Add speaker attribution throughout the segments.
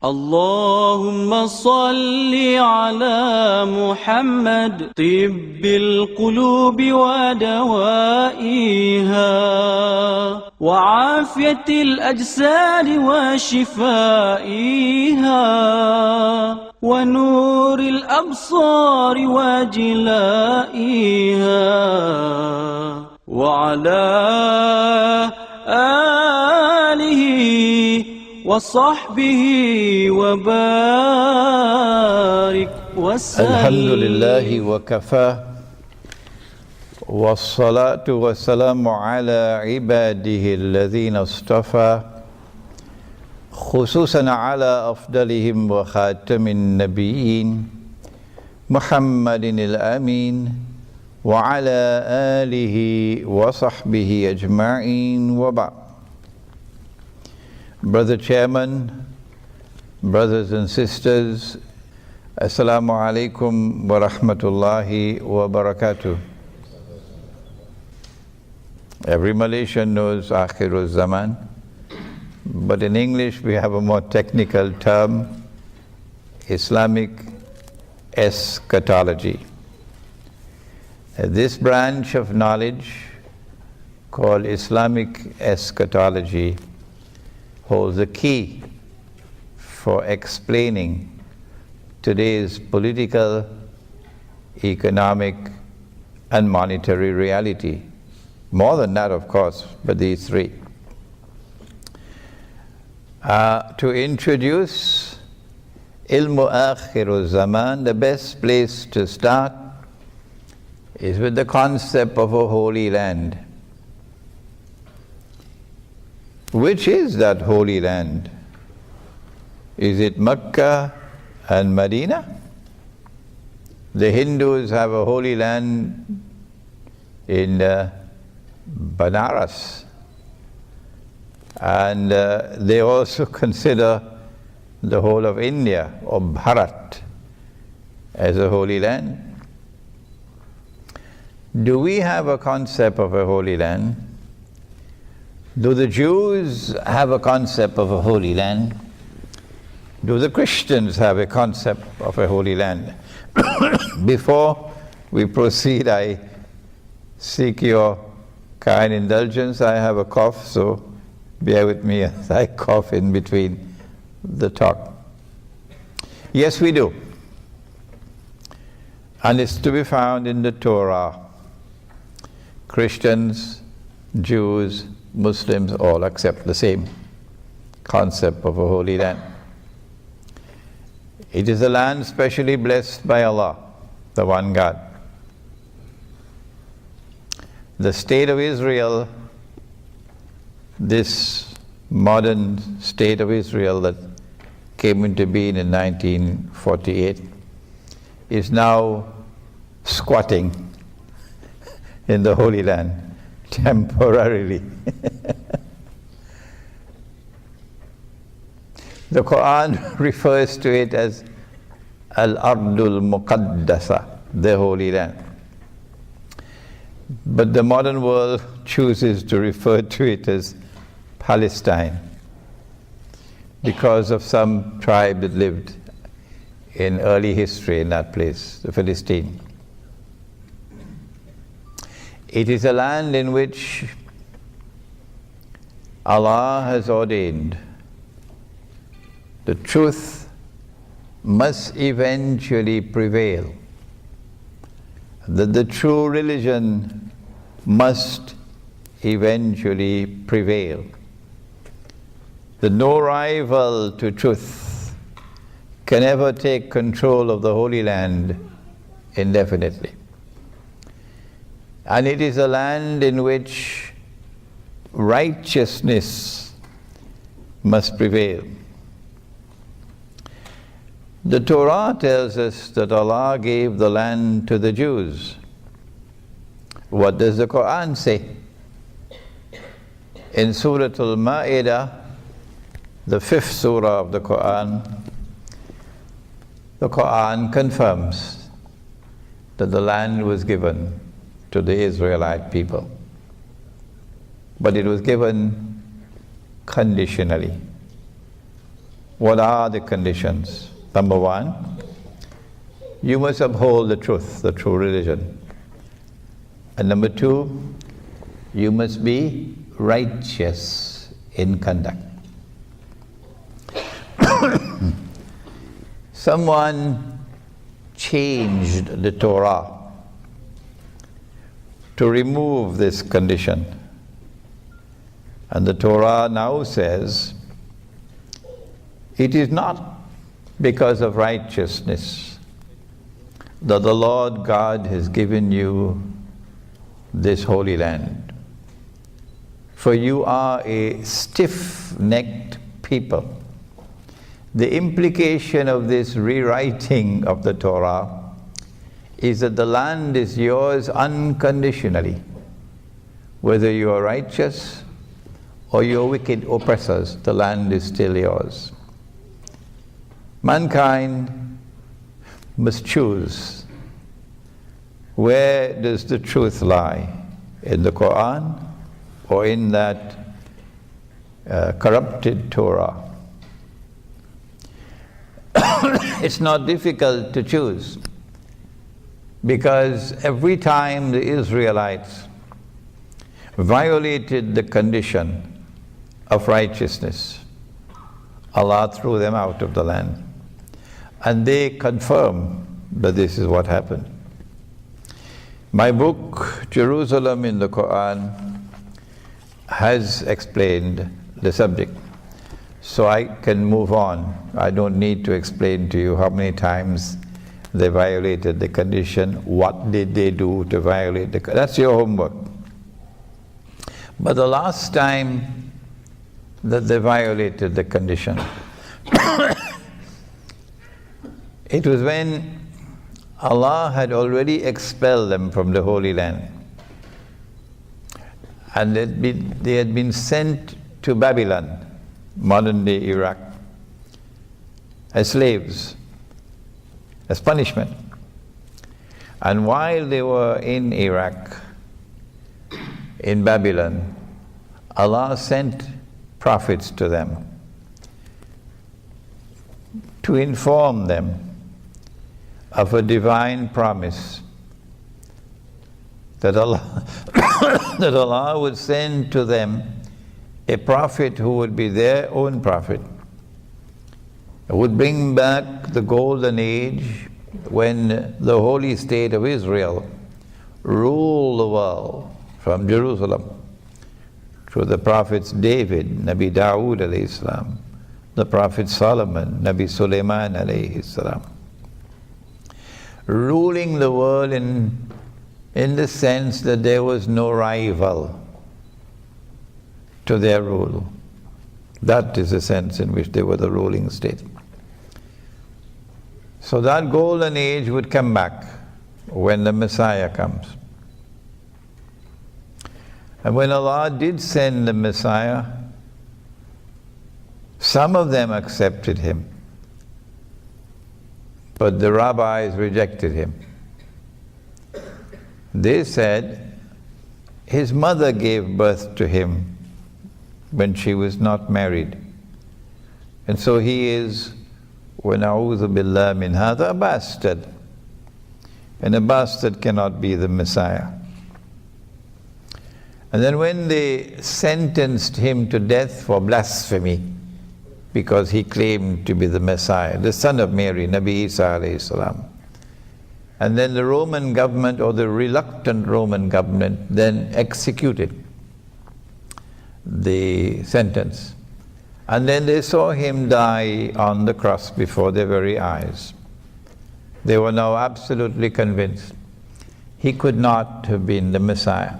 Speaker 1: اللهم صل على محمد طب القلوب ودوائها وعافية الأجساد وشفائها ونور الأبصار وجلائها وعلى آله وصحبه وبارك وسلم.
Speaker 2: الحمد لله وكفى والصلاة والسلام على عباده الذين اصطفى خصوصا على أفضلهم وخاتم النبيين محمد الأمين وعلى آله وصحبه أجمعين وبعد. Brother Chairman, brothers and sisters, Assalamu alaikum wa rahmatullahi wa barakatuh. Every Malaysian knows الزمان, but in English we have a more technical term, Islamic eschatology. This branch of knowledge called Islamic eschatology holds the key for explaining today's political, economic, and monetary reality. More than that, of course, but these three. To introduce الزمان, the best place to start is with the concept of a holy land. Which is that holy land? Is it Mecca and Medina? The Hindus have a holy land in Banaras, and they also consider the whole of India or Bharat as a holy land. Do we have a concept of a holy land? Do the Jews have a concept of a holy land? Do the Christians have a concept of a holy land? Before we proceed, I seek your kind indulgence. I have a cough, so bear with me as I cough in between the talk. Yes, we do. And it's to be found in the Torah. Christians, Jews, Muslims all accept the same concept of a holy land. It is a land specially blessed by Allah, the one God. The state of Israel, this modern state of Israel that came into being in 1948, is now squatting in the Holy Land temporarily. The Quran refers to it as Al-Ardul Muqaddasa, the Holy Land. But the modern world chooses to refer to it as Palestine because of some tribe that lived in early history in that place, the Philistine. It is a land in which Allah has ordained the truth must eventually prevail, that the true religion must eventually prevail, that no rival to truth can ever take control of the Holy Land indefinitely. And it is a land in which righteousness must prevail. The Torah tells us that Allah gave the land to the Jews. What does the Quran say? In Surah Al-Ma'idah, the 5th surah of the Quran confirms that the land was given to the Israelite people. But it was given conditionally. What are the conditions? Number one, you must uphold the truth, the true religion. And number two, you must be righteous in conduct. Someone changed the Torah to remove this condition. And the Torah now says, it is not because of righteousness that the Lord God has given you this holy land. For you are a stiff-necked people. The implication of this rewriting of the Torah is that the land is yours unconditionally. Whether you are righteous or you are wicked oppressors, the land is still yours. Mankind must choose. Where does the truth lie? In the Quran or in that corrupted Torah? It's not difficult to choose, because every time the Israelites violated the condition of righteousness, Allah threw them out of the land. And they confirm that this is what happened. My book, Jerusalem in the Quran, has explained the subject. So I can move on. I don't need to explain to you how many times they violated the condition, what did they do to violate the condition. That's your homework. But the last time that they violated the condition, it was when Allah had already expelled them from the Holy Land. And they had been sent to Babylon, modern-day Iraq, as slaves, as punishment. And while they were in Iraq, in Babylon, Allah sent prophets to them to inform them of a divine promise that Allah, that Allah would send to them a prophet who would be their own prophet, would bring back the golden age when the holy state of Israel ruled the world from Jerusalem through the prophets David, Nabi Dawood alayhi salam, the prophet Solomon, Nabi Sulaiman alayhi salam, ruling the world in the sense that there was no rival to their rule. That is the sense in which they were the ruling state. So that golden age would come back when the Messiah comes. And when Allah did send the Messiah, some of them accepted him, but the rabbis rejected him. They said his mother gave birth to him when she was not married. And so he is, وَنَعُوذُ بِاللَّهِ مِنْ هَذَا, a bastard. And a bastard cannot be the Messiah. And then when they sentenced him to death for blasphemy, because he claimed to be the Messiah, the son of Mary, Nabi Isa alayhi salam, and then the Roman government, or the reluctant Roman government, then executed the sentence. And then they saw him die on the cross before their very eyes. They were now absolutely convinced he could not have been the Messiah.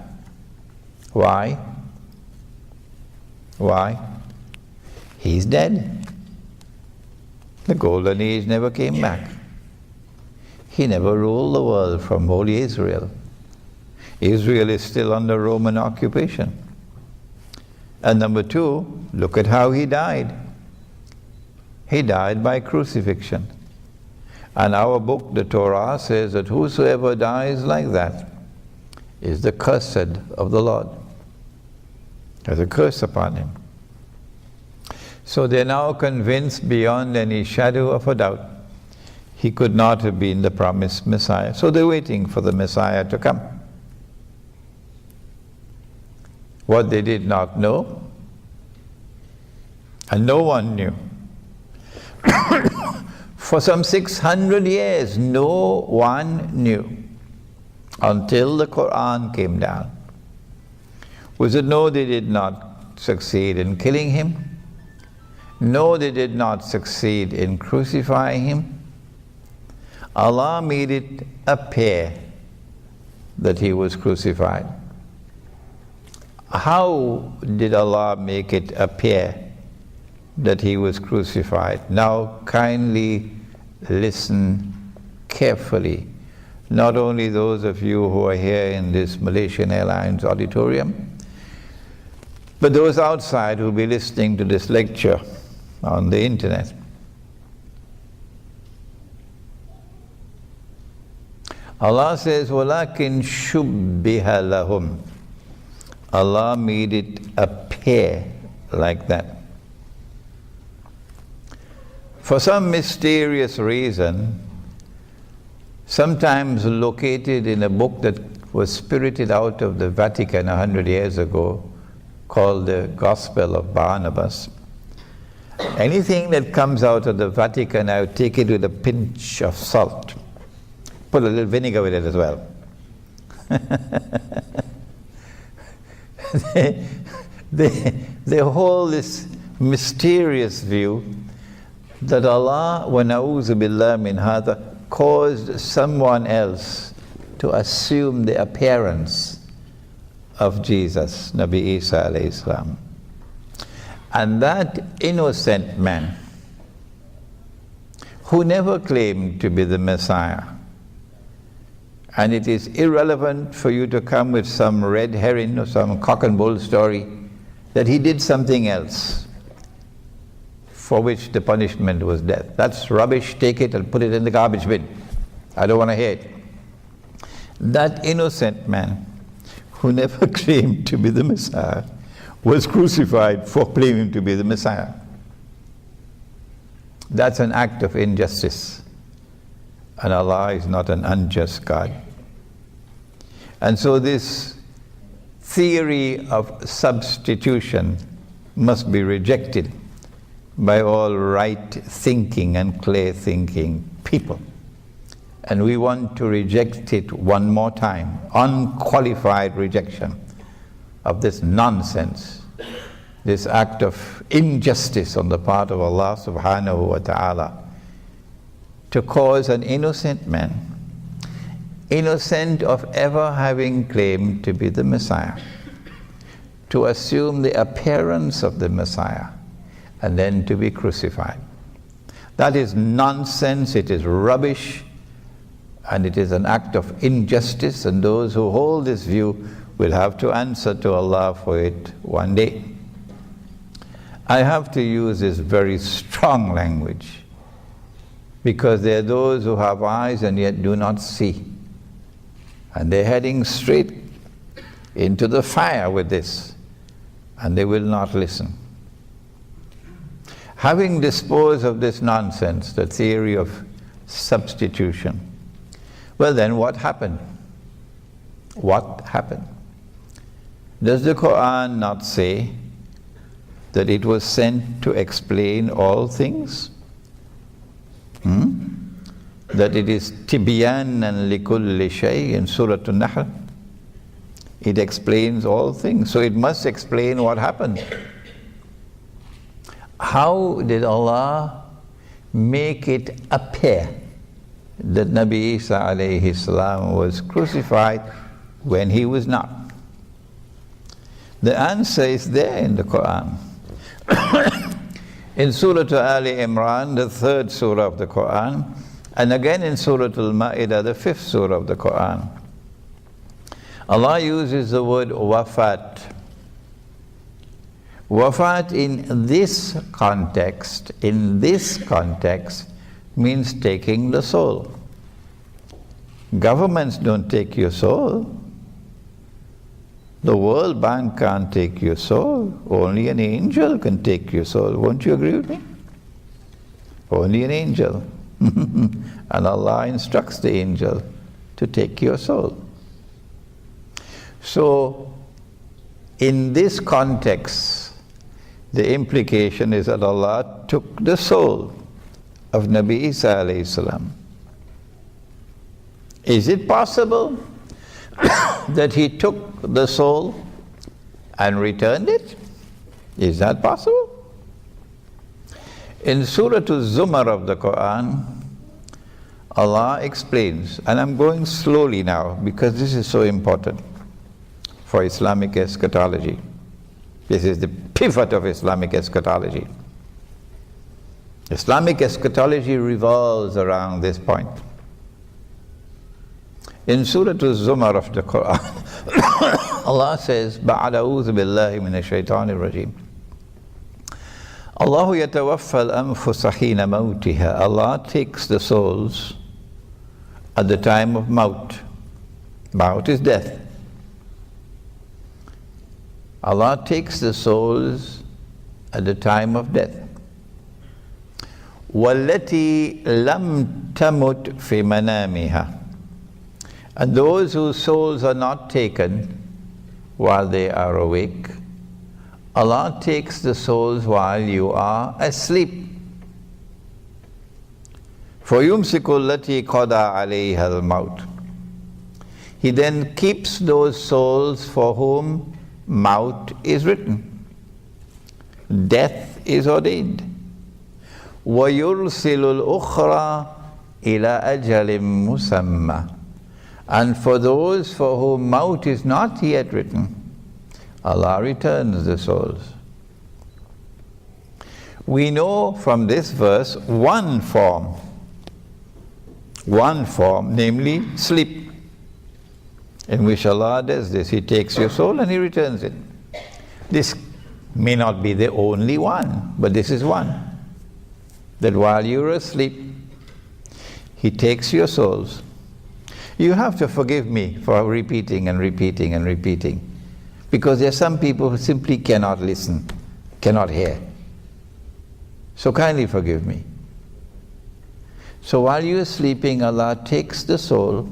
Speaker 2: Why? Why? He's dead. The golden age never came back. He never ruled the world from holy Israel. Israel is still under Roman occupation. And number two, look at how he died. He died by crucifixion. And our book, the Torah, says that whosoever dies like that is the cursed of the Lord. There's a curse upon him. So they're now convinced beyond any shadow of a doubt he could not have been the promised Messiah. So they're waiting for the Messiah to come. What they did not know, and no one knew. For some 600 years, no one knew until the Quran came down. Was it no, they did not succeed in killing him? No, they did not succeed in crucifying him. Allah made it appear that he was crucified. How did Allah make it appear that he was crucified? Now kindly listen carefully. Not only those of you who are here in this Malaysian Airlines auditorium, but those outside who will be listening to this lecture on the internet. Allah says, وَلَكِنْ شُبِّهَ لَهُمْ. Allah made it appear like that. For some mysterious reason, sometimes located in a book that was spirited out of the Vatican 100 years ago, called the Gospel of Barnabas. Anything that comes out of the Vatican, I would take it with a pinch of salt. Put a little vinegar with it as well. They hold this mysterious view that Allah, wa na'udhu billah min hadha, caused someone else to assume the appearance of Jesus, Nabi Isa alayhi salam. And that innocent man, who never claimed to be the Messiah, and it is irrelevant for you to come with some red herring or some cock and bull story that he did something else for which the punishment was death. That's rubbish. Take it and put it in the garbage bin. I don't want to hear it. That innocent man who never claimed to be the Messiah was crucified for claiming to be the Messiah. That's an act of injustice. And Allah is not an unjust God. And so this theory of substitution must be rejected by all right thinking and clear thinking people. And we want to reject it one more time, unqualified rejection of this nonsense, this act of injustice on the part of Allah subhanahu wa ta'ala, to cause an innocent man, innocent of ever having claimed to be the Messiah, to assume the appearance of the Messiah and then to be crucified. That is nonsense, it is rubbish, and it is an act of injustice, and those who hold this view will have to answer to Allah for it one day. I have to use this very strong language because there are those who have eyes and yet do not see. And they're heading straight into the fire with this, and they will not listen. Having disposed of this nonsense, the theory of substitution, well then what happened? What happened? Does the Quran not say that it was sent to explain all things? That it is tibyanan likulli shay in Surah An-Nahl. It explains all things, so it must explain what happened. How did Allah make it appear that Nabi Isa alayhi salam was crucified when he was not? The answer is there in the Quran. In Surah Ali Imran, the 3rd surah of the Quran, and again in Surah Al-Ma'idah, the 5th surah of the Quran, Allah uses the word wafat. Wafat in this context, means taking the soul. Governments don't take your soul. The World Bank can't take your soul. Only an angel can take your soul. Won't you agree with me? Only an angel. And Allah instructs the angel to take your soul. So, in this context, the implication is that Allah took the soul of Nabi Isa alayhi salam. Is it possible that he took the soul and returned it? Is that possible? In Surah Al-Zumar of the Quran, Allah explains, and I'm going slowly now because this is so important for Islamic eschatology. This is the pivot of Islamic eschatology. Islamic eschatology revolves around this point. In Surah Al-Zumar of the Quran, Allah says, بَعْدَ أَعُوذُ بِاللَّهِ مِنَ الشَّيْطَانِ الرَّجِيمِ Allah يَتَوَفَّى الْأَنفُسَ حِينَ مَوْتِهَا. Allah takes the souls at the time of maut. Maut is death. Allah takes the souls at the time of death. وَالَّتِي لَمْ تَمُتْ فِي مَنَامِهَا. And those whose souls are not taken while they are awake, Allah takes the souls while you are asleep. فَيُمْسِكُ الَّتِي قَضَى عَلَيْهَا الْمَوْتِ. He then keeps those souls for whom maut is written. Death is ordained. وَيُرْسِلُ الْأُخْرَى إِلَى أَجَلٍ مُسَمَّى. And for those for whom maut is not yet written, Allah returns the souls. We know from this verse one form, namely sleep, in which Allah does this. He takes your soul and He returns it. This may not be the only one, but this is one. That while you're asleep, He takes your souls. You have to forgive me for repeating and repeating and repeating, because there are some people who simply cannot listen, cannot hear. So kindly forgive me. So while you are sleeping, Allah takes the soul,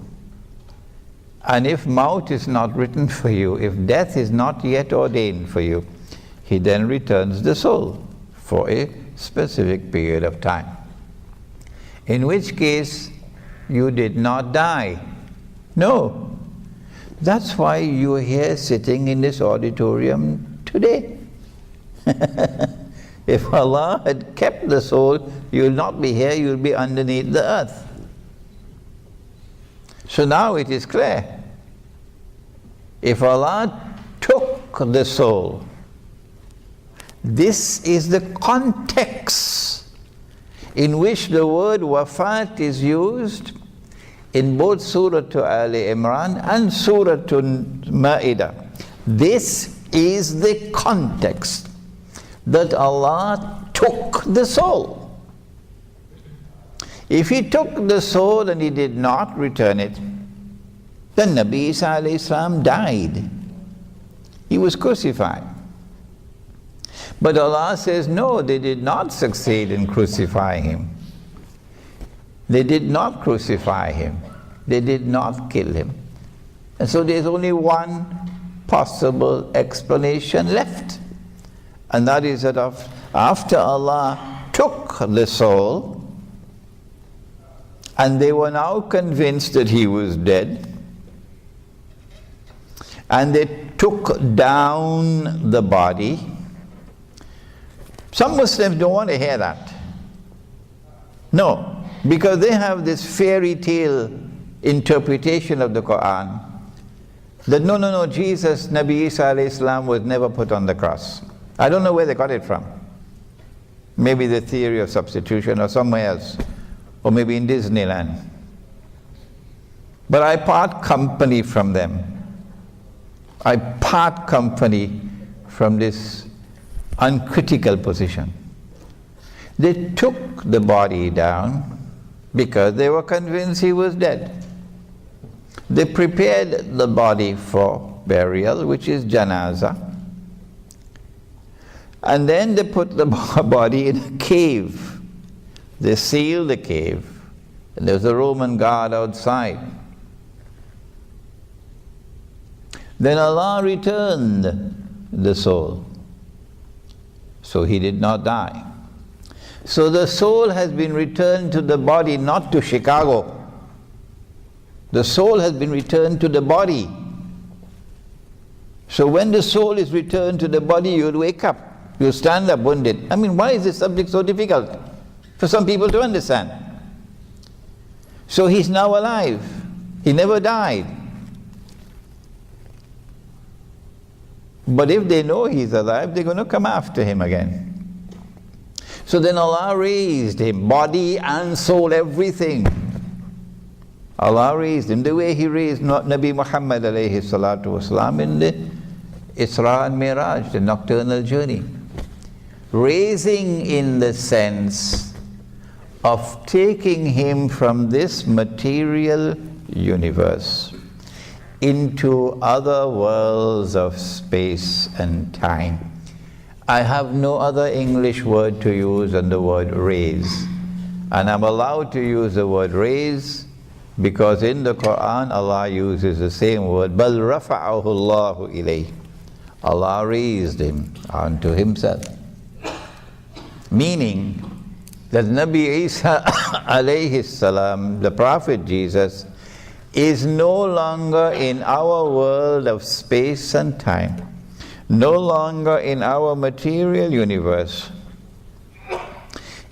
Speaker 2: and if maut is not written for you, if death is not yet ordained for you, He then returns the soul for a specific period of time. In which case, you did not die. No. That's why you are here sitting in this auditorium today. If Allah had kept the soul, you will not be here, you will be underneath the earth. So now it is clear. If Allah took the soul, this is the context in which the word wafat is used in both Surah Ali Imran and Surah Ma'idah. This is the context that Allah took the soul. If He took the soul and He did not return it, then Nabi Isa alayhi salam died. He was crucified. But Allah says, no, they did not succeed in crucifying Him. They did not crucify Him. They did not kill Him. And so there's only one possible explanation left. And that is that after Allah took the soul, and they were now convinced that He was dead, and they took down the body. Some Muslims don't want to hear that. No, because they have this fairy tale interpretation of the Quran that no, Jesus, Nabi Isa alayhi salam, was never put on the cross. I don't know where they got it from. Maybe the theory of substitution or somewhere else, or maybe in Disneyland. But I part company from them. I part company from this uncritical position. They took the body down because they were convinced He was dead. They prepared the body for burial, which is janaza. And then they put the body in a cave. They sealed the cave. And there was a Roman guard outside. Then Allah returned the soul. So he did not die. So the soul has been returned to the body, not to Chicago. The soul has been returned to the body. So when the soul is returned to the body, you'll wake up. You'll stand up, wouldn't it? I mean, why is this subject so difficult for some people to understand? So he's now alive. He never died. But if they know he's alive, they're going to come after him again. So then Allah raised him, body and soul, everything. Allah raised him the way he raised Nabi Muhammad alayhi salatu wasalam in the Isra and Miraj, the nocturnal journey. Raising in the sense of taking him from this material universe into other worlds of space and time. I have no other English word to use than the word raise. And I'm allowed to use the word raise because in the Quran Allah uses the same word, بَلْ رَفَعَهُ اللَّهُ إِلَيْهِ. Allah raised him unto himself. Meaning that Nabi Isa alayhi salam, the Prophet Jesus, is no longer in our world of space and time, no longer in our material universe.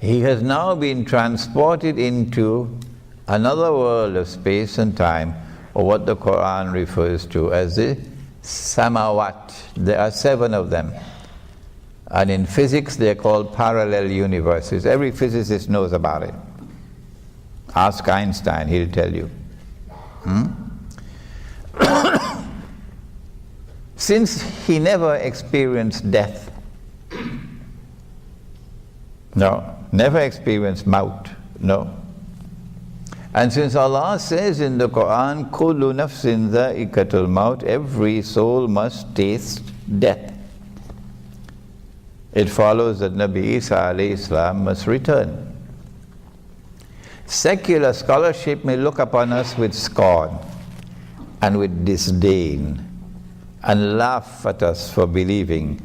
Speaker 2: He has now been transported into another world of space and time, or what the Quran refers to as the samawat. There are 7 of them. And in physics they are called parallel universes. Every physicist knows about it. Ask Einstein, he'll tell you. Since he never experienced death, no, never experienced maut, no. And since Allah says in the Quran, Kullu nafsin dha'iqatul maut, every soul must taste death, it follows that Nabi Isa alayhi salam must return. Secular scholarship may look upon us with scorn and with disdain and laugh at us for believing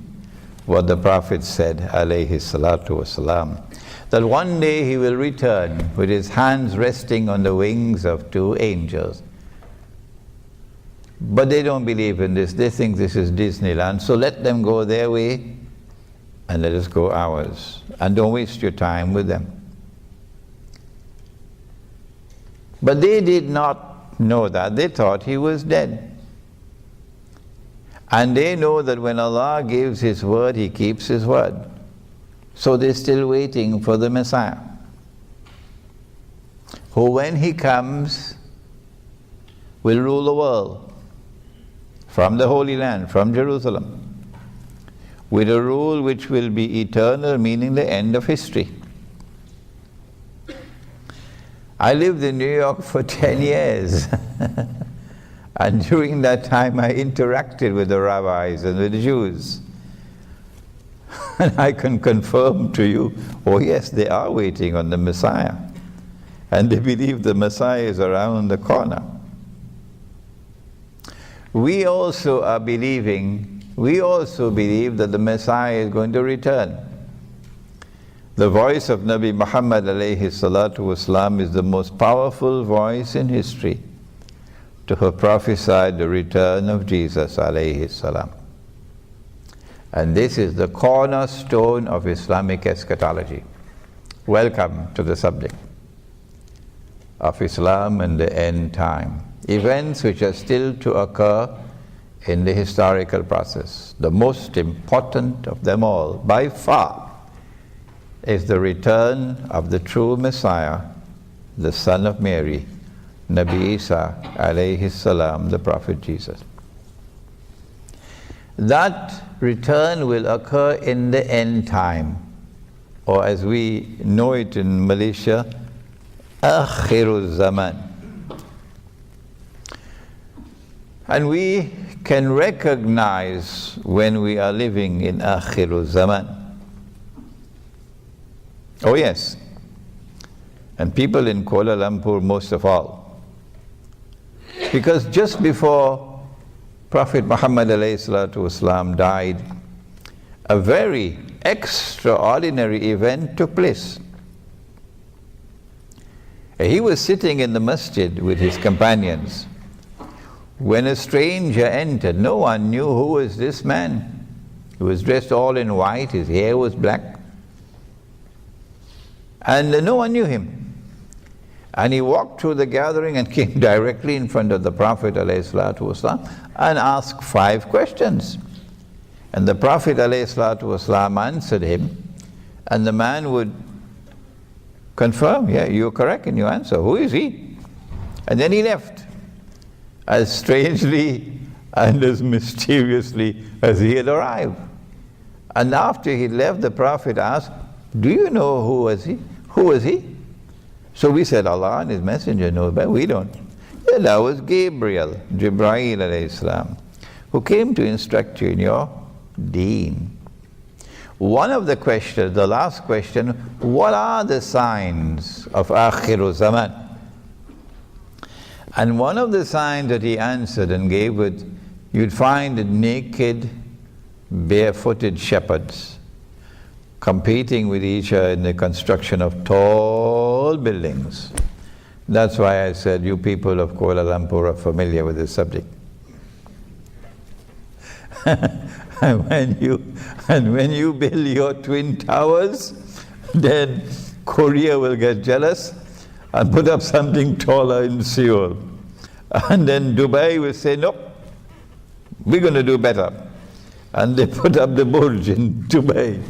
Speaker 2: what the Prophet said alayhi salatu wasalam, that one day he will return with his hands resting on the wings of 2 angels. But they don't believe in this. They think this is Disneyland. So let them go their way and let us go ours. And don't waste your time with them. But they did not know that. They thought he was dead. And they know that when Allah gives His word, He keeps His word. So they're still waiting for the Messiah, who when He comes will rule the world from the Holy Land, from Jerusalem, with a rule which will be eternal, meaning the end of history. I lived in New York for 10 years. And during that time I interacted with the rabbis and with the Jews. And I can confirm to you, oh yes, they are waiting on the Messiah. And they believe the Messiah is around the corner. We also believe that the Messiah is going to return. The voice of Nabi Muhammad alayhi salatu wasalam is the most powerful voice in history to have prophesied the return of Jesus alayhi salam. And this is the cornerstone of Islamic eschatology. Welcome to the subject of Islam and the end time. Events which are still to occur in the historical process. The most important of them all, by far, is the return of the true Messiah, the son of Mary, Nabi Isa alayhi salam, the Prophet Jesus. That return will occur in the end time, or as we know it in Malaysia, الزمان. And we can recognize when we are living in Akhirul Zaman. Oh yes, and people in Kuala Lumpur most of all. Because just before Prophet Muhammad ﷺ died, a very extraordinary event took place. He was sitting in the masjid with his companions when a stranger entered. No one knew who was this man. He was dressed all in white, his hair was black, and no one knew him. And he walked through the gathering and came directly in front of the Prophet ﷺ and asked 5 questions. And the Prophet ﷺ answered him, and the man would confirm, yeah, you're correct in your answer. Who is he? And then he left, as strangely and as mysteriously as he had arrived. And after he left, the Prophet asked, do you know who was he? Who was he? So we said, Allah and His Messenger know, but we don't. Yeah, that was Gabriel, Jibreel alayhi salam, who came to instruct you in your deen. One of the questions, the last question, what are the signs of Akhirul Zaman? And one of the signs that he answered and gave was, you'd find naked, barefooted shepherds competing with each other in the construction of tall buildings. That's why I said you people of Kuala Lumpur are familiar with this subject. And when you build your twin towers, then Korea will get jealous and put up something taller in Seoul. And then Dubai will say, nope, we're going to do better. And they put up the Burj in Dubai.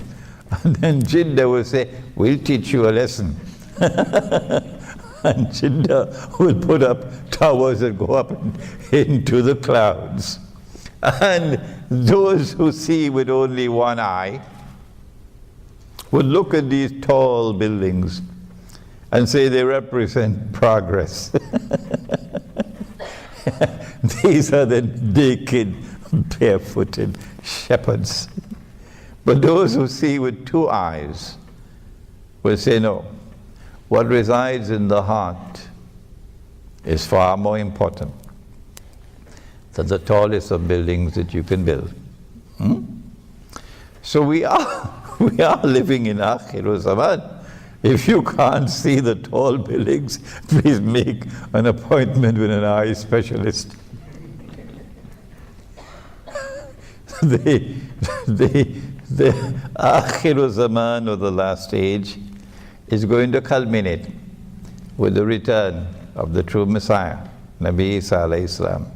Speaker 2: And then Jeddah will say, we'll teach you a lesson. And Jeddah will put up towers that go up into the clouds. And those who see with only one eye would look at these tall buildings and say they represent progress. These are the naked, barefooted shepherds. But those who see with 2 eyes will say, no, what resides in the heart is far more important than the tallest of buildings that you can build. So we are living in Akhirul Zaman. If you can't see the tall buildings, please make an appointment with an eye specialist. The Akhirul Zaman, or the last age, is going to culminate with the return of the true Messiah, Nabi Isa alayhi salam.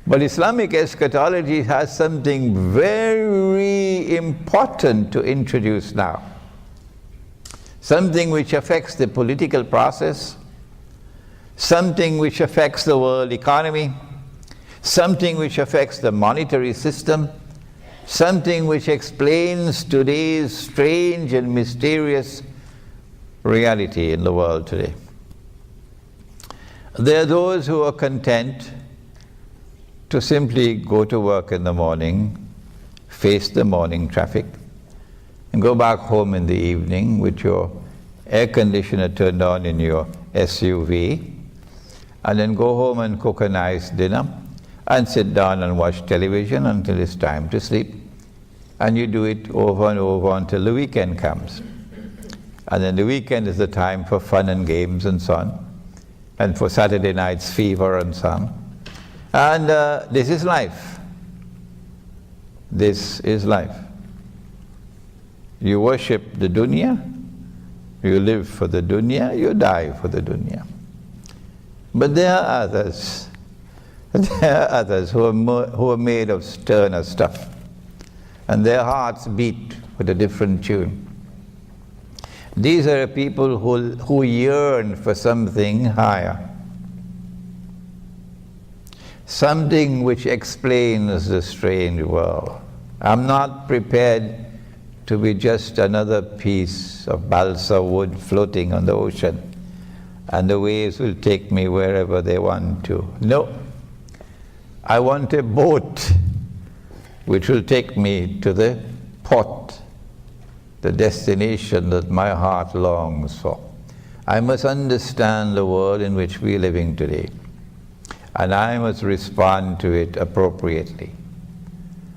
Speaker 2: But Islamic eschatology has something very important to introduce now. Something which affects the political process, something which affects the world economy, something which affects the monetary system, something which explains today's strange and mysterious reality in the world today. There are those who are content to simply go to work in the morning, face the morning traffic, and go back home in the evening with your air conditioner turned on in your SUV, and then go home and cook a nice dinner, and sit down and watch television until it's time to sleep. And you do it over and over until the weekend comes. And then the weekend is the time for fun and games and so on, and for Saturday night's fever and so on. And this is life. This is life. You worship the dunya, you live for the dunya, you die for the dunya. But there are others who are made of sterner stuff, and their hearts beat with a different tune. These are people who yearn for something higher, something which explains the strange world. I'm not prepared to be just another piece of balsa wood floating on the ocean, and the waves will take me wherever they want to. No. I want a boat which will take me to the port, the destination that my heart longs for. I must understand the world in which we are living today, and I must respond to it appropriately.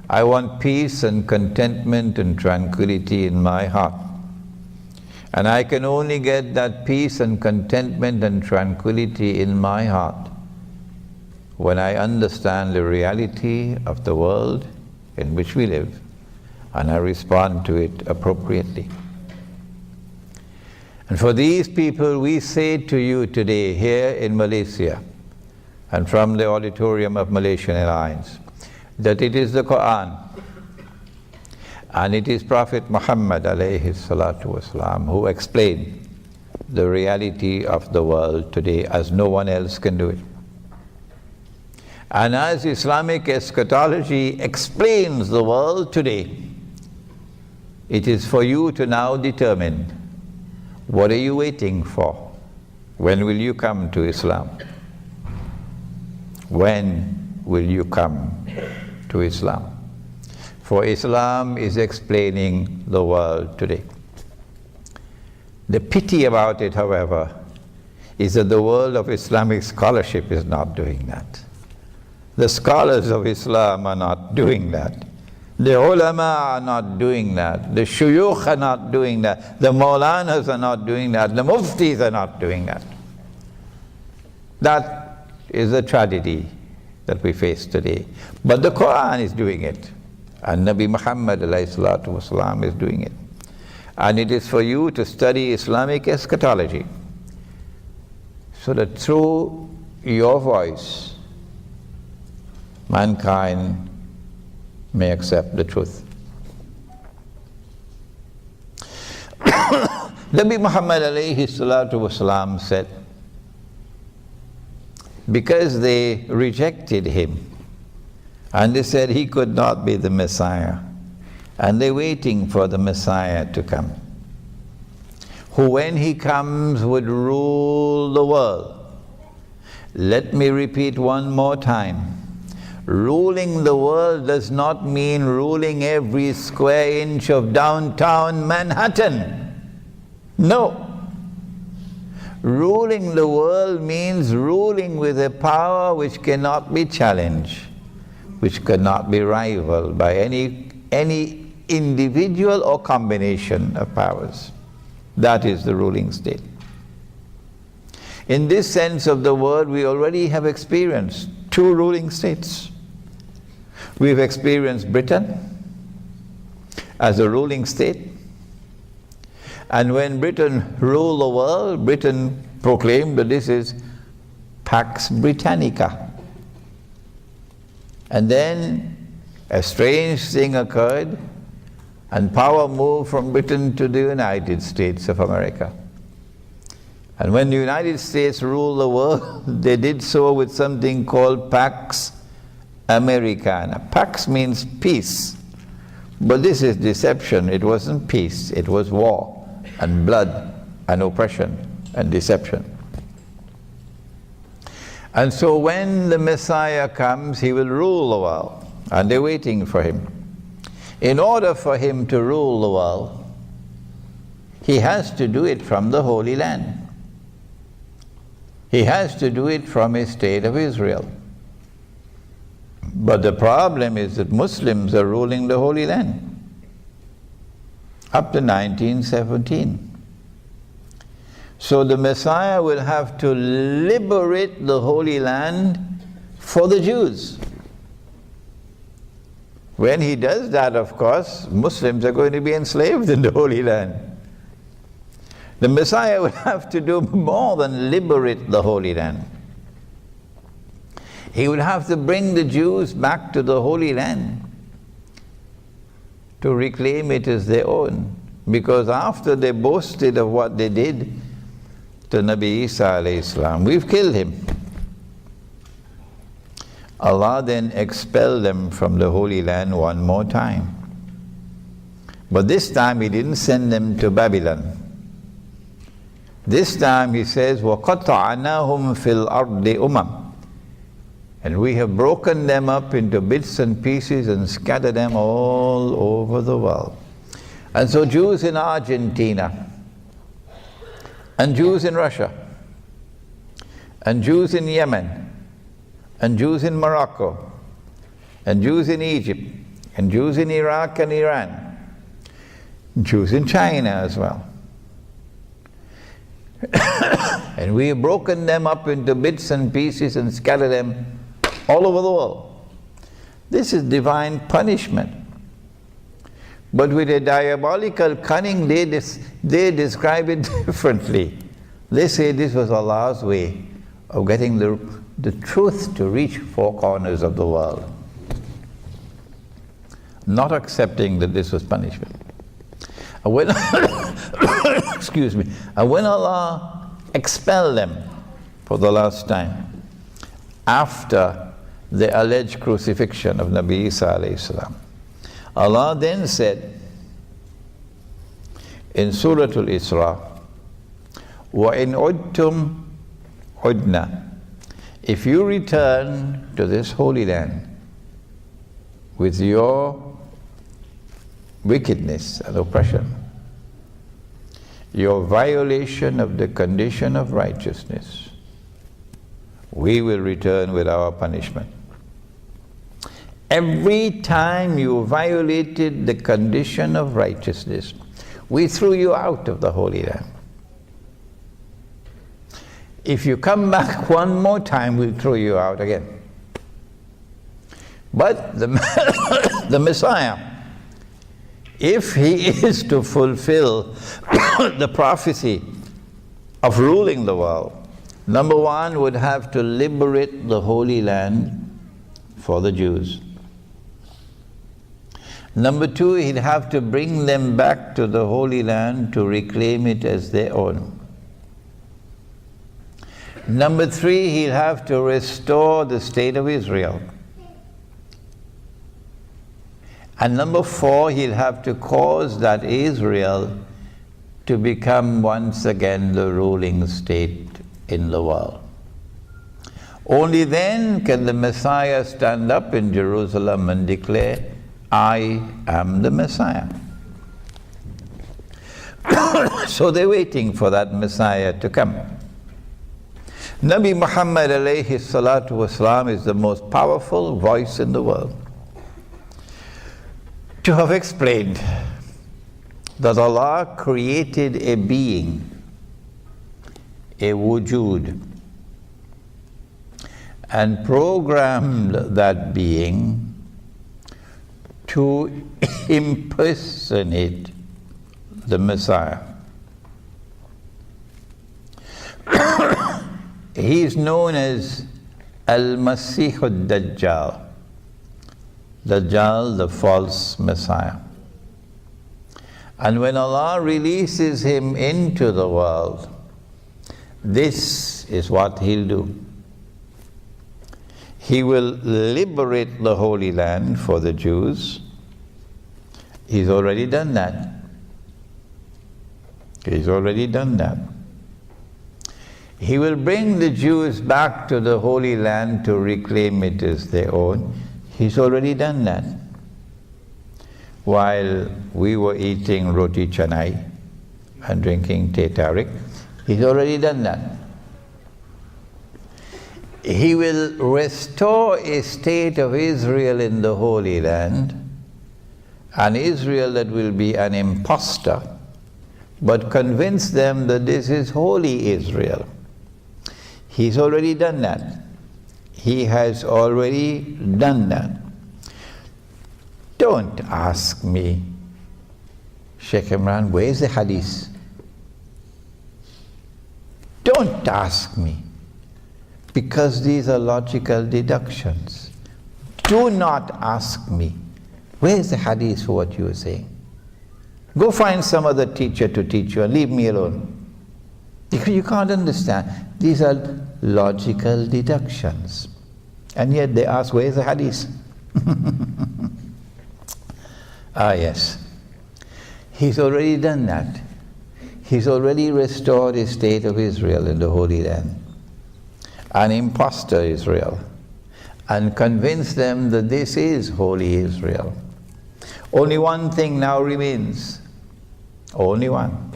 Speaker 2: I want peace and contentment and tranquility in my heart. And I can only get that peace and contentment and tranquility in my heart when I understand the reality of the world in which we live, and I respond to it appropriately. And for these people, we say to you today here in Malaysia and from the auditorium of Malaysian Airlines that it is the Quran and it is Prophet Muhammad alayhi salatu wasalam who explain the reality of the world today as no one else can do it. And as Islamic eschatology explains the world today, it is for you to now determine, what are you waiting for? When will you come to Islam? When will you come to Islam? For Islam is explaining the world today. The pity about it, however, is that the world of Islamic scholarship is not doing that. The scholars of Islam are not doing that. The ulama are not doing that. The shuyukh are not doing that. The maulanas are not doing that. The muftis are not doing that. That is a tragedy that we face today. But the Quran is doing it. And Nabi Muhammad ﷺ is doing it. And it is for you to study Islamic eschatology, so that through your voice, mankind may accept the truth. Nabi Muhammad ﷺ said, because they rejected him, and they said he could not be the Messiah, and they're waiting for the Messiah to come, who when he comes would rule the world. Let me repeat one more time. Ruling the world does not mean ruling every square inch of downtown Manhattan. No. Ruling the world means ruling with a power which cannot be challenged, which cannot be rivaled by any individual or combination of powers. That is the ruling state. In this sense of the word, we already have experienced two ruling states. We've experienced Britain as a ruling state, and when Britain ruled the world, Britain proclaimed that this is Pax Britannica. And then a strange thing occurred, and power moved from Britain to the United States of America. And when the United States ruled the world, they did so with something called Pax Americana. Pax means peace, but this is deception. It wasn't peace, it was war and blood and oppression and deception. And so when the Messiah comes, he will rule the world, and they're waiting for him. In order for him to rule the world, he has to do it from the Holy Land. He has to do it from a state of Israel. But the problem is that Muslims are ruling the Holy Land up to 1917. So the Messiah will have to liberate the Holy Land for the Jews. When he does that, of course, Muslims are going to be enslaved in the Holy Land. The Messiah will have to do more than liberate the Holy Land. He will have to bring the Jews back to the Holy Land to reclaim it as their own. Because after they boasted of what they did to Nabi Isa alayhi salam, we've killed him. Allah then expelled them from the Holy Land one more time. But this time he didn't send them to Babylon. This time he says, وَقَطَعْنَاهُمْ فِي الْأَرْضِ أُمَمٍ. And we have broken them up into bits and pieces and scattered them all over the world. And so Jews in Argentina, and Jews in Russia, and Jews in Yemen, and Jews in Morocco, and Jews in Egypt, and Jews in Iraq and Iran, Jews in China as well. And we have broken them up into bits and pieces and scattered them all over the world. This is divine punishment. But with a diabolical cunning, they describe it differently. They say this was Allah's way of getting the truth to reach four corners of the world, not accepting that this was punishment. And when excuse me, and when Allah expelled them for the last time, after the alleged crucifixion of Nabi Isa alayhi salam, Allah then said in Surah Al-Isra, وَإِنْ عُدْتُمْ عُدْنَا, if you return to this holy land with your wickedness and oppression, your violation of the condition of righteousness, we will return with our punishment. Every time you violated the condition of righteousness, we threw you out of the Holy Land. If you come back one more time, we'll throw you out again. But the Messiah, if he is to fulfill the prophecy of ruling the world, number one, would have to liberate the Holy Land for the Jews. Number two, he'd have to bring them back to the Holy Land to reclaim it as their own. Number three, he'll have to restore the state of Israel. And number four, he'll have to cause that Israel to become once again the ruling state in the world. Only then can the Messiah stand up in Jerusalem and declare, I am the Messiah. So they're waiting for that Messiah to come. Nabi Muhammad alayhi salatu wasalam is the most powerful voice in the world to have explained that Allah created a being, a wujud, and programmed that being to impersonate the Messiah. He is known as Al-Masih al-Dajjal, Dajjal, the false Messiah. And when Allah releases him into the world, this is what he'll do. He will liberate the Holy Land for the Jews. He's already done that. He's already done that. He will bring the Jews back to the Holy Land to reclaim it as their own. He's already done that. While we were eating roti canai and drinking teh tarik, he's already done that. He will restore a state of Israel in the Holy Land, an Israel that will be an impostor, but convince them that this is holy Israel. He's already done that. He has already done that. Don't ask me, Sheikh Imran, where is the hadith? Don't ask me, because these are logical deductions. Do not ask me, where is the hadith for what you are saying? Go find some other teacher to teach you and leave me alone. Because you can't understand. These are logical deductions. And yet they ask, where is the hadith? Ah, yes. He's already done that. He's already restored the state of Israel in the Holy Land. An impostor Israel. and convince them that this is holy Israel. Only one thing now remains. Only one.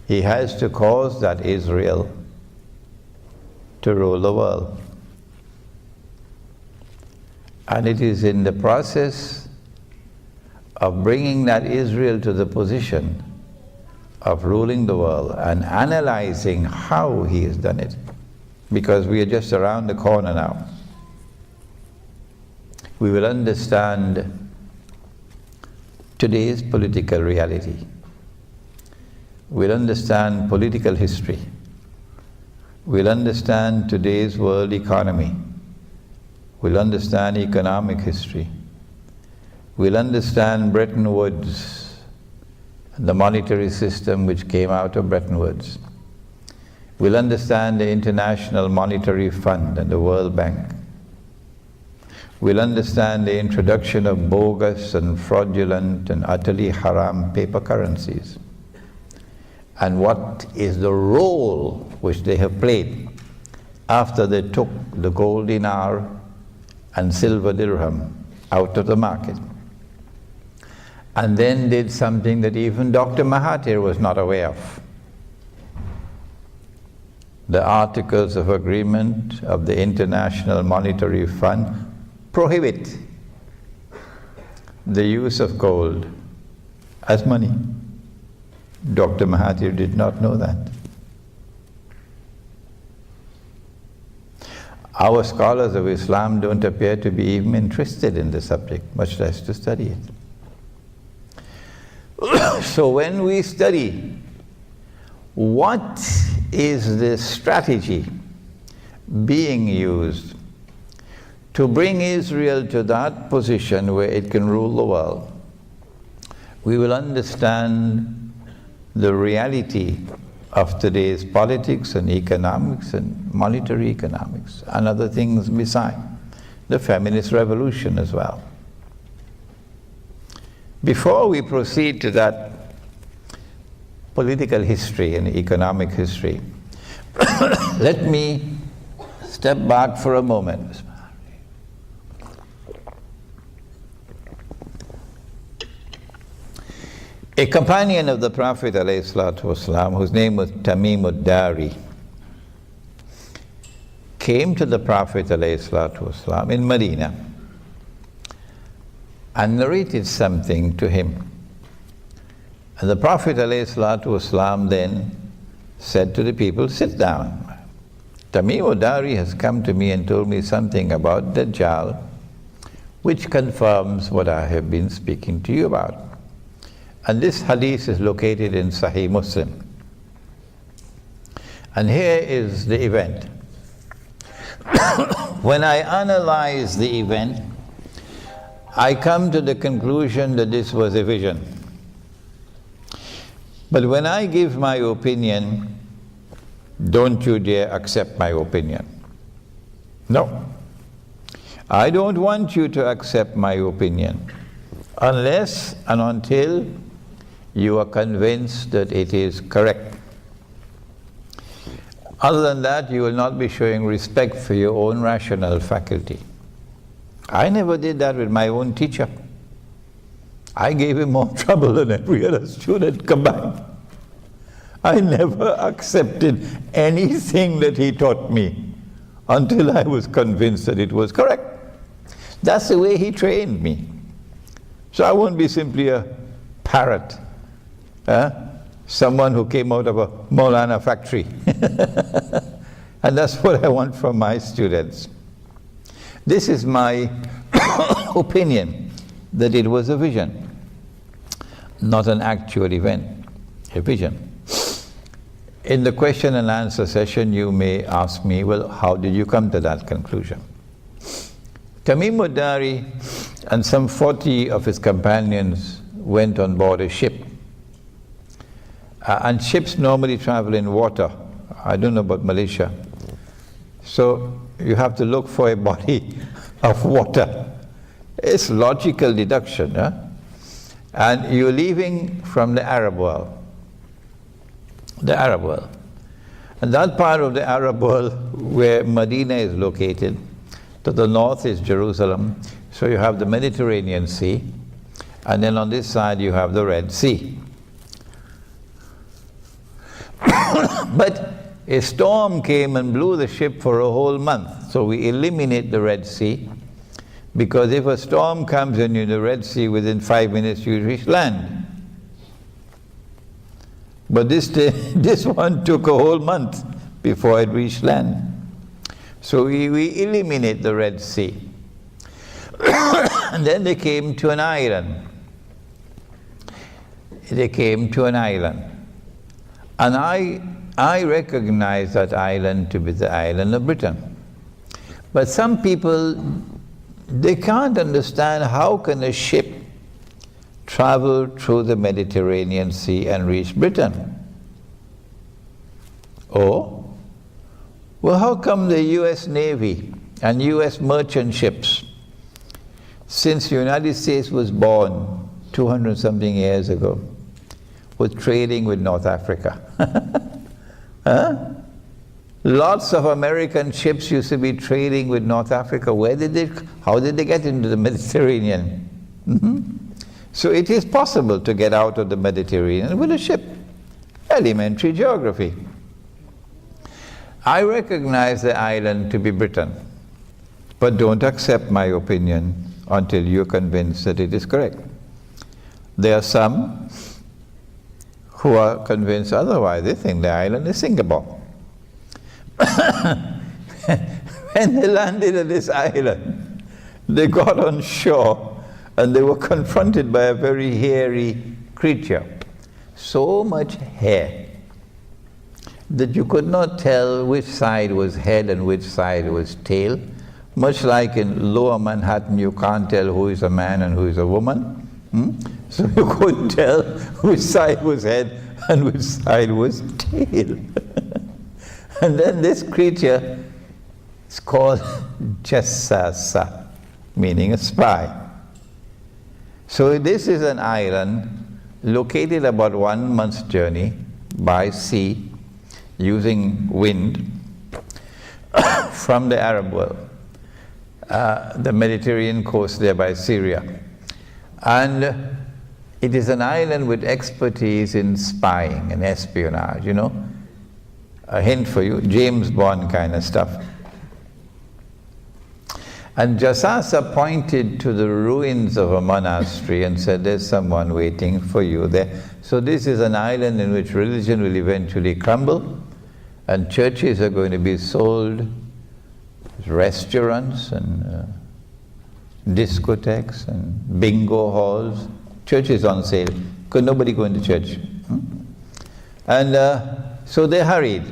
Speaker 2: He has to cause that Israel to rule the world. And it is in the process of bringing that Israel to the position of ruling the world and analyzing how he has done it, because we are just around the corner now. We will understand today's political reality. We'll understand political history. We'll understand today's world economy. We'll understand economic history. We'll understand Bretton Woods, the monetary system which came out of Bretton Woods. We'll understand the International Monetary Fund and the World Bank. We'll understand the introduction of bogus and fraudulent and utterly haram paper currencies, and what is the role which they have played after they took the gold dinar and silver dirham out of the market, and then did something that even Dr. Mahathir was not aware of. The Articles of Agreement of the International Monetary Fund prohibit the use of gold as money. Dr. Mahathir did not know that. Our scholars of Islam don't appear to be even interested in the subject, much less to study it. So when we study what is the strategy being used to bring Israel to that position where it can rule the world, we will understand the reality of today's politics and economics and monetary economics and other things beside, the feminist revolution as well. Before we proceed to that political history and economic history, let me step back for a moment. A companion of the Prophet ﷺ, whose name was Tamim ad-Dari, came to the Prophet ﷺ in Medina and narrated something to him. And the Prophet ﷺ then said to the people, "Sit down. Tamim ad-Dari has come to me and told me something about Dajjal, which confirms what I have been speaking to you about." And this hadith is located in Sahih Muslim. And here is the event. When I analyze the event, I come to the conclusion that this was a vision. But when I give my opinion, don't you dare accept my opinion. No. I don't want you to accept my opinion unless and until you are convinced that it is correct. Other than that, you will not be showing respect for your own rational faculty. I never did that with my own teacher. I gave him more trouble than every other student combined. I never accepted anything that he taught me until I was convinced that it was correct. That's the way he trained me. So I won't be simply a parrot. Someone who came out of a Maulana factory. And that's what I want from my students. This is my opinion, that it was a vision, not an actual event, a vision. In the question and answer session, you may ask me, well, how did you come to that conclusion? Tamim ad-Dari and some 40 of his companions went on board a ship. And ships normally travel in water. I don't know about Malaysia. So you have to look for a body of water. It's logical deduction. And you're leaving from the Arab world. The Arab world. And that part of the Arab world where Medina is located, To the north is Jerusalem. So you have the Mediterranean Sea, and then on this side you have the Red Sea. But a storm came and blew the ship for a whole month. So we eliminate the Red Sea, because if a storm comes and you're in the Red Sea, within 5 minutes you reach land. But this one took a whole month before it reached land. So we eliminate the Red Sea. And then they came to an island. They came to an island. And I recognize that island to be the island of Britain. But some people, they can't understand how can a ship travel through the Mediterranean Sea and reach Britain. Or, well, how come the US Navy and US merchant ships, since the United States was born 200 something years ago, were trading with North Africa? Huh? Lots of American ships used to be trading with North Africa. How did they get into the Mediterranean? So it is possible to get out of the Mediterranean with a ship. Elementary geography. I recognize the island to be Britain, but don't accept my opinion until you're convinced that it is correct. There are some who are convinced otherwise. They think the island is Singapore. When they landed at this island, they got on shore and they were confronted by a very hairy creature. So much hair that you could not tell which side was head and which side was tail. Much like in Lower Manhattan, you can't tell who is a man and who is a woman. So you couldn't tell which side was head and which side was tail. And then this creature is called Jassasa, meaning a spy. So this is an island located about 1 month's journey by sea, using wind from the Arab world, the Mediterranean coast there by Syria. And it is an island with expertise in spying and espionage, you know. A hint for you, James Bond kind of stuff. And Jassasa pointed to the ruins of a monastery and said, there's someone waiting for you there. So this is an island in which religion will eventually crumble, and churches are going to be sold, restaurants and discotheques and bingo halls. Church is on sale, because nobody go into church. And so they hurried.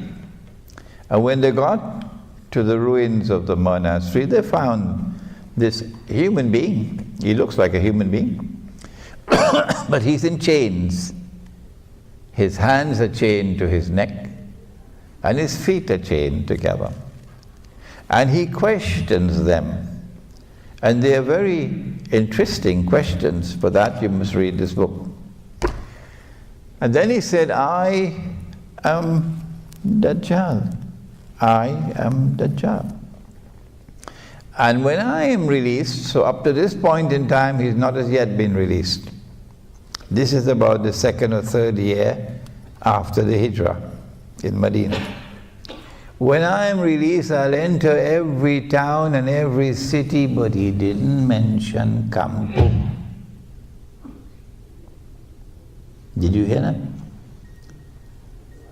Speaker 2: And when they got to the ruins of the monastery, they found this human being. He looks like a human being, but he's in chains. His hands are chained to his neck, and his feet are chained together. And he questions them. And they are very interesting questions. For that you must read this book. And then he said, I am Dajjal. I am Dajjal. And when I am released, so up to this point in time, he's not as yet been released. This is about the second or third year after the Hijrah in Medina. When I am released, I'll enter every town and every city, but he didn't mention Kampung. Did you hear that?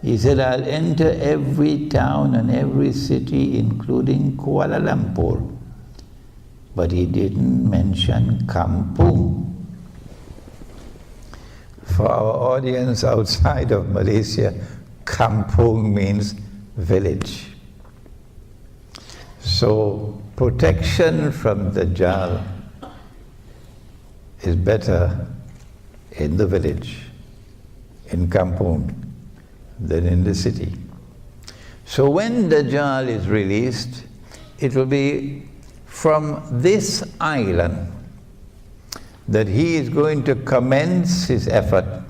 Speaker 2: He said, I'll enter every town and every city, including Kuala Lumpur. But he didn't mention Kampung. For our audience outside of Malaysia, Kampung means village. So protection from Dajjal is better in the village, in Kampung, than in the city. So when Dajjal is released, it will be from this island that he is going to commence his effort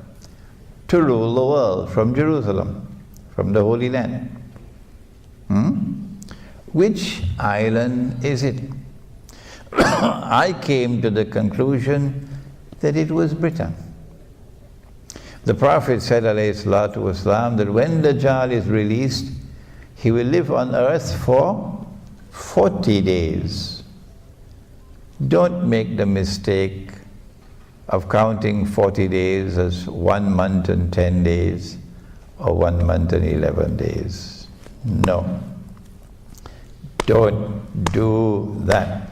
Speaker 2: to rule the world from Jerusalem, from the Holy Land. Which island is it? I came to the conclusion that it was Britain. The Prophet said, alayhi salatu wasalam, that when Dajjal is released, he will live on earth for 40 days. Don't make the mistake of counting 40 days as 1 month and 10 days or 1 month and 11 days. No. Don't do that.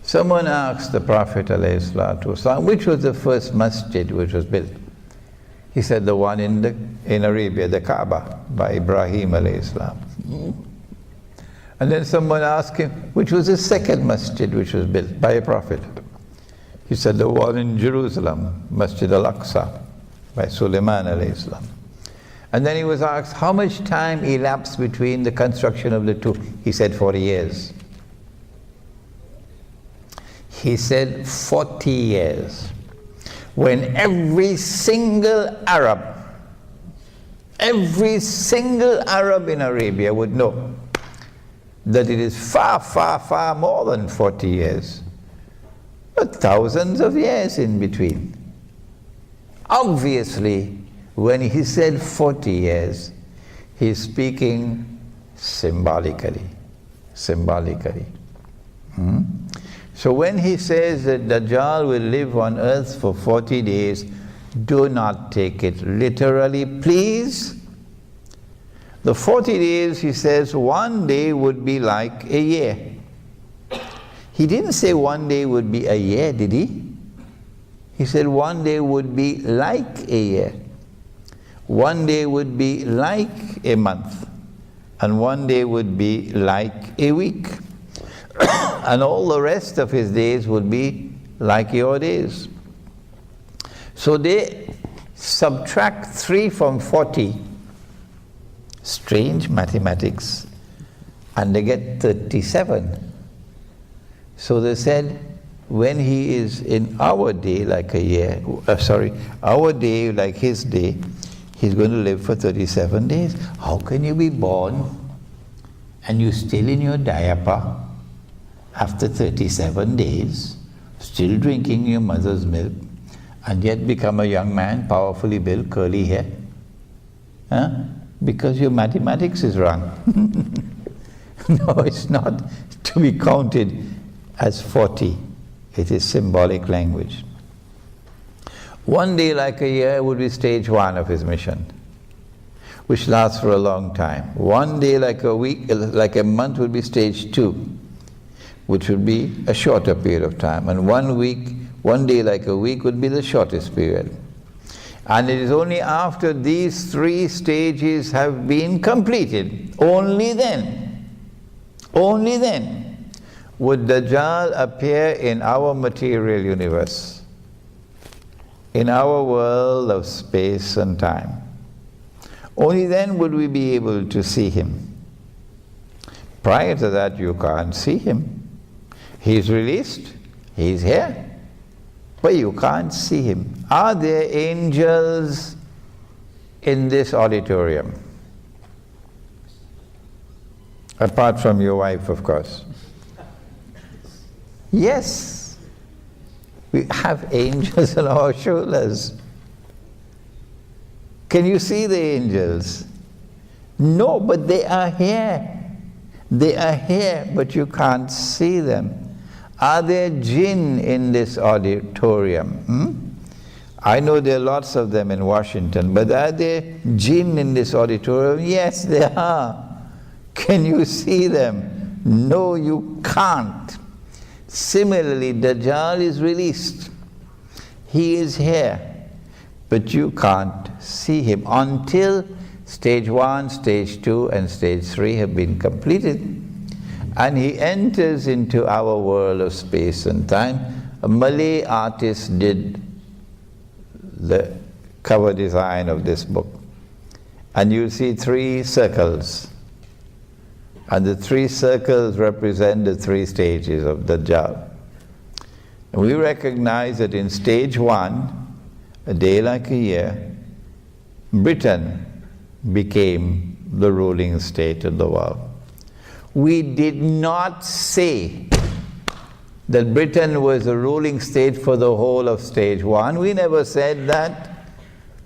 Speaker 2: Someone asked the Prophet ﷺ, which was the first masjid which was built? He said the one in Arabia, the Kaaba, by Ibrahim ﷺ. And then someone asked him, which was the second masjid which was built by a prophet? He said the one in Jerusalem, Masjid al-Aqsa, by Sulaiman ﷺ. And then he was asked, how much time elapsed between the construction of the two? He said 40 years. He said 40 years. When every single Arab in Arabia would know that it is far, far, far more than 40 years, but thousands of years in between. Obviously, when he said 40 years, he's speaking symbolically. So when he says that Dajjal will live on earth for 40 days, do not take it literally, please. The 40 days, he says, one day would be like a year. He didn't say one day would be a year, did he? He said one day would be like a year. One day would be like a month. And one day would be like a week. And all the rest of his days would be like your days. So they subtract 3 from 40. Strange mathematics. And they get 37. So they said, when he is in our day like a year, our day like his day, he's going to live for 37 days. How can you be born and you're still in your diaper after 37 days, still drinking your mother's milk, and yet become a young man, powerfully built, curly hair? Huh? Because your mathematics is wrong. No, it's not to be counted as 40. It is symbolic language. One day like a year would be stage 1 of his mission, which lasts for a long time. One day like a week, like a month would be stage 2, which would be a shorter period of time. And one day like a week would be the shortest period. And it is only after these 3 stages have been completed, only then would Dajjal appear in our material universe, in our world of space and time. Only then would we be able to see him. Prior to that, you can't see him. He's released, he's here, but you can't see him. Are there angels in this auditorium? Apart from your wife, of course. Yes, we have angels on our shoulders. Can you see the angels? No, but they are here. They are here, but you can't see them. Are there jinn in this auditorium? I know there are lots of them in Washington, but are there jinn in this auditorium? Yes, there are. Can you see them? No, you can't. Similarly, Dajjal is released. He is here, but you can't see him until stage 1, stage 2, and stage 3 have been completed. And he enters into our world of space and time. A Malay artist did the cover design of this book. And you'll see 3 circles. And the 3 circles represent the 3 stages of Dajjal. And we recognize that in stage 1, a day like a year, Britain became the ruling state of the world. We did not say that Britain was a ruling state for the whole of stage one. We never said that.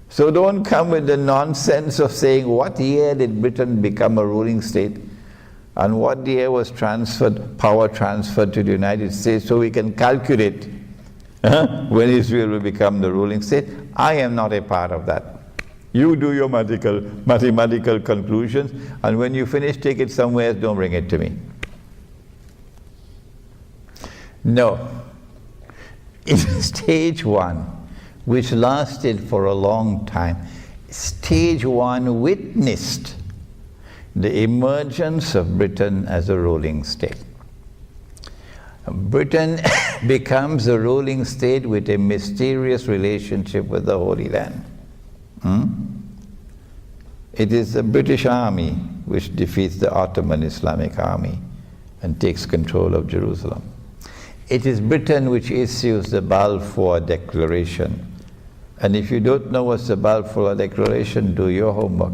Speaker 2: So don't come with the nonsense of saying what year did Britain become a ruling state and what year was power transferred to the United States so we can calculate when Israel will become the ruling state. I am not a part of that. You do your mathematical conclusions, and when you finish, take it somewhere else, don't bring it to me. No. In stage one, which lasted for a long time, stage one witnessed the emergence of Britain as a ruling state. Britain becomes a ruling state with a mysterious relationship with the Holy Land. It is the British Army which defeats the Ottoman Islamic Army and takes control of Jerusalem. It is Britain which issues the Balfour Declaration. And if you don't know what's the Balfour Declaration, do your homework.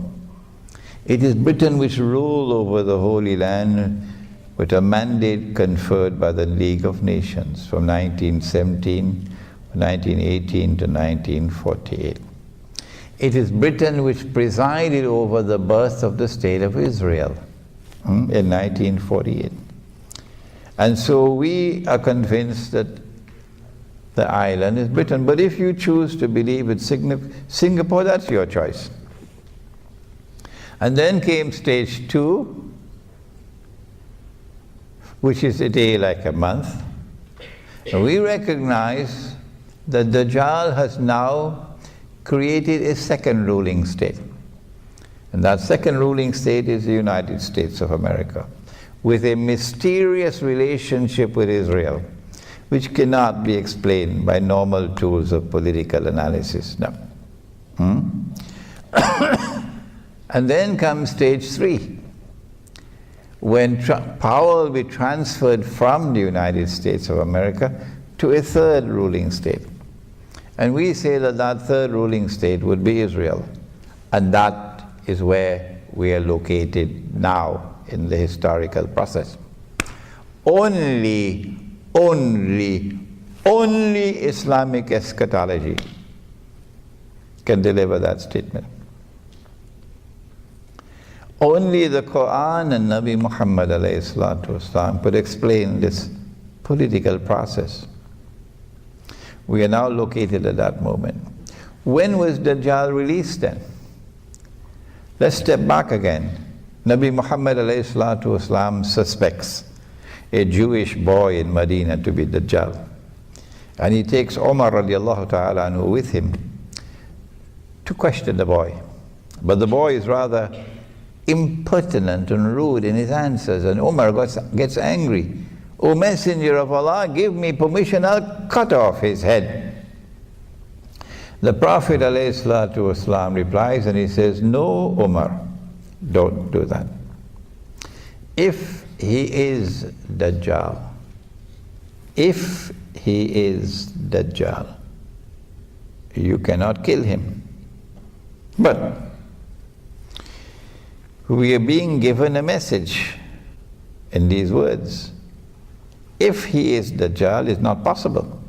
Speaker 2: It is Britain which ruled over the Holy Land with a mandate conferred by the League of Nations from 1917, 1918 to 1948. It is Britain which presided over the birth of the State of Israel in 1948. And so we are convinced that the island is Britain. But if you choose to believe it's Singapore, that's your choice. And then came stage two, which is a day like a month. And we recognize that Dajjal has now created a second ruling state. And that second ruling state is the United States of America, with a mysterious relationship with Israel, which cannot be explained by normal tools of political analysis. No. And then comes stage three, when power will be transferred from the United States of America to a third ruling state. And we say that that third ruling state would be Israel. And that is where we are located now in the historical process. Only Islamic eschatology can deliver that statement. Only the Quran and Nabi Muhammad ﷺ could explain this political process. We are now located at that moment. When was Dajjal released then? Let's step back again. Nabi Muhammad ﷺ suspects a Jewish boy in Medina to be Dajjal. And he takes Umar radiallahu ta'ala anhu with him to question the boy. But the boy is rather impertinent and rude in his answers, and Umar gets angry. O Messenger of Allah, give me permission, I'll cut off his head. The Prophet ﷺ replies and he says, no, Umar, don't do that. If he is Dajjal, you cannot kill him. But we are being given a message in these words. If he is Dajjal, it's not possible.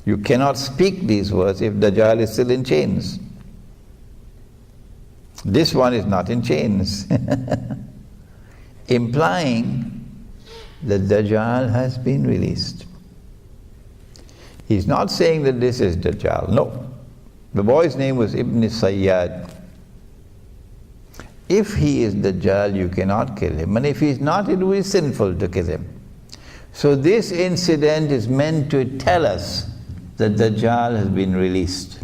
Speaker 2: You cannot speak these words if Dajjal is still in chains. This one is not in chains. Implying that Dajjal has been released. He's not saying that this is Dajjal, no. The boy's name was Ibn Sayyad. If he is Dajjal, you cannot kill him. And if he's not, it will be sinful to kill him. So this incident is meant to tell us that Dajjal has been released.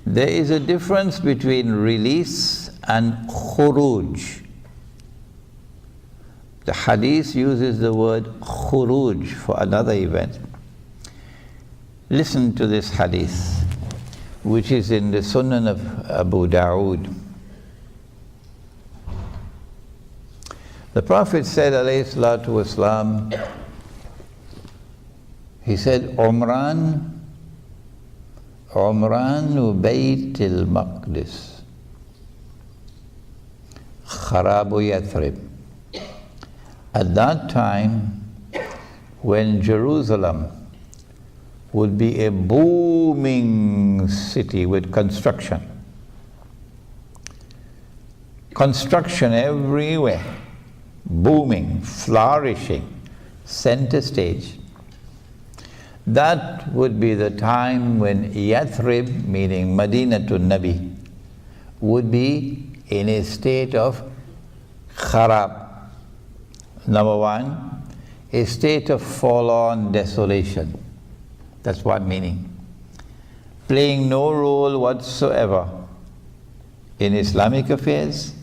Speaker 2: There is a difference between release and khuruj. The hadith uses the word khuruj for another event. Listen to this hadith, which is in the Sunan of Abu Dawood. The Prophet said, alayhi salatu wasalam, he said, Umran Bayt al-Maqdis, Kharabu Yathrib. At that time, when Jerusalem would be a booming city with construction. Construction everywhere, booming, flourishing, center stage. That would be the time when Yathrib, meaning Madinatul Nabi, would be in a state of kharab. Number one, a state of forlorn desolation. That's one meaning. Playing no role whatsoever in Islamic affairs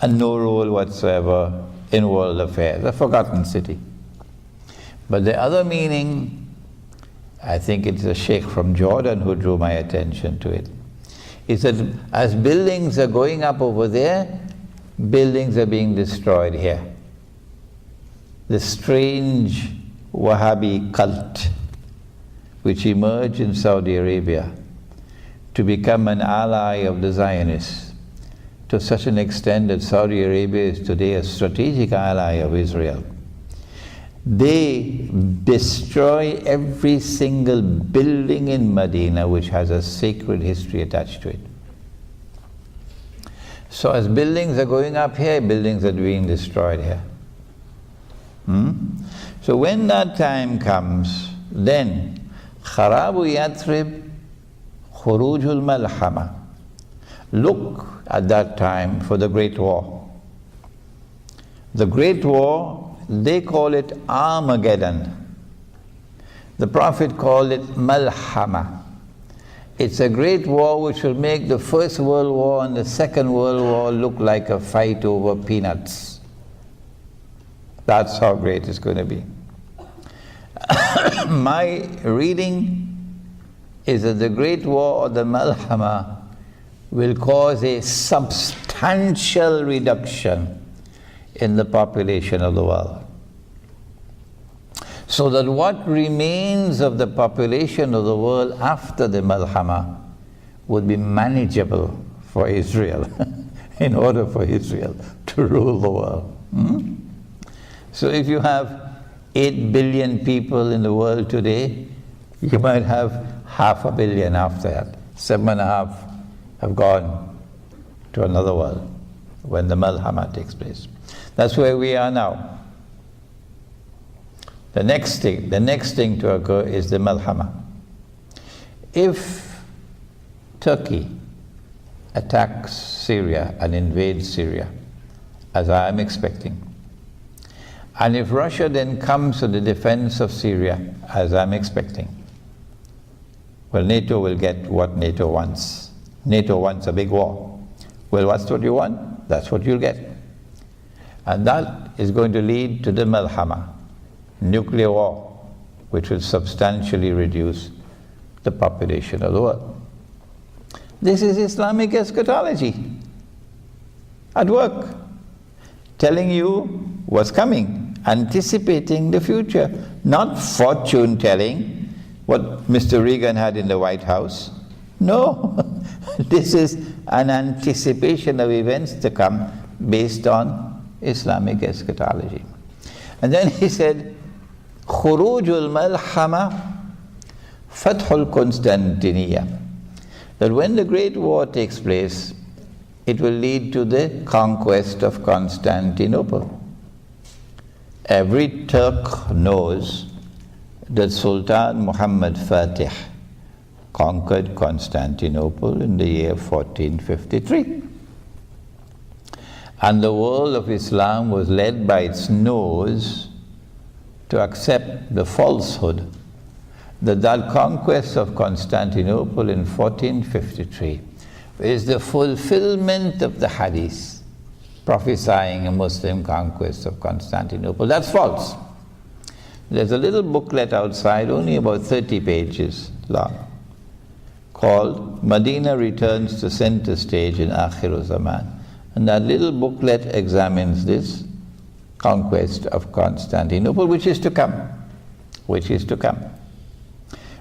Speaker 2: and no role whatsoever in world affairs. A forgotten city. But the other meaning, I think it's the Sheikh from Jordan who drew my attention to it, is that as buildings are going up over there, buildings are being destroyed here. The strange Wahhabi cult which emerged in Saudi Arabia to become an ally of the Zionists, to such an extent that Saudi Arabia is today a strategic ally of Israel. They destroy every single building in Medina which has a sacred history attached to it. So as buildings are going up here, buildings are being destroyed here. So when that time comes, then Kharabu Yathrib, Khurujul Malhama. Look at that time for the Great War. The Great War, they call it Armageddon. The Prophet called it Malhama. It's a great war which will make the First World War and the Second World War look like a fight over peanuts. That's how great it's going to be. My reading is that the Great War or the Malhama will cause a substantial reduction in the population of the world. So that what remains of the population of the world after the Malhama would be manageable for Israel, in order for Israel to rule the world. So if you have 8 billion people in the world today, you might have 500 million after that. 7.5 have gone to another world when the Malhama takes place. That's where we are now. The next thing to occur is the Malhama. If Turkey attacks Syria and invades Syria, as I am expecting, and if Russia then comes to the defense of Syria, as I'm expecting, well, NATO will get what NATO wants. NATO wants a big war. Well, what's what you want? That's what you'll get. And that is going to lead to the Malhama, nuclear war, which will substantially reduce the population of the world. This is Islamic eschatology at work, telling you what's coming, anticipating the future, not fortune telling, what Mr. Reagan had in the White House. No, this is an anticipation of events to come based on Islamic eschatology. And then he said, Khurujul Malhama, Fathul Constantiniya. That when the Great War takes place, it will lead to the conquest of Constantinople. Every Turk knows that Sultan Muhammad Fatih conquered Constantinople in the year 1453. And the world of Islam was led by its nose to accept the falsehood that that conquest of Constantinople in 1453 is the fulfillment of the hadith prophesying a Muslim conquest of Constantinople. That's false. There's a little booklet outside, only about 30 pages long, called Medina Returns to Center Stage in Akhirul Zaman. And that little booklet examines this conquest of Constantinople, which is to come. Which is to come.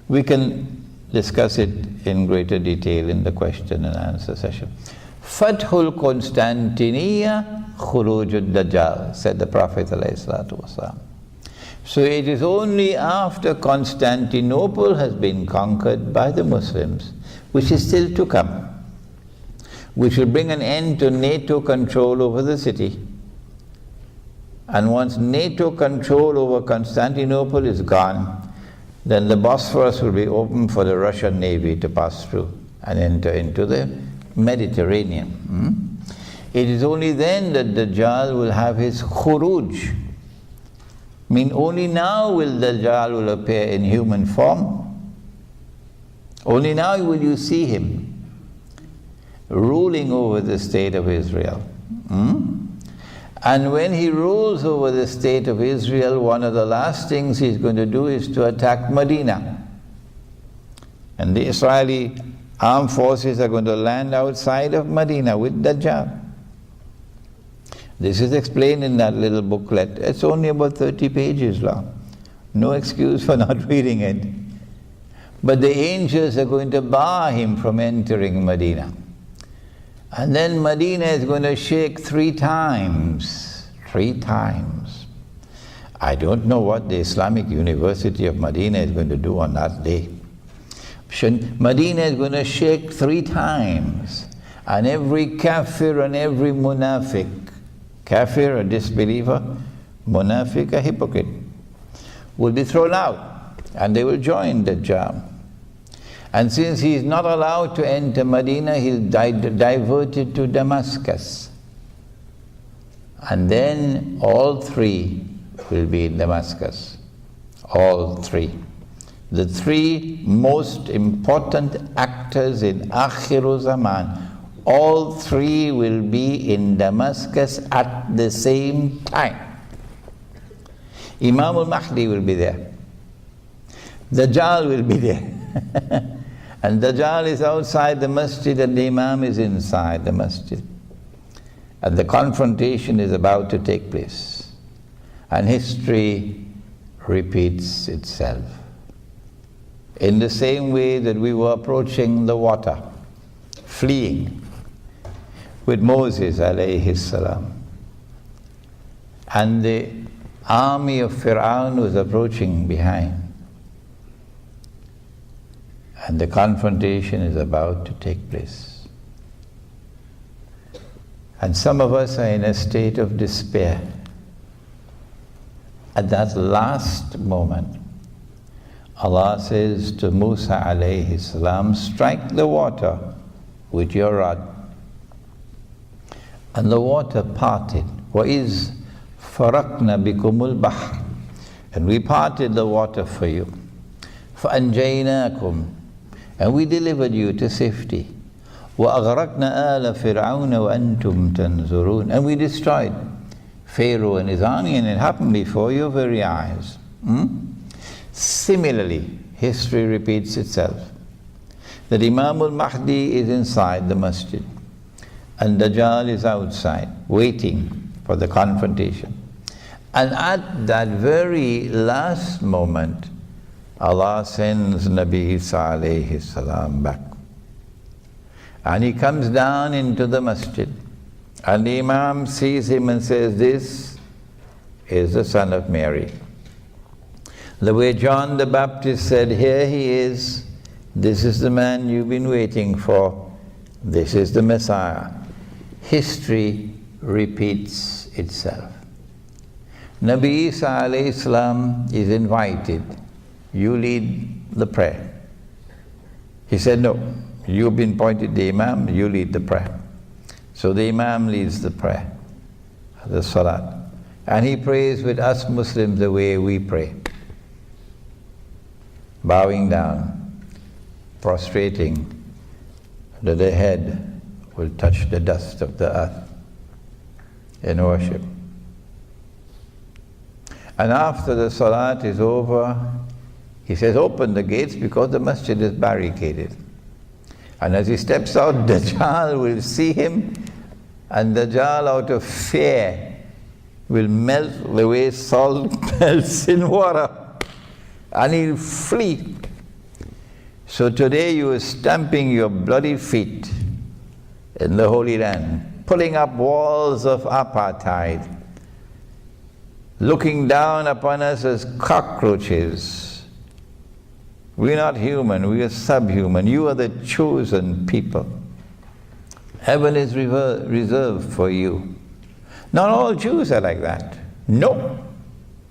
Speaker 2: We can discuss it in greater detail in the question and answer session. Fathul Constantiniya Khurujud Dajjal, said the Prophet ﷺ. So it is only after Constantinople has been conquered by the Muslims, which is still to come, which will bring an end to NATO control over the city. And once NATO control over Constantinople is gone, then the Bosphorus will be open for the Russian Navy to pass through and enter into the Mediterranean. It is only then that Dajjal will have his khuruj. I mean, only now will Dajjal will appear in human form. Only now will you see him ruling over the state of Israel. And when he rules over the state of Israel, one of the last things he's going to do is to attack Medina. And the Israeli armed forces are going to land outside of Medina with Dajjal. This is explained in that little booklet. It's only about 30 pages long. No excuse for not reading it. But the angels are going to bar him from entering Medina. And then Medina is going to shake 3 times. 3 times. I don't know what the Islamic University of Medina is going to do on that day. Medina is going to shake 3 times. And every kafir and every munafiq, kafir, a disbeliever, munafiq, a hypocrite, will be thrown out. And they will join Dajjal. And since he is not allowed to enter Medina, he is diverted to Damascus. And then all 3 will be in Damascus. All 3. The 3 most important actors in Akhiru Zaman, all 3 will be in Damascus at the same time. Imam al-Mahdi will be there. Dajjal will be there. And Dajjal is outside the masjid and the Imam is inside the masjid. And the confrontation is about to take place. And history repeats itself. In the same way that we were approaching the water, fleeing with Moses alayhi salam. And the army of Fir'aun was approaching behind. And the confrontation is about to take place. And some of us are in a state of despair. At that last moment, Allah says to Musa alayhi salam, strike the water with your rod. And the water parted. وَإِذْ فَرَقْنَا بِكُمُ الْبَحْرِ. And we parted the water for you. فَأَنْجَيْنَاكُمْ. And we delivered you to safety. وَأَغْرَقْنَا آلَ فِرْعَوْنَ وَأَنْتُمْ تَنْظُرُونَ. And we destroyed Pharaoh and his army, and it happened before your very eyes. Similarly, history repeats itself. That Imam al-Mahdi is inside the masjid, and Dajjal is outside, waiting for the confrontation. And at that very last moment, Allah sends Nabi Isa alayhi salam back. And he comes down into the masjid. And the Imam sees him and says, this is the son of Mary. The way John the Baptist said, here he is, this is the man you've been waiting for, this is the Messiah. History repeats itself. Nabi Isa alayhi salam is invited. You lead the prayer. He said, no, you've been appointed the Imam, you lead the prayer. So the Imam leads the prayer, the Salat. And he prays with us Muslims the way we pray. Bowing down, prostrating, that the head will touch the dust of the earth in worship. And after the Salat is over, he says, open the gates because the masjid is barricaded. And as he steps out, Dajjal will see him, and Dajjal, out of fear, will melt the way salt melts in water, and he'll flee. So today you are stamping your bloody feet in the Holy Land, pulling up walls of apartheid, looking down upon us as cockroaches. We're not human, we are subhuman. You are the chosen people. Heaven is reserved for you. Not all Jews are like that. No,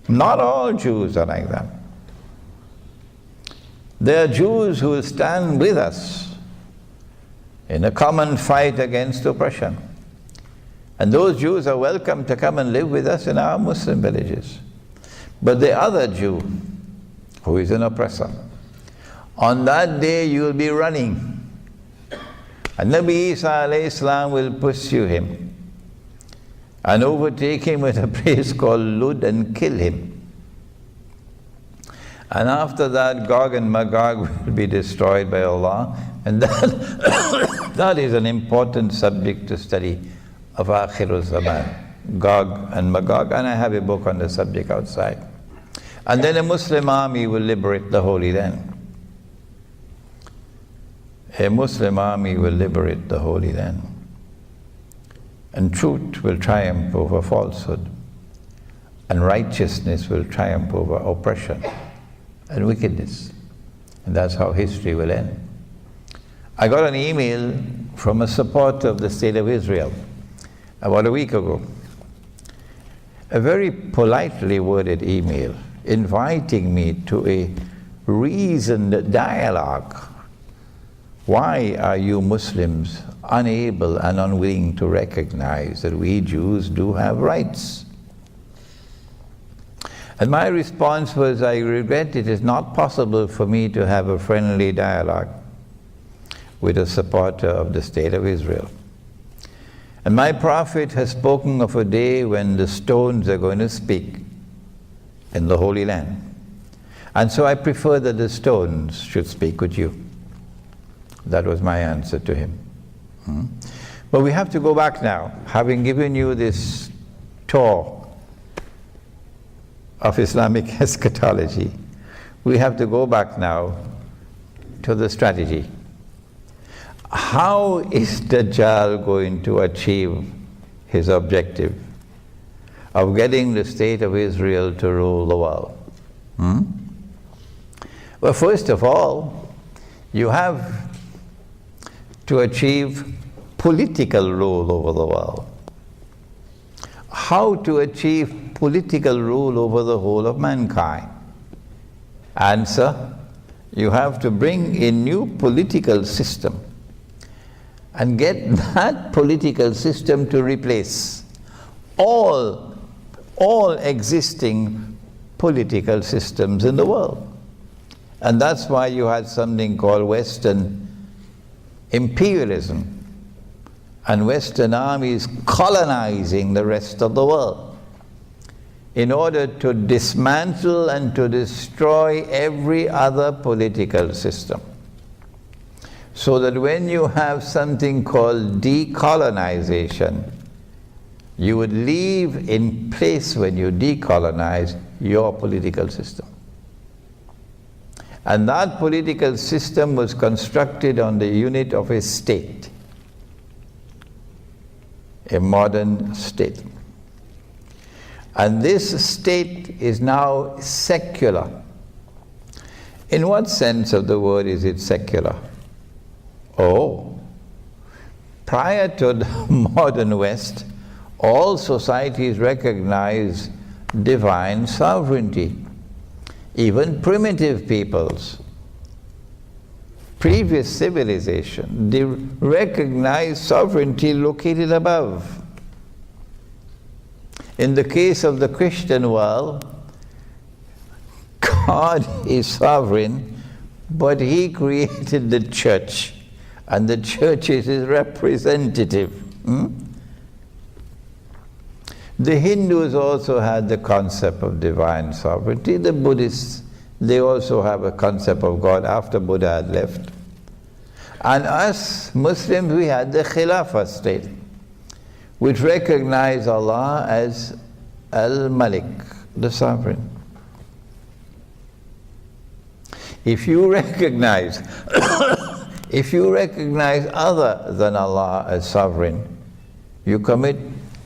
Speaker 2: not all Jews are like that. There are Jews who will stand with us in a common fight against oppression. And those Jews are welcome to come and live with us in our Muslim villages. But the other Jew, who is an oppressor, on that day you will be running. And Nabi Isa alayhi salam will pursue him and overtake him at a place called Lud and kill him. And after that, Gog and Magog will be destroyed by Allah. And that is an important subject to study of Akhirul Zaman, Gog and Magog. And I have a book on the subject outside. And then a Muslim army will liberate the Holy Land. A Muslim army will liberate the Holy Land. And truth will triumph over falsehood. And righteousness will triumph over oppression and wickedness. And that's how history will end. I got an email from a supporter of the State of Israel about a week ago. A very politely worded email inviting me to a reasoned dialogue. Why are you Muslims unable and unwilling to recognize that we Jews do have rights? And my response was, I regret it is not possible for me to have a friendly dialogue with a supporter of the State of Israel. And my Prophet has spoken of a day when the stones are going to speak in the Holy Land. And so I prefer that the stones should speak with you. That was my answer to him. But we have to go back now, having given you this tour of Islamic eschatology. We have to go back now to the strategy. How is Dajjal going to achieve his objective of getting the State of Israel to rule the world? Well, first of all, you have to achieve political rule over the world. How to achieve political rule over the whole of mankind? Answer, you have to bring a new political system and get that political system to replace all existing political systems in the world. And that's why you had something called Western imperialism and Western armies colonizing the rest of the world in order to dismantle and to destroy every other political system. So that when you have something called decolonization, you would leave in place, when you decolonize, your political system. And that political system was constructed on the unit of a state, a modern state. And this state is now secular. In what sense of the word is it secular? Oh, prior to the modern West, all societies recognize divine sovereignty. Even primitive peoples, previous civilization, they recognize sovereignty located above. In the case of the Christian world, God is sovereign, but He created the church, and the church is His representative. The Hindus also had the concept of divine sovereignty. The Buddhists, they also have a concept of God after Buddha had left. And us Muslims, we had the Khilafah state, which recognized Allah as Al-Malik, the sovereign. If you recognize If you recognize other than Allah as sovereign, you commit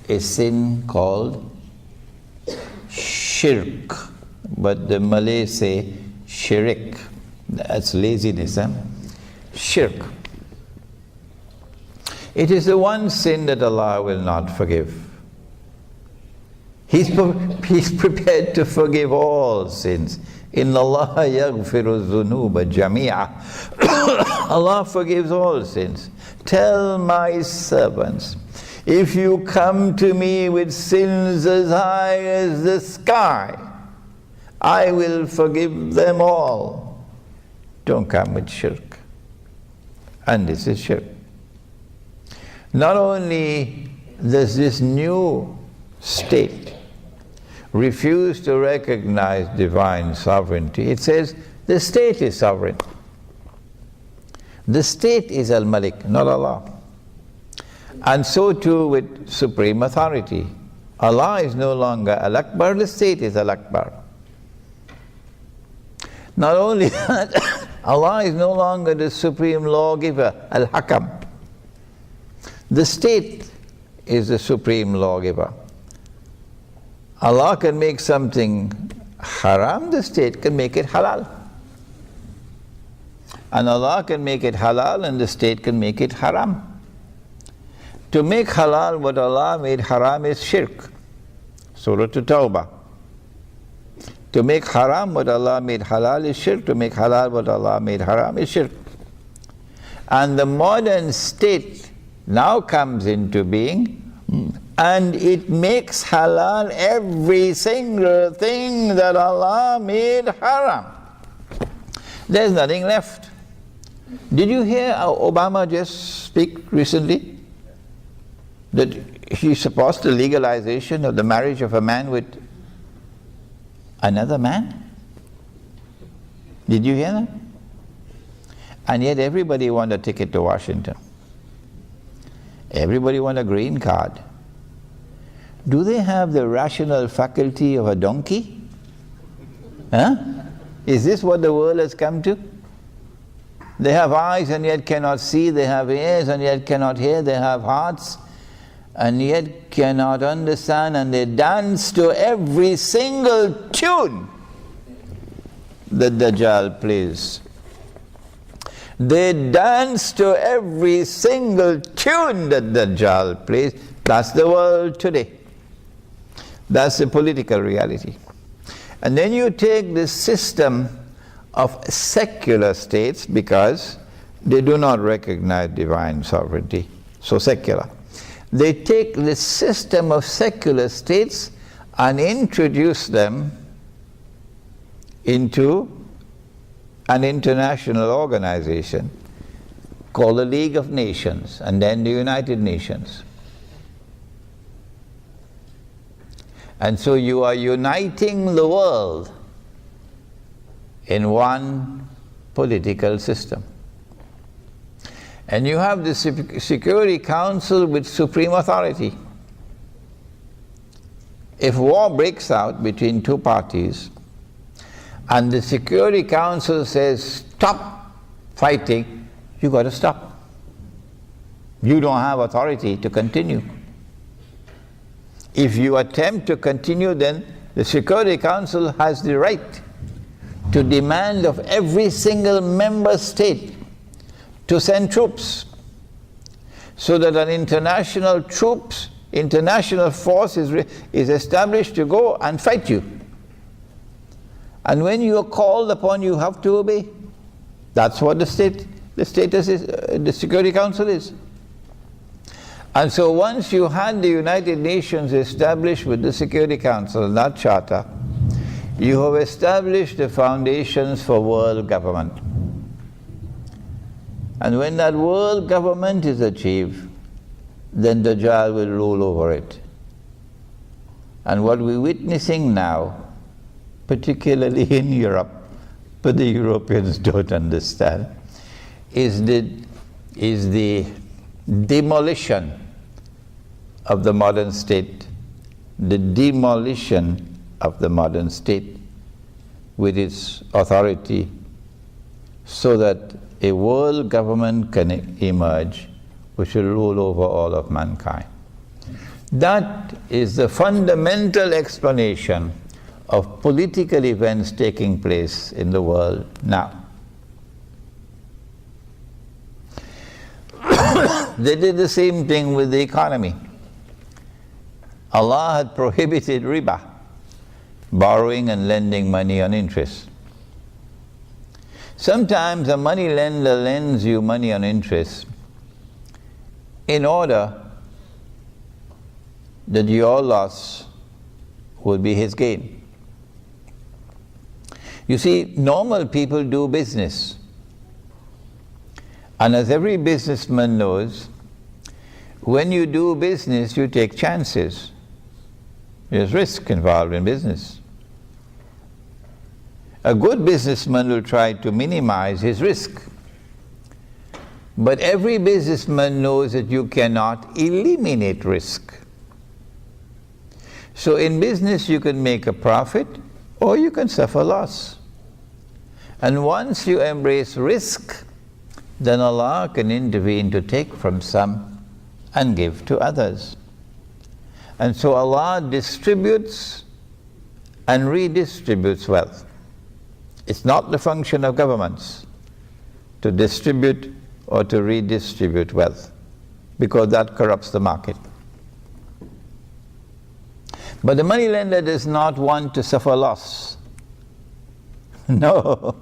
Speaker 2: a sin called shirk. But the Malays say shirik. That's laziness, huh? Shirk. It is the one sin that Allah will not forgive. He's prepared to forgive all sins. Inna Allah yaghfiru dhunuba jami'a. Allah forgives all sins. Tell my servants, if you come to me with sins as high as the sky, I will forgive them all. Don't come with shirk. And this is shirk. Not only does this new state refuse to recognize divine sovereignty, it says the state is sovereign. The state is Al-Malik, not Allah. And so too with supreme authority. Allah is no longer Al-Akbar, the state is Al-Akbar. Not only that, Allah is no longer the supreme lawgiver, Al-Hakam. The state is the supreme lawgiver. Allah can make something haram, the state can make it halal. And Allah can make it halal and the state can make it haram. To make halal what Allah made haram is shirk. Surah At-Tawbah. To make haram what Allah made halal is shirk. To make halal what Allah made haram is shirk. And the modern state now comes into being, and it makes halal every single thing that Allah made haram. There's nothing left. Did you hear Obama just speak recently? That he supports the legalization of the marriage of a man with another man? Did you hear that? And yet everybody wants a ticket to Washington. Everybody wants a green card. Do they have the rational faculty of a donkey? Huh? Is this what the world has come to? They have eyes and yet cannot see, they have ears and yet cannot hear, they have hearts and yet cannot understand, and they dance to every single tune that Dajjal plays. They dance to every single tune that Dajjal plays. That's the world today. That's the political reality. And then you take this system of secular states, because they do not recognize divine sovereignty, so secular. They take the system of secular states and introduce them into an international organization called the League of Nations, and then the United Nations. And so you are uniting the world in one political system. And you have the Security Council with supreme authority. If war breaks out between two parties, and the Security Council says, stop fighting, you got to stop. You don't have authority to continue. If you attempt to continue, then the Security Council has the right to demand of every single member state to send troops, so that an international force is established to go and fight you. And when you are called upon, you have to obey. That's what the status is, the Security Council is. And so once you had the United Nations established with the Security Council, that charter, you have established the foundations for world government. And when that world government is achieved, then Dajjal will rule over it. And what we're witnessing now, particularly in Europe, but the Europeans don't understand, is the demolition of the modern state, the demolition of the modern state with its authority, so that a world government can emerge which will rule over all of mankind. That is the fundamental explanation of political events taking place in the world now. They did the same thing with the economy. Allah had prohibited riba, borrowing and lending money on interest. Sometimes a money lender lends you money on interest in order that your loss will be his gain. You see, normal people do business. And as every businessman knows, when you do business, you take chances. There's risk involved in business. A good businessman will try to minimize his risk. But every businessman knows that you cannot eliminate risk. So in business you can make a profit or you can suffer loss. And once you embrace risk, then Allah can intervene to take from some and give to others. And so Allah distributes and redistributes wealth. It's not the function of governments to distribute or to redistribute wealth, because that corrupts the market. But the moneylender does not want to suffer loss. No.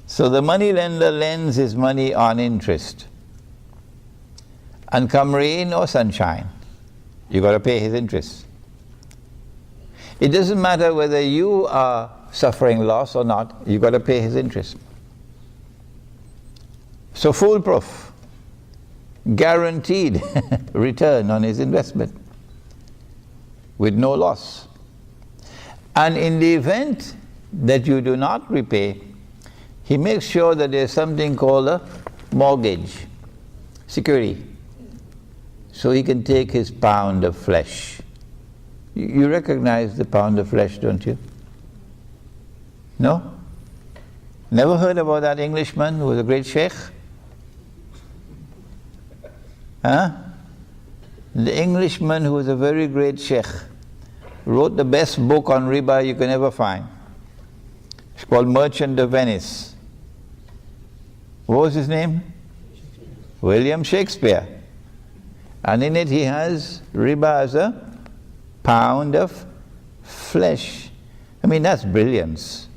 Speaker 2: So the moneylender lends his money on interest. And come rain or sunshine, you got to pay his interest. It doesn't matter whether you are suffering loss or not, you got to pay his interest. So foolproof, guaranteed return on his investment with no loss. And in the event that you do not repay, he makes sure that there's something called a mortgage, security. So he can take his pound of flesh. You recognize the pound of flesh, don't you? No? Never heard about that Englishman who was a great Sheikh? Huh? The Englishman who was a very great Sheikh wrote the best book on riba you can ever find. It's called Merchant of Venice. What was his name? William Shakespeare. And in it he has riba as a pound of flesh. I mean, that's brilliance.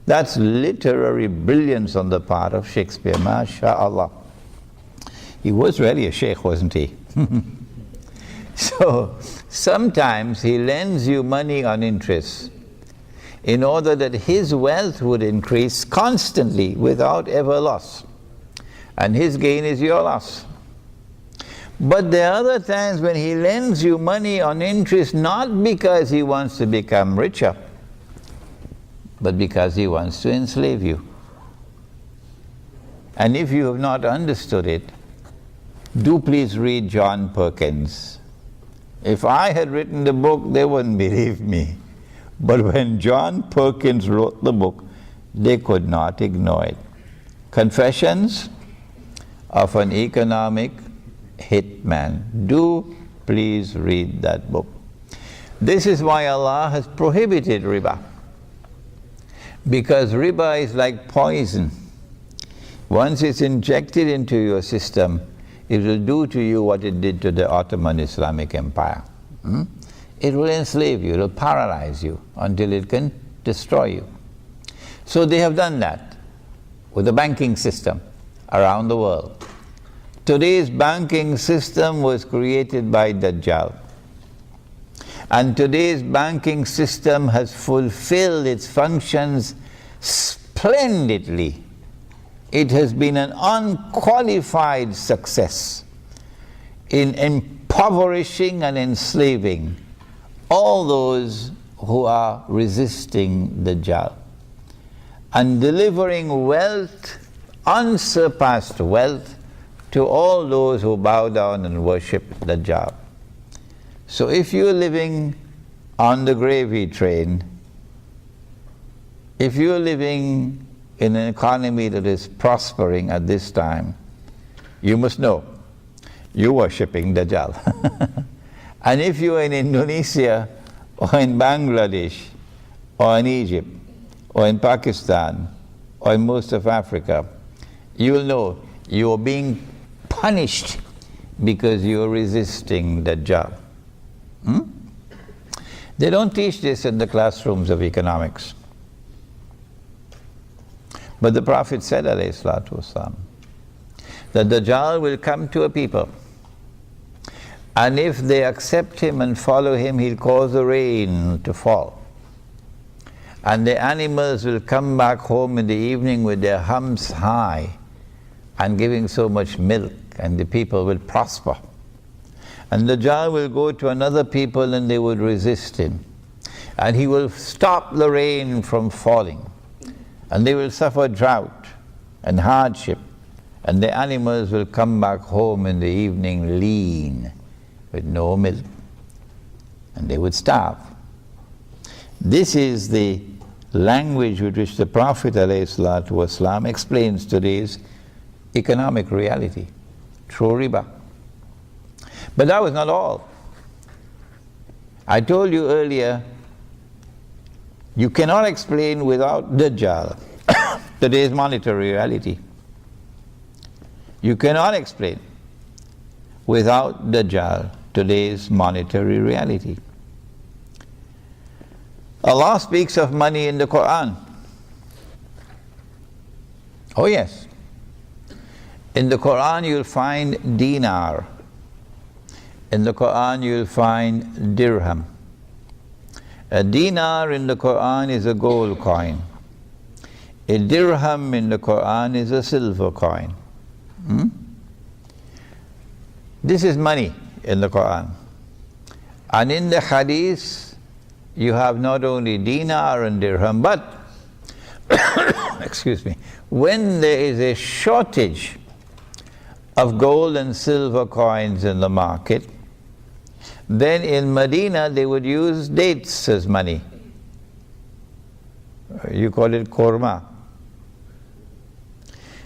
Speaker 2: That's literary brilliance on the part of Shakespeare, mashallah. He was really a sheikh, wasn't he? So, sometimes he lends you money on interest in order that his wealth would increase constantly without ever loss. And his gain is your loss. But there are other times when he lends you money on interest not because he wants to become richer, but because he wants to enslave you. And if you have not understood it, do please read John Perkins. If I had written the book, they wouldn't believe me. But when John Perkins wrote the book, they could not ignore it. Confessions of an Economic Hitman. Do please read that book. This is why Allah has prohibited riba. Because riba is like poison. Once it's injected into your system, it will do to you what it did to the Ottoman Islamic Empire. It will enslave you, it will paralyze you until it can destroy you. So they have done that with the banking system around the world. Today's banking system was created by Dajjal. And today's banking system has fulfilled its functions splendidly. It has been an unqualified success in impoverishing and enslaving all those who are resisting Dajjal and delivering wealth, unsurpassed wealth, to all those who bow down and worship Dajjal. So if you're living on the gravy train, if you're living in an economy that is prospering at this time, you must know you're worshipping Dajjal. And if you are in Indonesia or in Bangladesh or in Egypt or in Pakistan or in most of Africa, you will know you are being punished because you are resisting Dajjal. They don't teach this in the classrooms of economics. But the Prophet said, alayhi salatu wasalam, that Dajjal will come to a people, and if they accept him and follow him, he'll cause the rain to fall. And the animals will come back home in the evening with their humps high and giving so much milk, and the people will prosper. And Dajjal will go to another people and they would resist him. And he will stop the rain from falling. And they will suffer drought and hardship. And the animals will come back home in the evening lean, with no milk. And they would starve. This is the language with which the Prophet ﷺ explains today's economic reality, through riba. But that was not all. I told you earlier, you cannot explain without Dajjal today's monetary reality. You cannot explain without Dajjal today's monetary reality. Allah speaks of money in the Quran. Oh yes. In the Quran you'll find dinar. In the Quran you'll find dirham. A dinar in the Quran is a gold coin. A dirham in the Quran is a silver coin. This is money in the Quran. And in the Hadith, you have not only dinar and dirham, but, excuse me, when there is a shortage of gold and silver coins in the market, then in Medina they would use dates as money. You call it korma.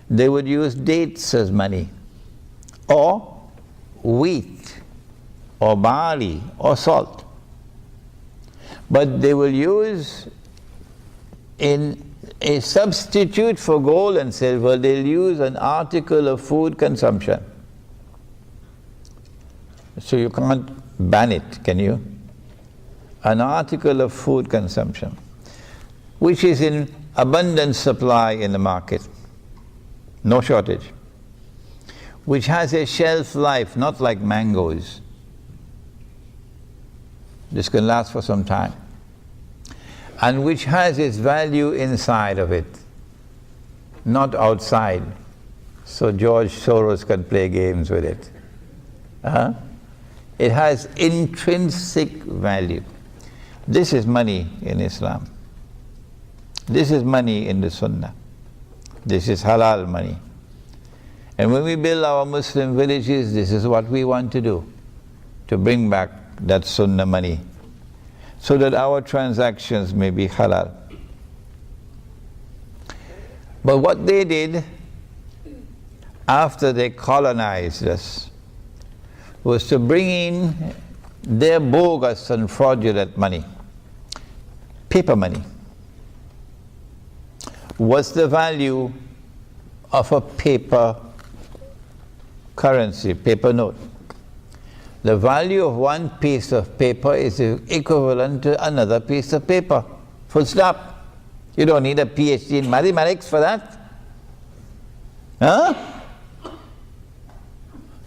Speaker 2: They would use dates as money, or wheat, or barley, or salt. But they will use, in a substitute for gold and silver, they'll use an article of food consumption. So you can't ban it, can you? An article of food consumption, which is in abundant supply in the market, no shortage, which has a shelf life, not like mangoes. This can last for some time. And which has its value inside of it, not outside, so George Soros can play games with it. It has intrinsic value. This is money in Islam. This is money in the Sunnah. This is halal money. And when we build our Muslim villages, this is what we want to do, to bring back that Sunnah money, so that our transactions may be halal. But what they did after they colonized us was to bring in their bogus and fraudulent money. Paper money. What's the value of a paper currency, paper note? The value of one piece of paper is equivalent to another piece of paper. Full stop. You don't need a PhD in mathematics for that.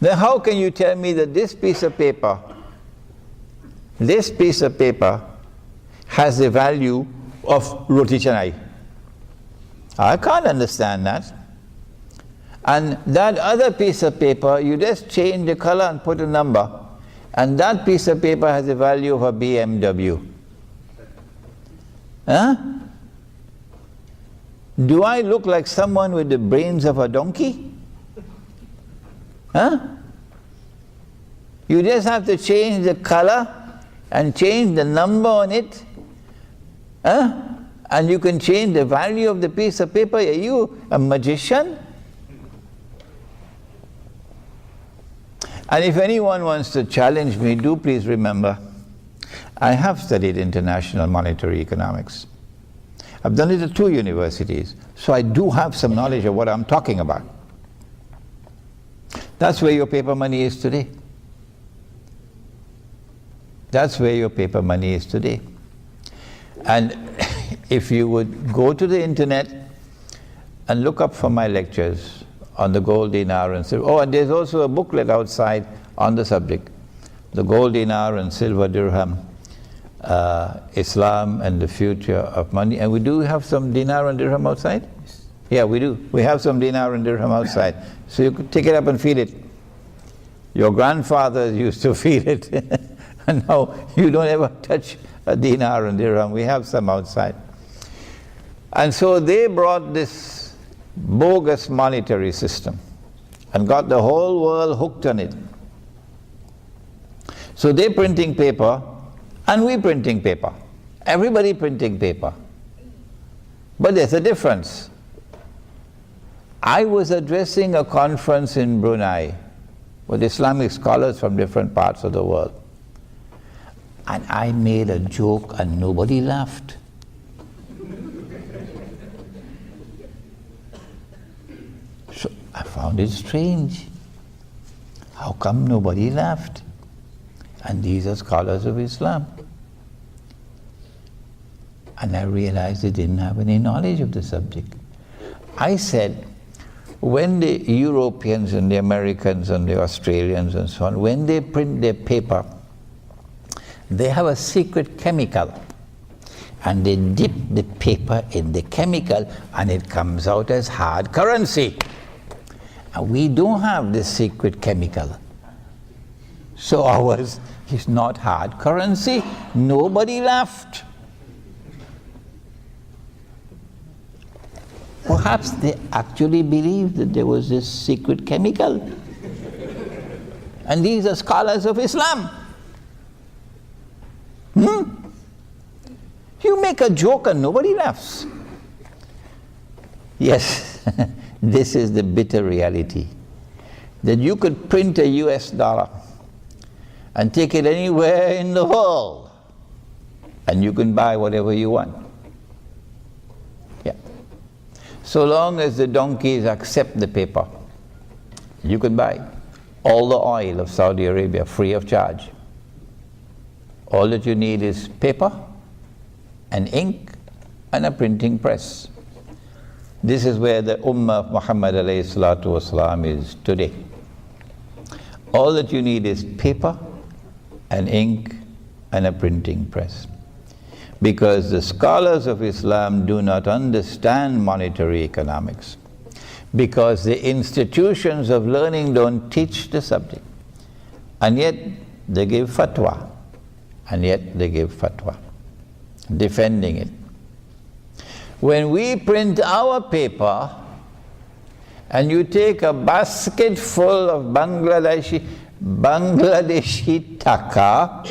Speaker 2: Then how can you tell me that this piece of paper has the value of roti canai? I can't understand that. And that other piece of paper, you just change the color and put a number, and that piece of paper has the value of a BMW. Do I look like someone with the brains of a donkey? You just have to change the color and change the number on it, and you can change the value of the piece of paper. Are you a magician? And if anyone wants to challenge me, do please remember, I have studied international monetary economics. I've done it at 2 universities, so I do have some knowledge of what I'm talking about. That's where your paper money is today. That's where your paper money is today. And if you would go to the internet and look up for my lectures on the gold dinar and silver. Oh, and there's also a booklet outside on the subject, the gold dinar and silver dirham, Islam and the future of money. And we do have some dinar and dirham outside? Yeah, we do. We have some dinar and dirham outside. So you could take it up and feel it. Your grandfathers used to feel it. And now you don't ever touch a dinar and dirham. We have some outside. And so they brought this bogus monetary system and got the whole world hooked on it. So they're printing paper and we printing paper. Everybody printing paper. But there's a difference. I was addressing a conference in Brunei with Islamic scholars from different parts of the world. And I made a joke and nobody laughed. So I found it strange. How come nobody laughed? And these are scholars of Islam. And I realized they didn't have any knowledge of the subject. I said, when the Europeans and the Americans and the Australians and so on, when they print their paper, they have a secret chemical. And they dip the paper in the chemical and it comes out as hard currency. And we don't have this secret chemical. So ours is not hard currency. Nobody laughed. Perhaps they actually believed that there was this secret chemical. And these are scholars of Islam. You make a joke and nobody laughs. Yes, this is the bitter reality. That you could print a US dollar and take it anywhere in the world and you can buy whatever you want. Yeah. So long as the donkeys accept the paper, you can buy all the oil of Saudi Arabia free of charge. All that you need is paper and ink and a printing press. This is where the Ummah of Muhammad alayhi salatu wasalam is today. All that you need is paper and ink and a printing press. Because the scholars of Islam do not understand monetary economics. Because the institutions of learning don't teach the subject. And yet they give fatwa. And yet they give fatwa, defending it. When we print our paper, and you take a basket full of Bangladeshi taka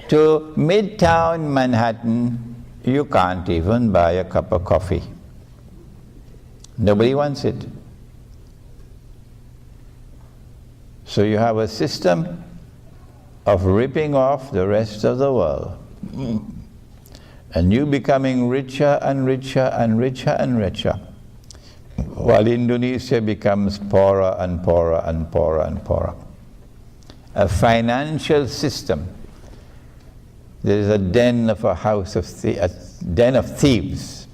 Speaker 2: to Midtown Manhattan, you can't even buy a cup of coffee. Nobody wants it. So you have a system of ripping off the rest of the world. And you becoming richer and richer and richer and richer, while Indonesia becomes poorer and poorer and poorer and poorer. A financial system. There is a den of a den of thieves.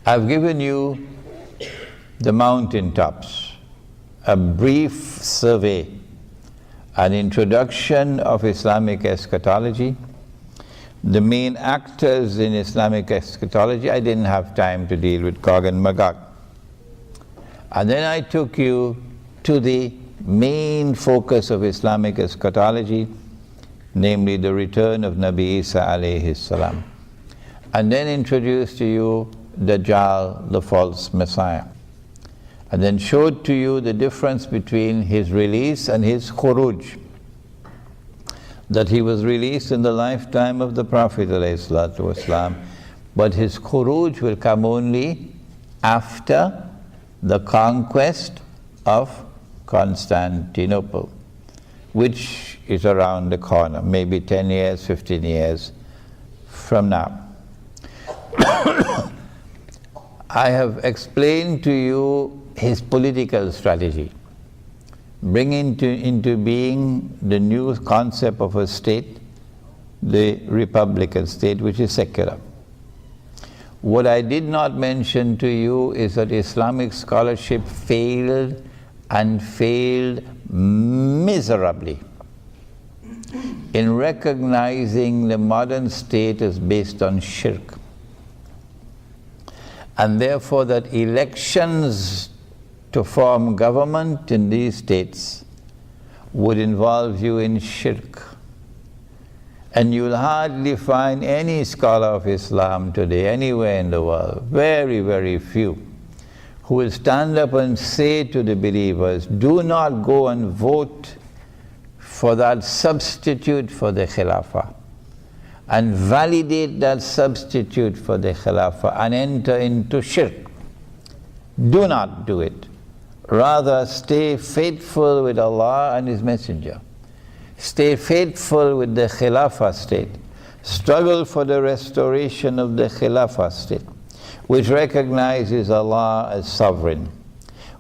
Speaker 2: I've given you the mountaintops, a brief survey, an introduction of Islamic eschatology, the main actors in Islamic eschatology. I didn't have time to deal with Gog and Magog. And then I took you to the main focus of Islamic eschatology, namely the return of Nabi Isa alayhi salam. And then introduced to you Dajjal, the false Messiah. And then showed to you the difference between his release and his khuruj. That he was released in the lifetime of the Prophet ﷺ, but his khuruj will come only after the conquest of Constantinople, which is around the corner, maybe 10 years, 15 years from now. I have explained to you his political strategy, bringing into being the new concept of a state, the republican state, which is secular. What I did not mention to you is that Islamic scholarship failed, and failed miserably, in recognizing the modern state as based on shirk. And therefore that elections to form government in these states would involve you in shirk. And you'll hardly find any scholar of Islam today, anywhere in the world, very, very few, who will stand up and say to the believers, do not go and vote for that substitute for the Khilafah, and validate that substitute for the Khilafah and enter into shirk. Do not do it. Rather, stay faithful with Allah and His Messenger. Stay faithful with the Khilafah state. Struggle for the restoration of the Khilafah state, which recognizes Allah as sovereign,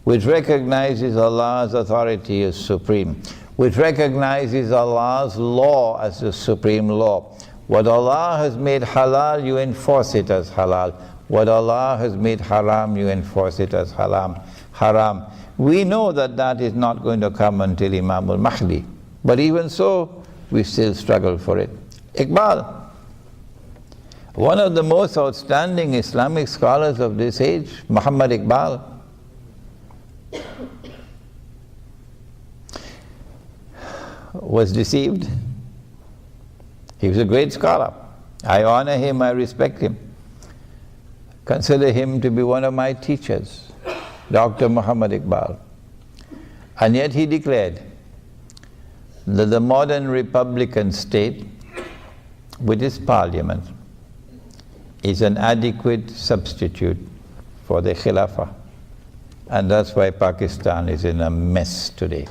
Speaker 2: which recognizes Allah's authority as supreme, which recognizes Allah's law as the supreme law. What Allah has made halal, you enforce it as halal. What Allah has made haram, you enforce it as haram. We know that that is not going to come until Imam al-Mahdi, but even so, we still struggle for it. Iqbal, one of the most outstanding Islamic scholars of this age, Muhammad Iqbal, was deceived. He was a great scholar. I honor him, I respect him. Consider him to be one of my teachers, Dr. Muhammad Iqbal. And yet he declared that the modern republican state, with its parliament, is an adequate substitute for the Khilafah. And that's why Pakistan is in a mess today.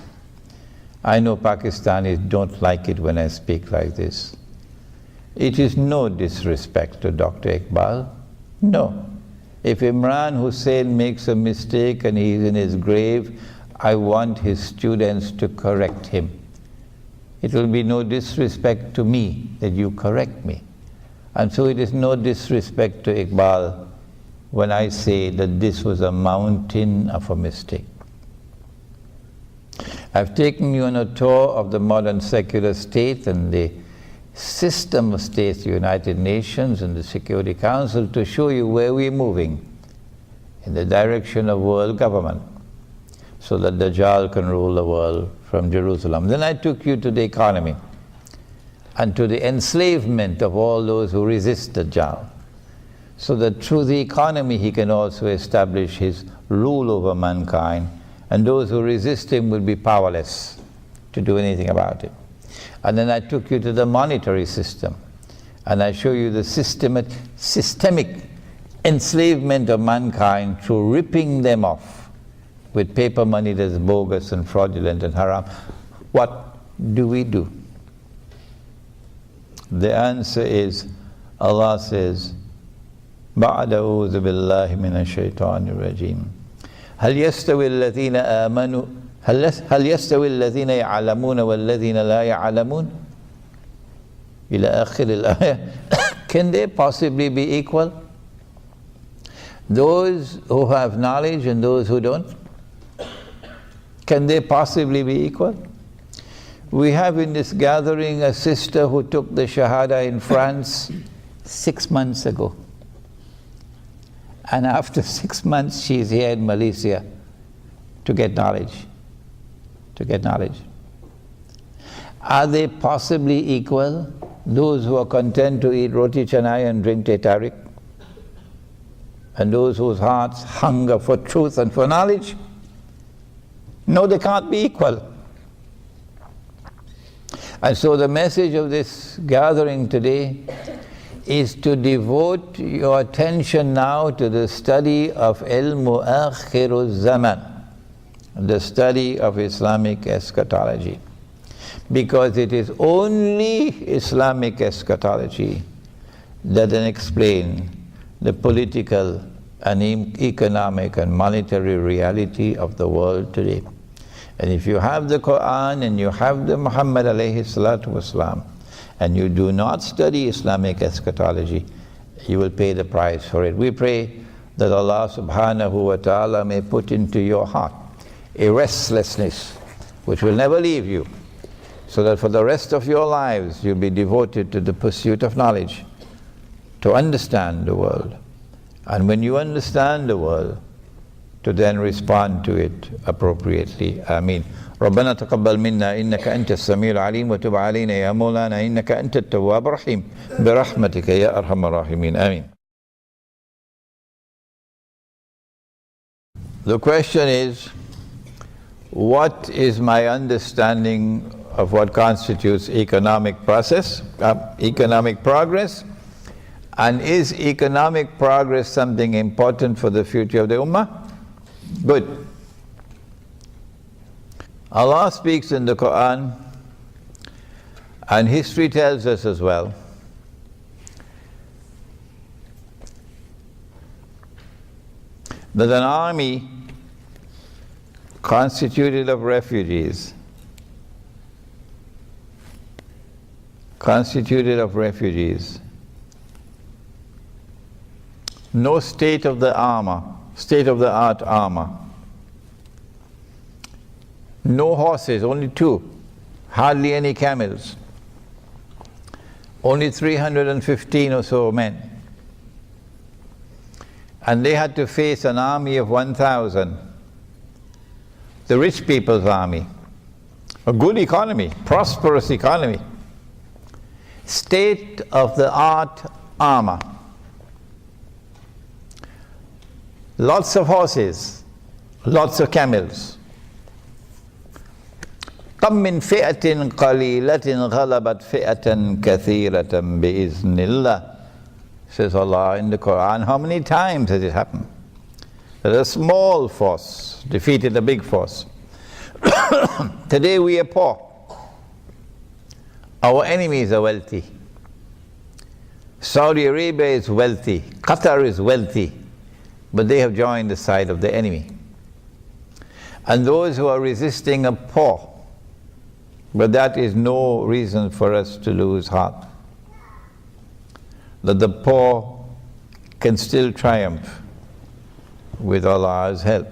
Speaker 2: I know Pakistanis don't like it when I speak like this. It is no disrespect to Dr. Iqbal. No. If Imran Hussein makes a mistake and he is in his grave, I want his students to correct him. It will be no disrespect to me that you correct me. And so it is no disrespect to Iqbal when I say that this was a mountain of a mistake. I've taken you on a tour of the modern secular state and the system of states, the United Nations and the Security Council, to show you where we're moving in the direction of world government, so that Dajjal can rule the world from Jerusalem. Then I took you to the economy and to the enslavement of all those who resist Dajjal, so that through the economy he can also establish his rule over mankind, and those who resist him will be powerless to do anything about it. And then I took you to the monetary system, and I show you the systemic enslavement of mankind through ripping them off with paper money that's bogus and fraudulent and haram. What do we do? The answer is, Allah says, بَعْدَ أَعُوذُ بِاللَّهِ مِنَ الشَّيْطَانِ الرَّجِيمِ هل يستوي الذين آمنوا هل يستوي الذين يعلمون والذين لا يعلمون إلى آخر الآية. Can they possibly be equal? Those who have knowledge and those who don't? Can they possibly be equal? We have in this gathering a sister who took the Shahada in France 6 months ago. And after 6 months, she's here in Malaysia to get knowledge. To get knowledge. Are they possibly equal? Those who are content to eat roti canai and drink teh tarik, and those whose hearts hunger for truth and for knowledge? No, they can't be equal. And so the message of this gathering today is to devote your attention now to the study of الزمان, the study of Islamic eschatology. Because it is only Islamic eschatology that can explain the political and economic and monetary reality of the world today. And if you have the Quran and you have the Muhammad alayhi salatu wasalam, and you do not study Islamic eschatology, you will pay the price for it. We pray that Allah subhanahu wa ta'ala may put into your heart a restlessness which will never leave you, so that for the rest of your lives you'll be devoted to the pursuit of knowledge, to understand the world. And when you understand the world, to then respond to it appropriately. Ameen. ربنا تقبل منا إنك أنت السميع العليم وتب علينا يا مولانا إنك أنت التواب الرحيم برحمتك يا أرحم الراحمين. آمين. The question is, what is my understanding of what constitutes economic progress, and is economic progress something important for the future of the Ummah? Good. Allah speaks in the Quran, and history tells us as well, that an army constituted of refugees, no state-of-the-art armor, no horses, only 2, hardly any camels, only 315 or so men. And they had to face an army of 1,000, the rich people's army, a good economy, prosperous economy, state-of-the-art armor, lots of horses, lots of camels. كم من فئة قليلة غلبت فئة كثيرة بإذن الله, says Allah in the Quran. How many times has it happened that a small force defeated a big force? Today we are poor. Our enemies are wealthy. Saudi Arabia is wealthy. Qatar is wealthy. But they have joined the side of the enemy. And those who are resisting are poor. But that is no reason for us to lose heart. That the poor can still triumph with Allah's help.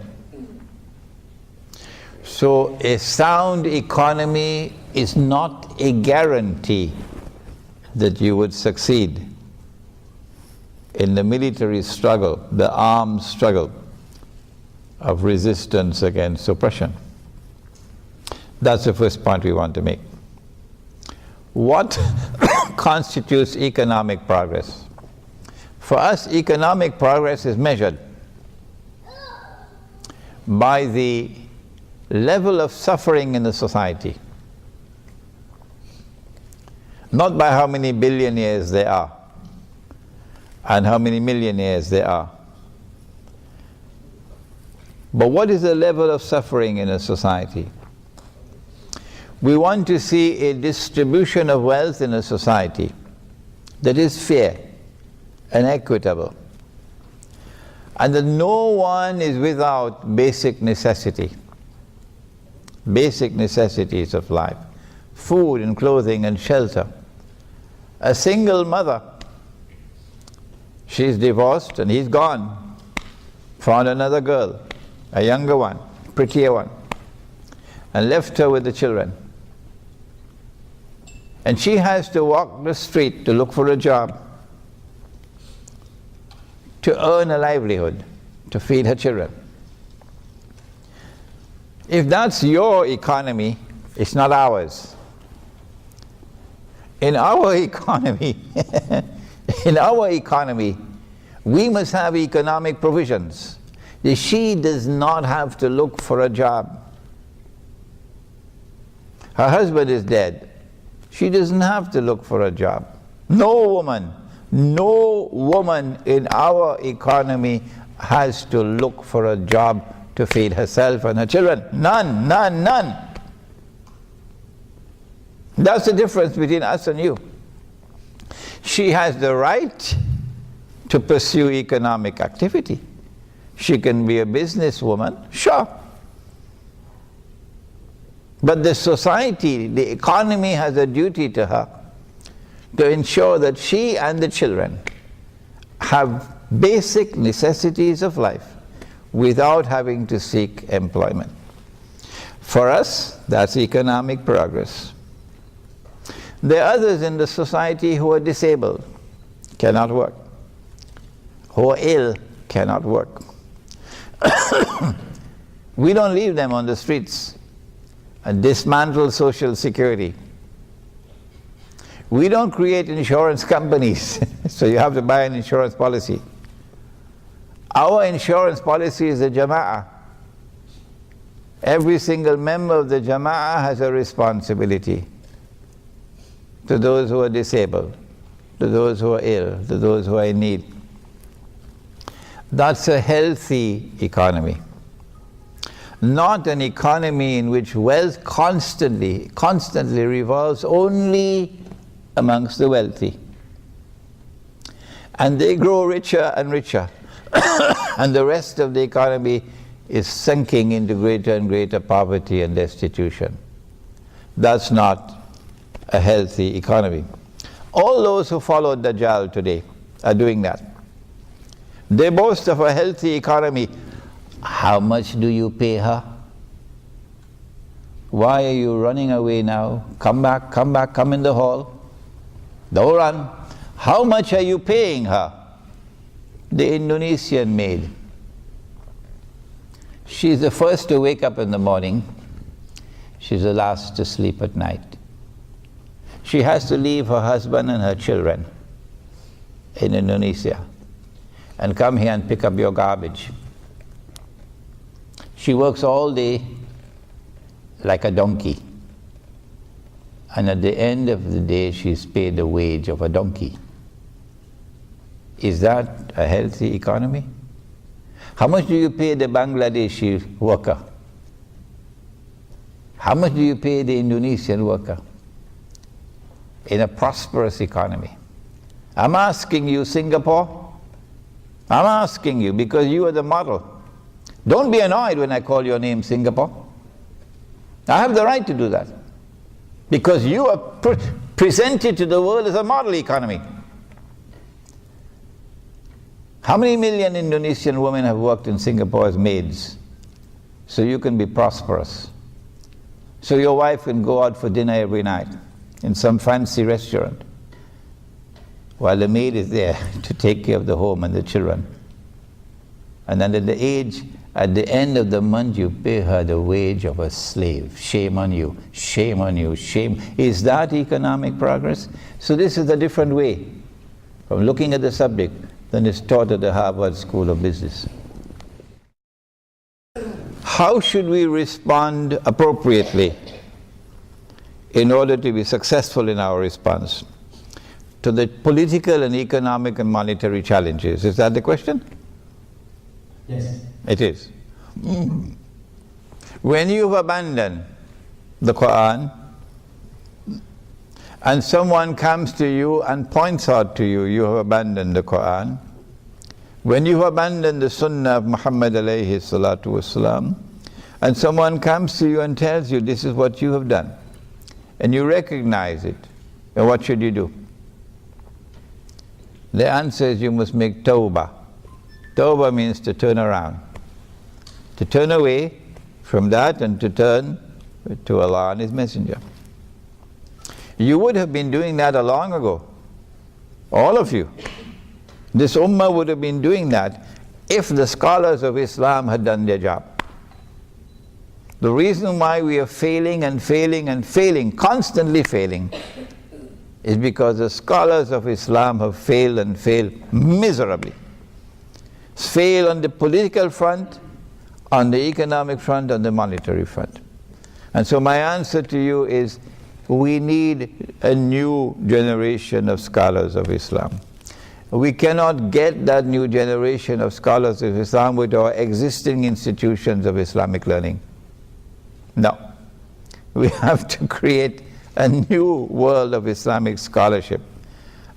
Speaker 2: So a sound economy is not a guarantee that you would succeed in the military struggle, the armed struggle of resistance against oppression. That's the first point we want to make. What constitutes economic progress? For us, economic progress is measured by the level of suffering in the society, not by how many billionaires there are and how many millionaires there are. But what is the level of suffering in a society? We want to see a distribution of wealth in a society that is fair and equitable, and that no one is without basic necessities of life, food and clothing and shelter. A single mother, she's divorced and he's gone, found another girl, a younger one, prettier one, and left her with the children. And she has to walk the street to look for a job, to earn a livelihood, to feed her children. If that's your economy, it's not ours. In our economy, we must have economic provisions. She does not have to look for a job. Her husband is dead. She doesn't have to look for a job. No woman No woman in our economy has to look for a job to feed herself and her children. None, none, none. That's the difference between us and you. She has the right to pursue economic activity. She can be a businesswoman, sure. But the society, the economy has a duty to her to ensure that she and the children have basic necessities of life without having to seek employment. For us, that's economic progress. There are others in the society who are disabled, cannot work, who are ill, cannot work. We don't leave them on the streets and dismantle social security. We don't create insurance companies, so you have to buy an insurance policy. Our insurance policy is the Jama'ah. Every single member of the Jama'ah has a responsibility to those who are disabled, to those who are ill, to those who are in need. That's a healthy economy. Not an economy in which wealth constantly revolves only amongst the wealthy. And they grow richer and richer. And the rest of the economy is sinking into greater and greater poverty and destitution. That's not a healthy economy. All those who follow Dajjal today are doing that. They boast of a healthy economy. How much do you pay her? Why are you running away now? Come back, come in the hall. Don't run. How much are you paying her? The Indonesian maid. She's the first to wake up in the morning. She's the last to sleep at night. She has to leave her husband and her children in Indonesia and come here and pick up your garbage. She works all day like a donkey. And at the end of the day, she's paid the wage of a donkey. Is that a healthy economy? How much do you pay the Bangladeshi worker? How much do you pay the Indonesian worker in a prosperous economy? I'm asking you, Singapore. I'm asking you because you are the model. Don't be annoyed when I call your name Singapore. I have the right to do that because you are presented to the world as a model economy. How many million Indonesian women have worked in Singapore as maids so you can be prosperous? So your wife can go out for dinner every night in some fancy restaurant while the maid is there to take care of the home and the children. And then at the end of the month, you pay her the wage of a slave. Shame on you, shame on you, shame. Is that economic progress? So this is a different way from looking at the subject than is taught at the Harvard School of Business. How should we respond appropriately in order to be successful in our response to the political and economic and monetary challenges? Is that the question?
Speaker 3: Yes.
Speaker 2: It is. When you've abandoned the Quran and someone comes to you and points out to you, you have abandoned the Quran. When you have abandoned the Sunnah of Muhammad alayhi salatu wasalam, and someone comes to you and tells you this is what you have done, and you recognize it, then what should you do? The answer is you must make tawbah. Tawbah means to turn around, to turn away from that and to turn to Allah and His Messenger. You would have been doing that a long ago, all of you. This ummah would have been doing that if the scholars of Islam had done their job. The reason why we are failing and failing and failing, constantly failing, is because the scholars of Islam have failed and failed miserably. Fail on the political front, on the economic front, on the monetary front. And so my answer to you is, we need a new generation of scholars of Islam. We cannot get that new generation of scholars of Islam with our existing institutions of Islamic learning. No. We have to create a new world of Islamic scholarship.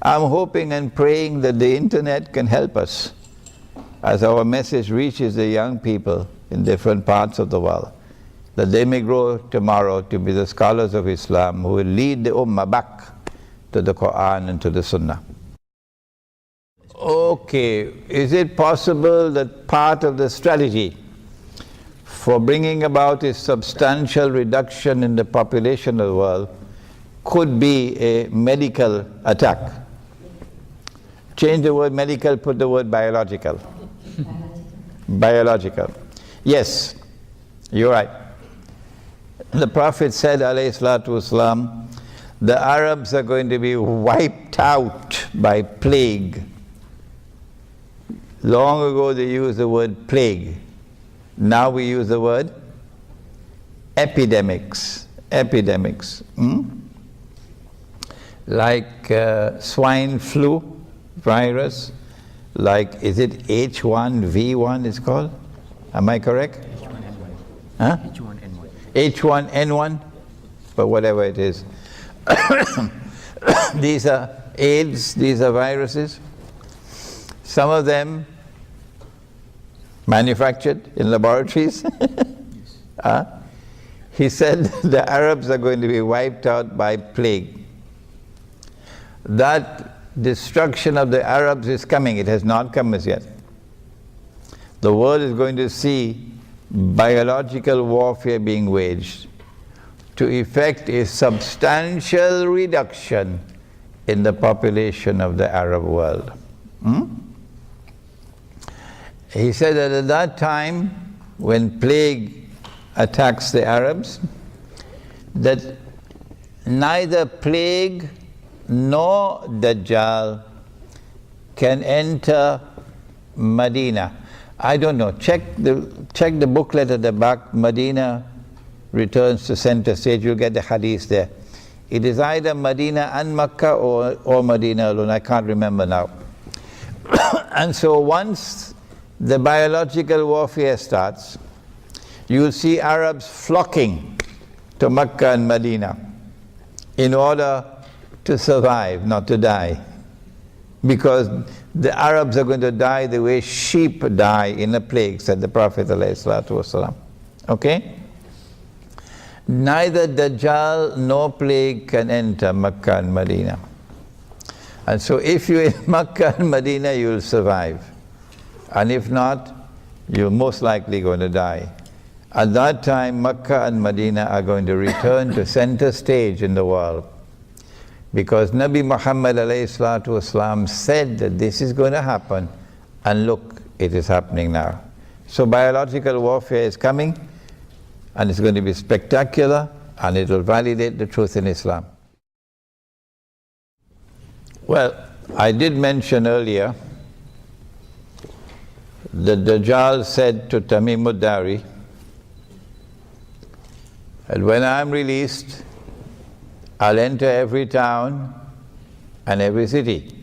Speaker 2: I'm hoping and praying that the internet can help us as our message reaches the young people in different parts of the world, that they may grow tomorrow to be the scholars of Islam who will lead the Ummah back to the Quran and to the Sunnah. Okay, is it possible that part of the strategy for bringing about a substantial reduction in the population of the world could be a medical attack? Change the word medical, put the word biological. Biological. Yes, you're right. The Prophet said, alayhi salatu wasalam, the Arabs are going to be wiped out by plague. Long ago they used the word plague. Now we use the word epidemics. Epidemics. Like swine flu virus, like, is it H1V1 it's called? Am I correct?
Speaker 3: H1N1.
Speaker 2: Huh?
Speaker 3: H1N1.
Speaker 2: H1N1, but whatever it is. These are AIDS, these are viruses. Some of them manufactured in laboratories. He said the Arabs are going to be wiped out by plague. That destruction of the Arabs is coming. It has not come as yet. The world is going to see biological warfare being waged to effect a substantial reduction in the population of the Arab world. He said that at that time, when plague attacks the Arabs, that neither plague nor Dajjal can enter Medina. I don't know, check the booklet at the back. Medina returns to center stage, you'll get the hadith there. It is either Medina and Makkah or Medina alone, I can't remember now. And so once the biological warfare starts, you'll see Arabs flocking to Makkah and Medina in order to survive, not to die. Because the Arabs are going to die the way sheep die in a plague, said the Prophet ﷺ. Okay? Neither Dajjal nor plague can enter Makkah and Medina. And so if you're in Makkah and Medina, you'll survive. And if not, you're most likely going to die. At that time, Makkah and Medina are going to return to center stage in the world. Because Nabi Muhammad ﷺ said that this is going to happen, and look, it is happening now. So biological warfare is coming, and it's going to be spectacular, and it will validate the truth in Islam. Well, I did mention earlier that Dajjal said to Tamim ad-Dari, and when I'm released, I'll enter every town and every city.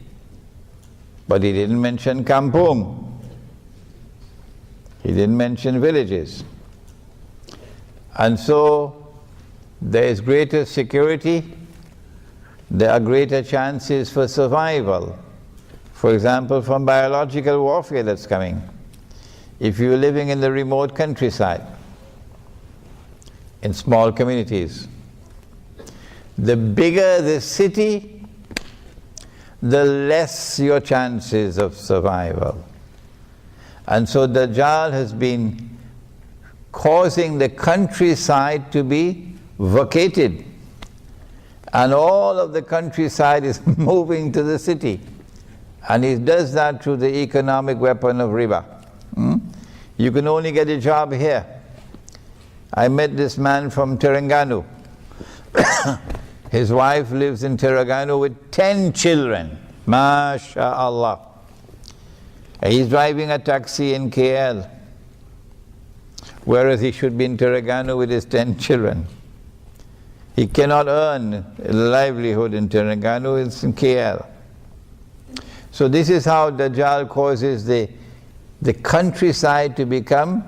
Speaker 2: But he didn't mention kampung. He didn't mention villages. And so there is greater security, there are greater chances for survival. For example, from biological warfare that's coming. If you're living in the remote countryside, in small communities, the bigger the city, the less your chances of survival. And so Dajjal has been causing the countryside to be vacated. And all of the countryside is moving to the city. And he does that through the economic weapon of riba. You can only get a job here. I met this man from Terengganu. His wife lives in Terengganu with 10 children. MashaAllah. He's driving a taxi in KL, whereas he should be in Terengganu with his 10 children. He cannot earn a livelihood in Terengganu, it's in KL. So this is how Dajjal causes the countryside to become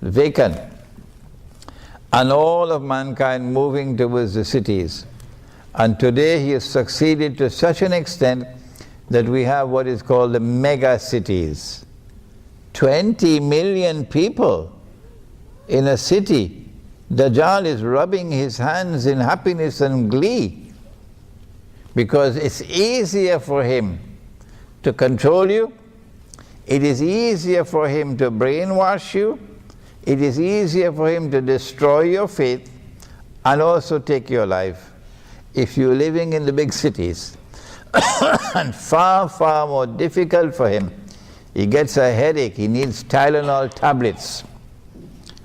Speaker 2: vacant, and all of mankind moving towards the cities. And today he has succeeded to such an extent that we have what is called the mega cities. 20 million people in a city. Dajjal is rubbing his hands in happiness and glee, because it's easier for him to control you, it is easier for him to brainwash you, it is easier for him to destroy your faith and also take your life if you're living in the big cities. And far, far more difficult for him. He gets a headache, he needs Tylenol tablets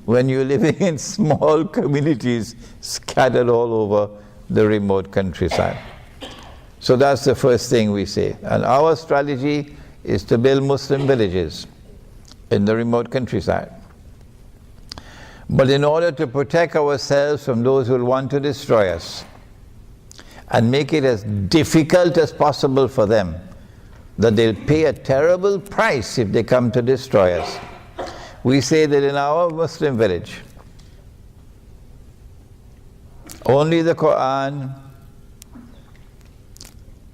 Speaker 2: when you're living in small communities scattered all over the remote countryside. So that's the first thing we say. And our strategy is to build Muslim villages in the remote countryside. But in order to protect ourselves from those who will want to destroy us and make it as difficult as possible for them, that they'll pay a terrible price if they come to destroy us, we say that in our Muslim village, only the Quran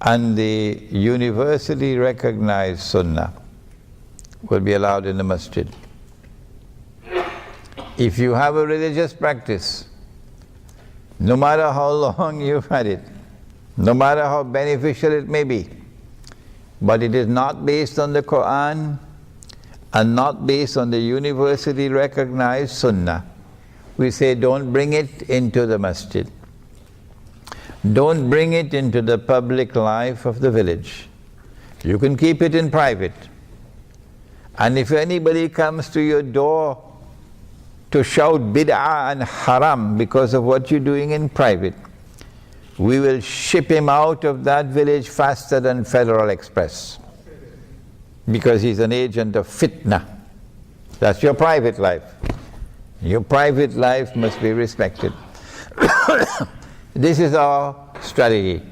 Speaker 2: and the universally recognized Sunnah will be allowed in the masjid. If you have a religious practice, no matter how long you've had it, no matter how beneficial it may be, but it is not based on the Quran and not based on the universally recognized Sunnah, we say don't bring it into the masjid. Don't bring it into the public life of the village. You can keep it in private. And if anybody comes to your door to shout bid'ah and haram because of what you're doing in private, we will ship him out of that village faster than Federal Express, because he's an agent of fitna. That's your private life. Your private life must be respected. This is our strategy.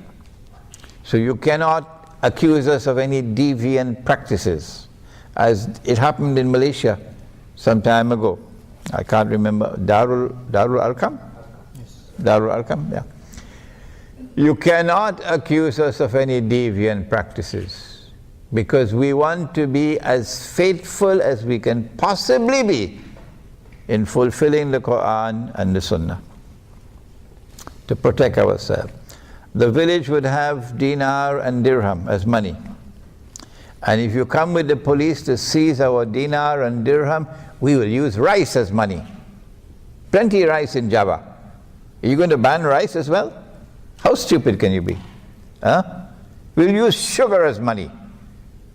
Speaker 2: So you cannot accuse us of any deviant practices, as it happened in Malaysia some time ago. I can't remember, Darul Arqam? Yes. Darul Arqam, yeah. You cannot accuse us of any deviant practices, because we want to be as faithful as we can possibly be in fulfilling the Quran and the Sunnah to protect ourselves. The village would have dinar and dirham as money. And if you come with the police to seize our dinar and dirham, we will use rice as money. Plenty of rice in Java. Are you going to ban rice as well? How stupid can you be? Huh? We'll use sugar as money,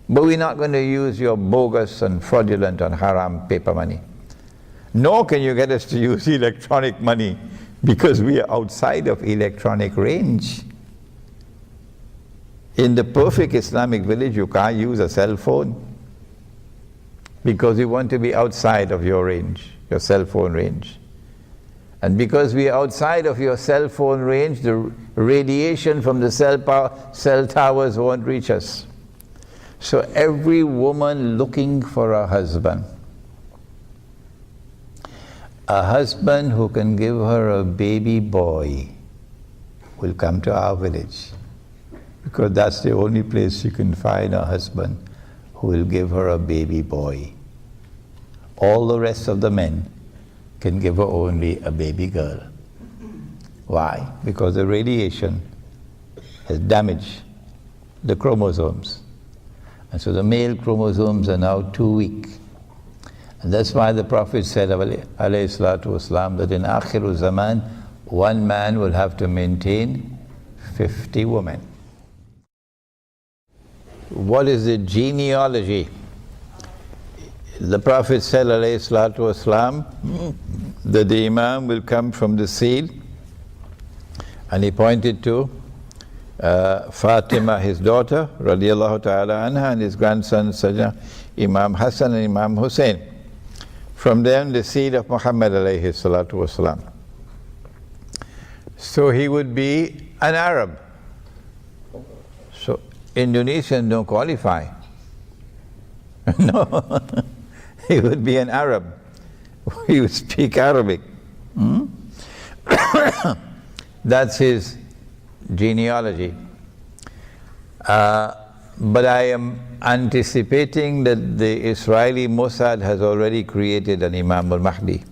Speaker 2: but we're not going to use your bogus and fraudulent and haram paper money. Nor can you get us to use electronic money, because we are outside of electronic range. In the perfect Islamic village, you can't use a cell phone, because we want to be outside of your range, your cell phone range. And because we are outside of your cell phone range, the radiation from the cell towers won't reach us. So every woman looking for a husband who can give her a baby boy, will come to our village, because that's the only place you can find a husband who will give her a baby boy. All the rest of the men can give her only a baby girl. Why? Because the radiation has damaged the chromosomes. And so the male chromosomes are now too weak. And that's why the Prophet said, alayhi salatu wasalam, that in Akhiru Zaman, one man will have to maintain 50 women. What is the genealogy? The Prophet said, alayhi salatu wasalam, that the Imam will come from the seed, and he pointed to Fatima, his daughter, radiallahu ta'ala anha, and his grandson, Sayyidina Imam Hassan and Imam Hussein. From them, the seed of Muhammad alayhi salatu wasalam. So he would be an Arab. So Indonesians don't qualify. No, he would be an Arab. He would speak Arabic. That's his genealogy. But I am anticipating that the Israeli Mossad has already created an Imam al-Mahdi,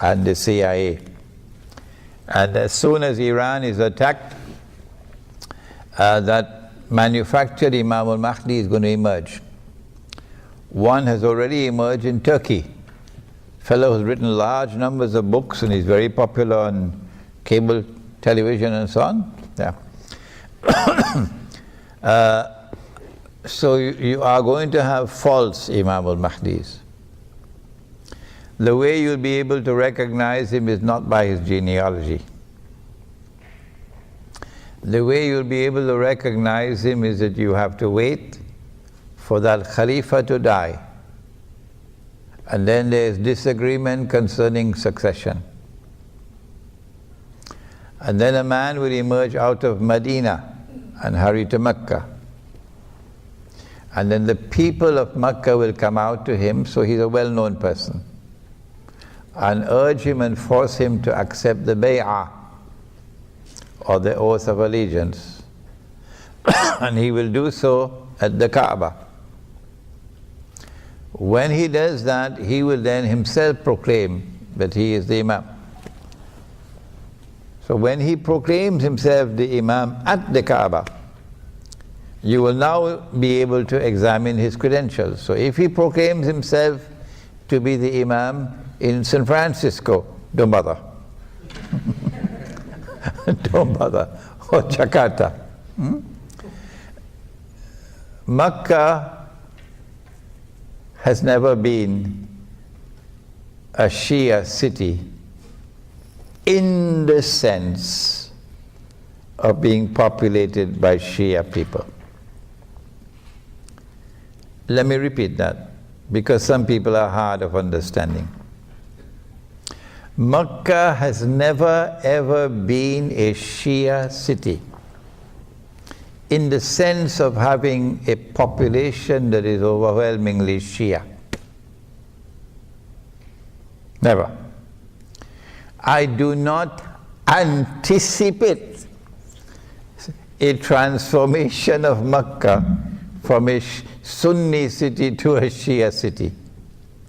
Speaker 2: and the CIA. And as soon as Iran is attacked, that manufactured Imam al-Mahdi is going to emerge. One has already emerged in Turkey. Fellow who's written large numbers of books and is very popular on cable television and so on. Yeah. So you are going to have false Imam al-Mahdis. The way you'll be able to recognize him is not by his genealogy. The way you'll be able to recognize him is that you have to wait for that Khalifa to die. And then there is disagreement concerning succession. And then a man will emerge out of Medina and hurry to Mecca. And then the people of Mecca will come out to him, so he's a well-known person, and urge him and force him to accept the bay'ah, or the oath of allegiance. And he will do so at the Kaaba. When he does that, he will then himself proclaim that he is the Imam. So when he proclaims himself the Imam at the Kaaba, you will now be able to examine his credentials. So if he proclaims himself to be the Imam in San Francisco, don't bother. Don't bother. Or Jakarta. Makkah has never been a Shia city in the sense of being populated by Shia people. Let me repeat that, because some people are hard of understanding. Makkah has never ever been a Shia city in the sense of having a population that is overwhelmingly Shia. Never. I do not anticipate a transformation of Makkah from a Sunni city to a Shia city,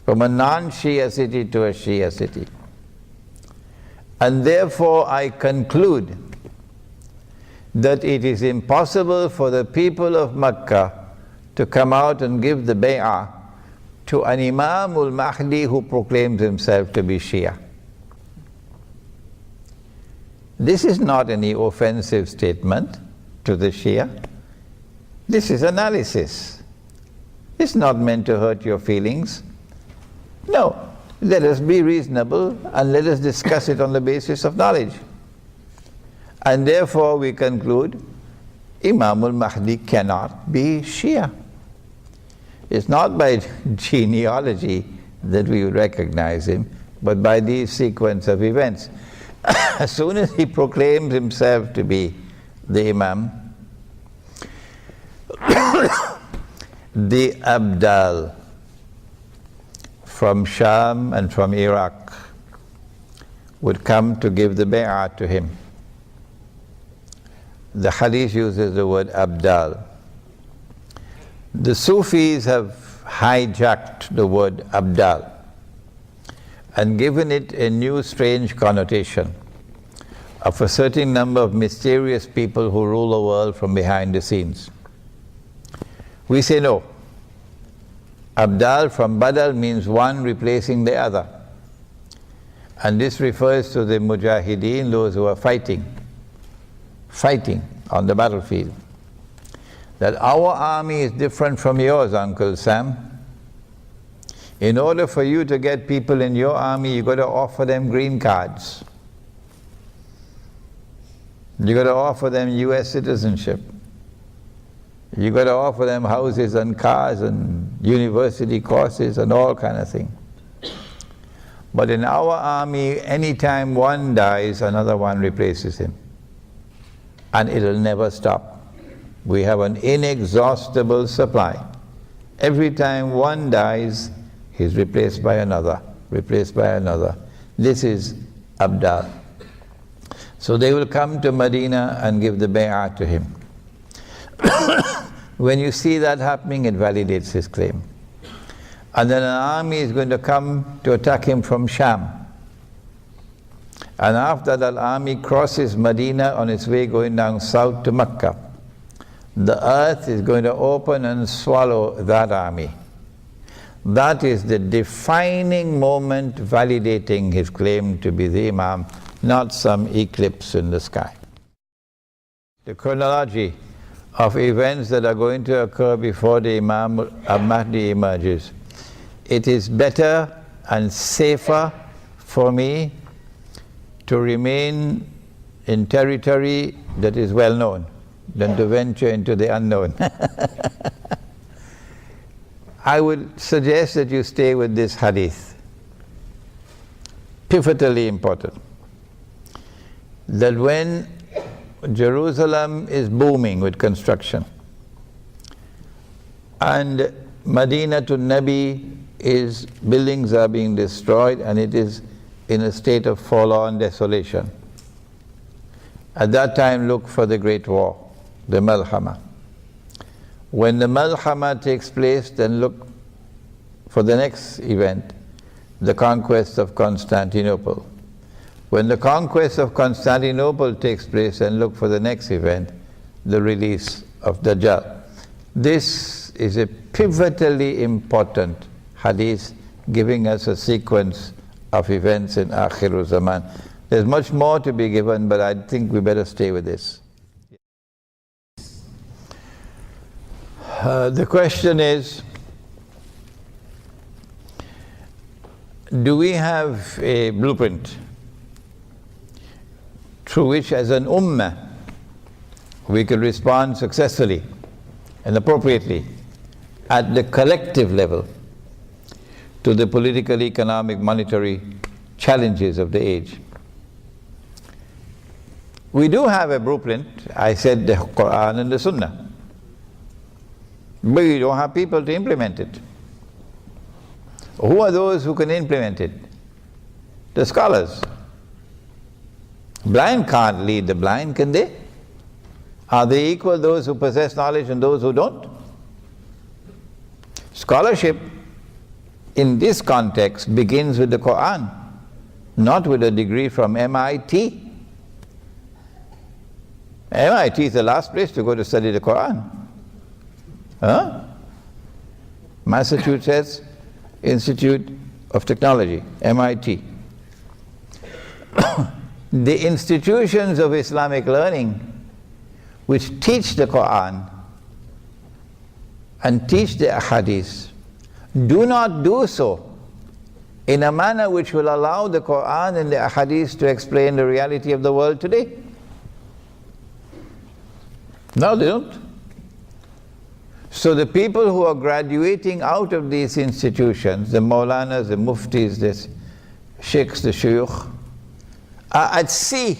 Speaker 2: from a non-Shia city to a Shia city. And therefore I conclude that it is impossible for the people of Makkah to come out and give the bay'ah to an Imam al-Mahdi who proclaims himself to be Shia. This is not any offensive statement to the Shia. This is analysis. It's not meant to hurt your feelings. No, let us be reasonable and let us discuss it on the basis of knowledge. And therefore we conclude Imam al-Mahdi cannot be Shia. It's not by genealogy that we would recognize him, but by these sequence of events. As soon as he proclaims himself to be the Imam, the Abdal from Sham and from Iraq would come to give the bay'ah to him. The hadith uses the word Abdal. The Sufis have hijacked the word Abdal and given it a new strange connotation of a certain number of mysterious people who rule the world from behind the scenes. We say no. Abdal from Badal means one replacing the other. And this refers to the Mujahideen, those who are fighting on the battlefield. That our army is different from yours, Uncle Sam. In order for you to get people in your army, you've got to offer them green cards. You've got to offer them US citizenship. You've got to offer them houses and cars and university courses and all kind of thing. But in our army, anytime one dies, another one replaces him. And it'll never stop. We have an inexhaustible supply. Every time one dies, he's replaced by another, replaced by another. This is Abdal. So they will come to Medina and give the bay'ah to him. When you see that happening, it validates his claim. And then an army is going to come to attack him from Sham. And after that army crosses Medina on its way going down south to Mecca, the earth is going to open and swallow that army. That is the defining moment validating his claim to be the Imam, not some eclipse in the sky. The chronology of events that are going to occur before the Imam al-Mahdi emerges. It is better and safer for me to remain in territory that is well known than to venture into the unknown. I would suggest that you stay with this hadith. Pivotally important. That when Jerusalem is booming with construction and Madinah to Nabi buildings are being destroyed and it is in a state of forlorn desolation. At that time, look for the Great War, the Malhama. When the Malhama takes place, then look for the next event, the conquest of Constantinople. When the conquest of Constantinople takes place, then look for the next event, the release of Dajjal. This is a pivotally important hadith giving us a sequence of events in Akhirul Zaman. There's much more to be given, but I think we better stay with this. The question is, do we have a blueprint through which as an ummah we can respond successfully and appropriately at the collective level to the political, economic, monetary challenges of the age? We do have a blueprint. I said the Quran and the Sunnah. But we don't have people to implement it. Who are those who can implement it? The scholars. Blind can't lead the blind, can they? Are they equal, those who possess knowledge and those who don't? Scholarship in this context begins with the Quran, not with a degree from MIT. MIT is the last place to go to study the Quran. Huh? Massachusetts Institute of Technology, MIT. The institutions of Islamic learning which teach the Quran and teach the Ahadith do not do so in a manner which will allow the Quran and the Ahadith to explain the reality of the world today. No, they don't. So the people who are graduating out of these institutions, the Maulanas, the Muftis, the Sheikhs, the Shuyukh, are at sea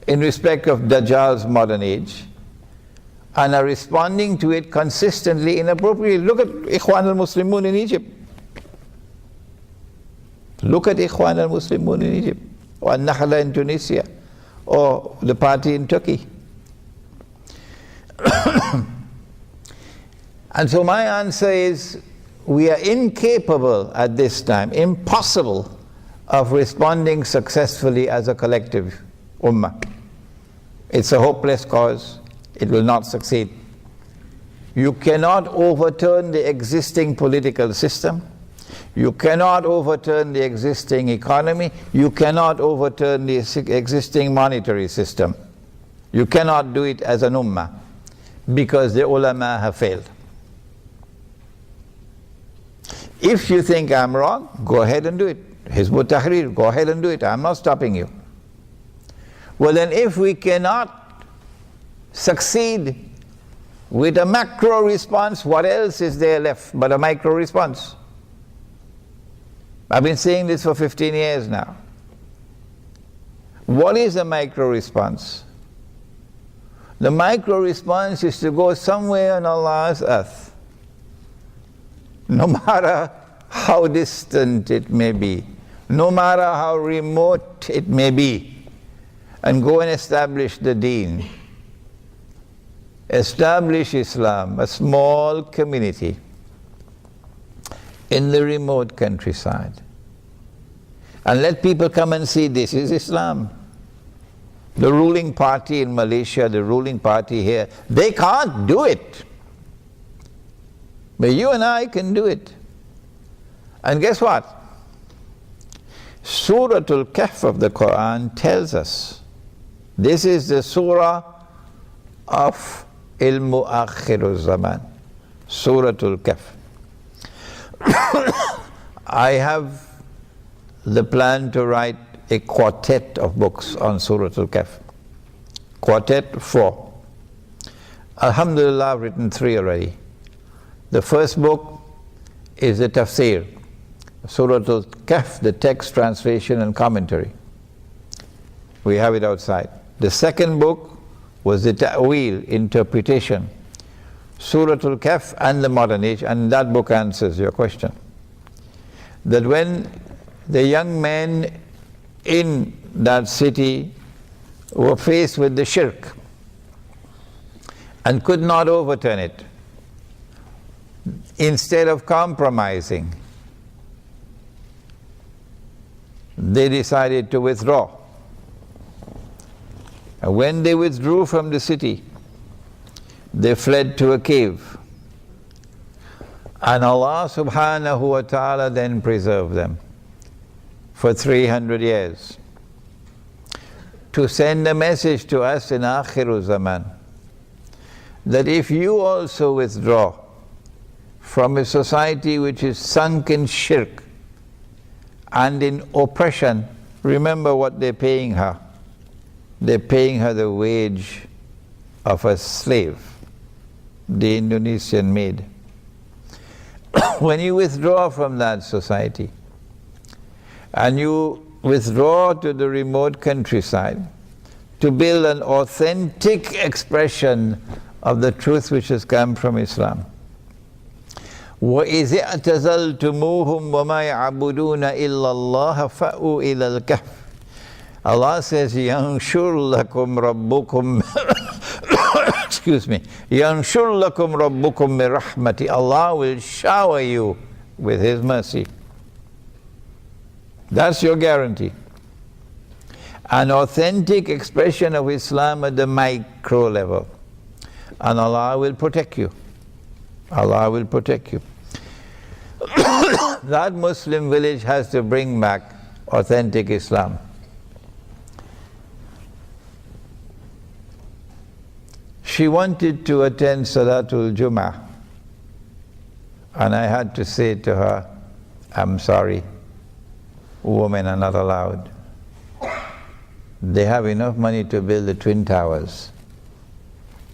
Speaker 2: in respect of Dajjal's modern age and are responding to it consistently, inappropriately. Look at Ikhwan al-Muslimun in Egypt. Look at Ikhwan al-Muslimun in Egypt, or Nahla in Tunisia, or the party in Turkey. And so my answer is, we are incapable at this time, impossible, of responding successfully as a collective ummah. It's a hopeless cause. It will not succeed. You cannot overturn the existing political system. You cannot overturn the existing economy. You cannot overturn the existing monetary system. You cannot do it as an ummah because the ulama have failed. If you think I'm wrong, go ahead and do it. Hizb ut-Tahrir, go ahead and do it. I'm not stopping you. Well then, if we cannot succeed with a macro response, what else is there left but a micro response? I've been saying this for 15 years now. What is a micro response? The micro response is to go somewhere on Allah's earth, no matter how distant it may be, no matter how remote it may be, and go and establish the deen. Establish Islam, a small community in the remote countryside. And let people come and see this is Islam. The ruling party in Malaysia, the ruling party here, they can't do it. But you and I can do it. And guess what? Suratul Kahf of the Quran tells us, this is the surah of Al Zaman, Suratul Kahf. I have the plan to write a quartet of books on Suratul Kahf. Quartet 4. Alhamdulillah, I've written 3 already. The first book is the tafsir, Suratul Kahf, the text, translation and commentary. We have it outside. The second book was the ta'wil, interpretation, Suratul Kahf and the modern age, and that book answers your question. That when the young men in that city were faced with the shirk and could not overturn it, instead of compromising, they decided to withdraw. And when they withdrew from the city, they fled to a cave. And Allah subhanahu wa ta'ala then preserved them for 300 years to send a message to us in Akhirul Zaman that if you also withdraw from a society which is sunk in shirk and in oppression, remember what they're paying her. They're paying her the wage of a slave, the Indonesian maid. When you withdraw from that society and you withdraw to the remote countryside to build an authentic expression of the truth which has come from Islam. وَإِذِ اعْتَزَلْتُمُوهُمْ وَمَا يَعْبُدُونَ إِلَّا اللَّهَ فَأْوُوا إِلَى الْكَهْفِ. Allah says, يَنْشُرْ لَكُمْ رَبُّكُمْ excuse me, يَنْشُرْ لَكُمْ رَبُّكُمْ مِنْ رَحْمَتِهِ. Allah will shower you with His mercy. That's your guarantee. An authentic expression of Islam at the micro level. And Allah will protect you. Allah will protect you. That Muslim village has to bring back authentic Islam. She wanted to attend Salatul Jummah, and I had to say to her, I'm sorry, women are not allowed. They have enough money to build the Twin Towers,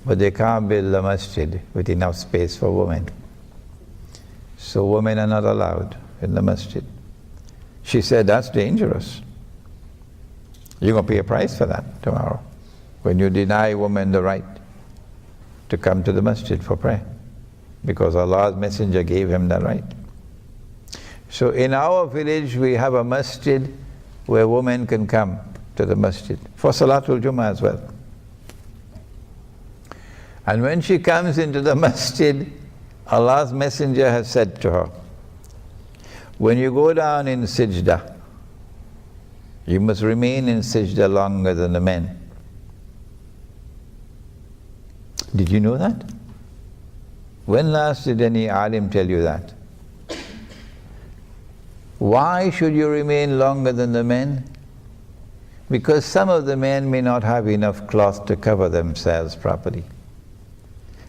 Speaker 2: but they can't build a masjid with enough space for women. So women are not allowed in the masjid. She said, that's dangerous. You're going to pay a price for that tomorrow, when you deny women the right to come to the masjid for prayer, because Allah's messenger gave him that right. So in our village we have a masjid where women can come to the masjid for Salatul Jummah as well. And when she comes into the masjid, Allah's messenger has said to her, when you go down in sajda, you must remain in sajda longer than the men. Did you know that? When last did any alim tell you that? Why should you remain longer than the men? Because some of the men may not have enough cloth to cover themselves properly.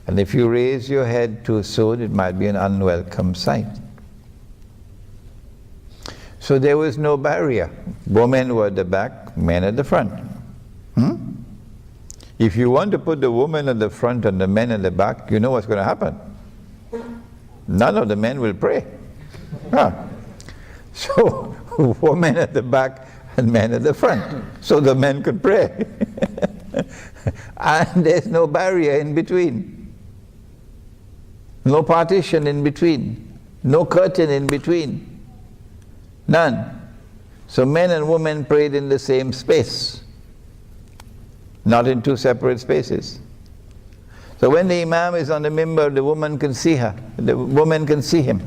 Speaker 2: And if you raise your head too soon, it might be an unwelcome sight. So there was no barrier. Women were at the back, men at the front. If you want to put the women at the front and the men at the back, you know what's going to happen. None of the men will pray. So women at the back and men at the front, so the men could pray. And there's no barrier in between. No partition in between. No curtain in between. None. So men and women prayed in the same space, not in two separate spaces. So when the Imam is on the mimbar, the woman can see her, the woman can see him.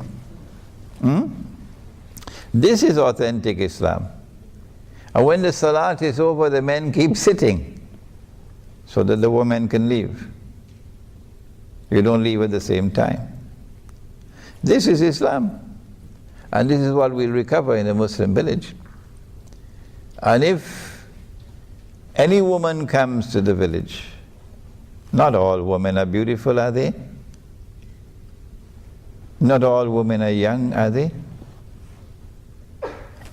Speaker 2: This is authentic Islam. And when the salat is over, the men keep sitting so that the woman can leave. You don't leave at the same time. This is Islam. And this is what we'll recover in a Muslim village. And if any woman comes to the village, not all women are beautiful, are they? Not all women are young, are they?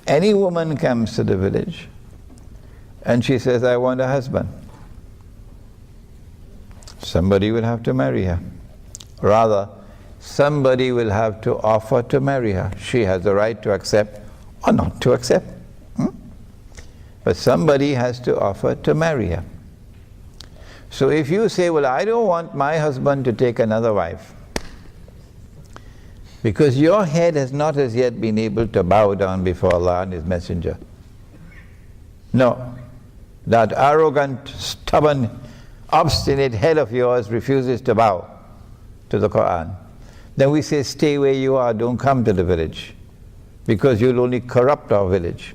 Speaker 2: Any woman comes to the village and she says, I want a husband. Somebody will have to marry her. Rather, somebody will have to offer to marry her. She has the right to accept or not to accept. But somebody has to offer to marry her. So if you say, well, I don't want my husband to take another wife, because your head has not as yet been able to bow down before Allah and His Messenger. No. That arrogant, stubborn, obstinate head of yours refuses to bow to the Quran. Then we say, stay where you are, don't come to the village, because you'll only corrupt our village.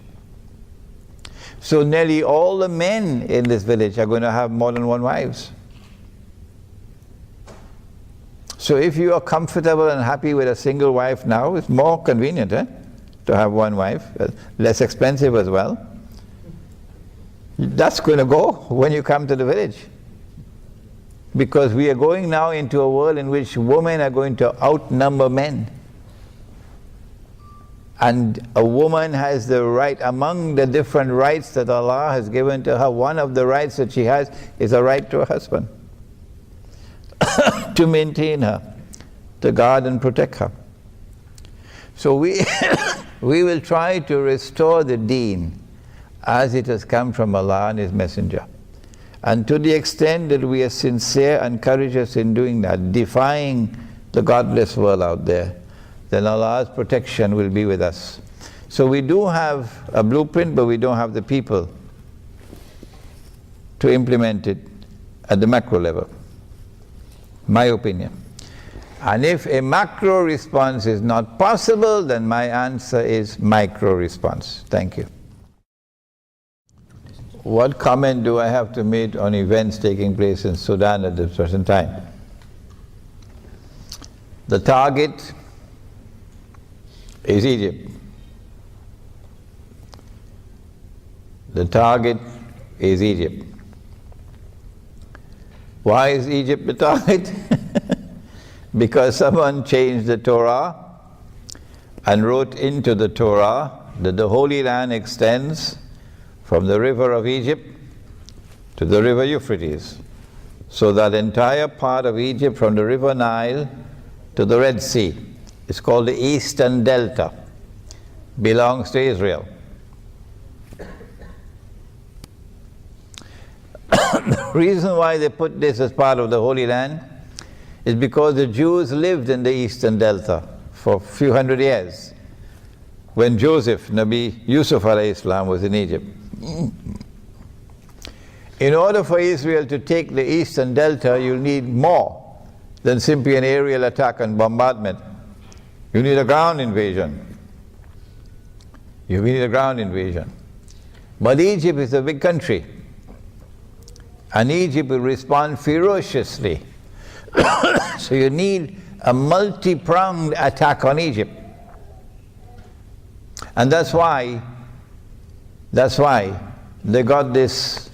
Speaker 2: So nearly all the men in this village are going to have more than one wives. So if you are comfortable and happy with a single wife now, it's more convenient to have one wife, less expensive as well. That's going to go when you come to the village. Because we are going now into a world in which women are going to outnumber men. And a woman has the right, among the different rights that Allah has given to her, one of the rights that she has is a right to a husband. To maintain her, to guard and protect her. So we will try to restore the deen as it has come from Allah and His Messenger. And to the extent that we are sincere and courageous in doing that, defying the godless world out there, then Allah's protection will be with us. So we do have a blueprint, but we don't have the people to implement it at the macro level. My opinion. And if a macro response is not possible, then my answer is micro response. Thank you. What comment do I have to make on events taking place in Sudan at this present time? The target is Egypt. The target is Egypt. Why is Egypt the target? Because someone changed the Torah and wrote into the Torah that the Holy Land extends from the river of Egypt to the river Euphrates. So that entire part of Egypt from the river Nile to the Red Sea, it's called the Eastern Delta, belongs to Israel. The reason why they put this as part of the Holy Land is because the Jews lived in the Eastern Delta for a few hundred years when Joseph, Nabi Yusuf alayhi salam, was in Egypt. In order for Israel to take the Eastern Delta, you'll need more than simply an aerial attack and bombardment. You need a ground invasion. You need a ground invasion. But Egypt is a big country. And Egypt will respond ferociously. So you need a multi-pronged attack on Egypt. And that's why they got this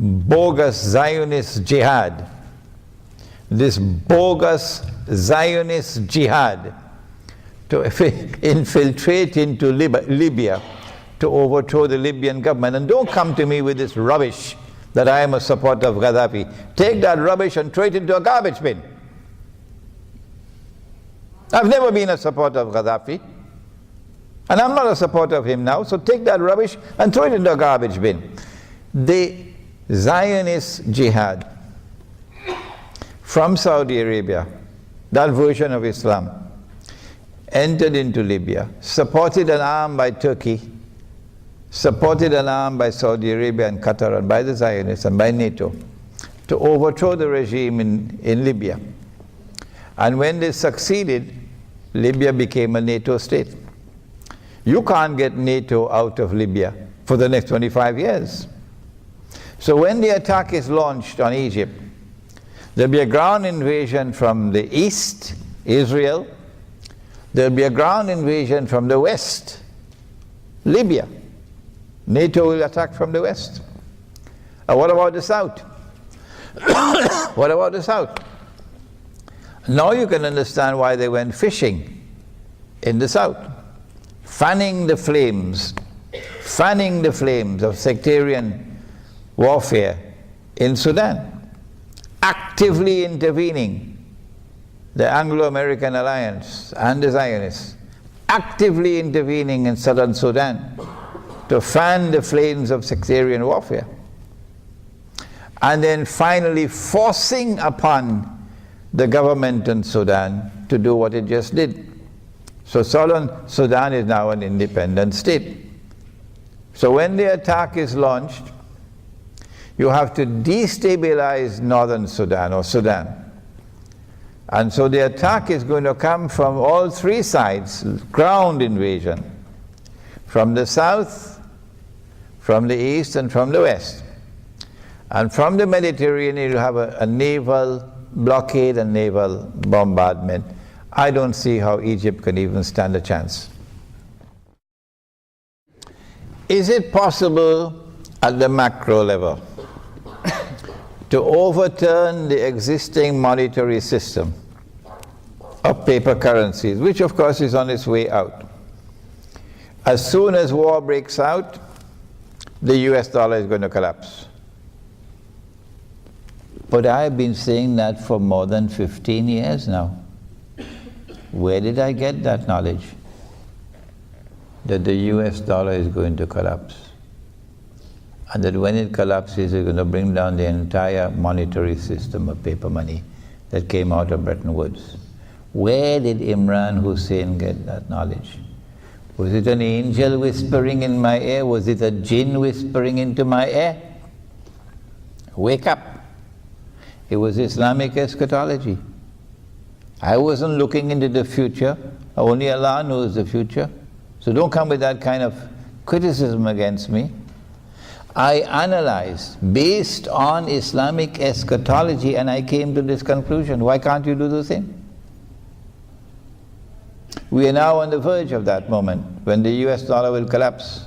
Speaker 2: bogus Zionist jihad. This bogus Zionist jihad to infiltrate into Libya to overthrow the Libyan government. And don't come to me with this rubbish that I am a supporter of Gaddafi. Take that rubbish and throw it into a garbage bin. I've never been a supporter of Gaddafi. And I'm not a supporter of him now, so take that rubbish and throw it into a garbage bin. The Zionist jihad from Saudi Arabia, that version of Islam, entered into Libya, supported and armed by Turkey, supported and armed by Saudi Arabia and Qatar and by the Zionists and by NATO, to overthrow the regime in Libya. And when they succeeded, Libya became a NATO state. You can't get NATO out of Libya for the next 25 years. So when the attack is launched on Egypt, there'll be a ground invasion from the east, Israel. There'll be a ground invasion from the west, Libya. NATO will attack from the west. And what about the south? What about the south? Now you can understand why they went fishing in the south, fanning the flames of sectarian warfare in Sudan, actively intervening. The Anglo-American alliance and the Zionists actively intervening in southern Sudan to fan the flames of sectarian warfare, and then finally forcing upon the government in Sudan to do what it just did. So southern Sudan is now an independent state. So when the attack is launched, you have to destabilize northern Sudan or Sudan. And so the attack is going to come from all three sides, ground invasion, from the south, from the east, and from the west. And from the Mediterranean, you'll have a naval blockade and naval bombardment. I don't see how Egypt can even stand a chance. Is it possible at the macro level to overturn the existing monetary system of paper currencies, which of course is on its way out? As soon as war breaks out, the US dollar is going to collapse. But I've been saying that for more than 15 years now. Where did I get that knowledge? That the US dollar is going to collapse. And that when it collapses, it's going to bring down the entire monetary system of paper money that came out of Bretton Woods. Where did Imran Hussein get that knowledge? Was it an angel whispering in my ear? Was it a jinn whispering into my ear? Wake up. It was Islamic eschatology. I wasn't looking into the future. Only Allah knows the future. So don't come with that kind of criticism against me. I analyzed based on Islamic eschatology and I came to this conclusion. Why can't you do the same? We are now on the verge of that moment when the US dollar will collapse.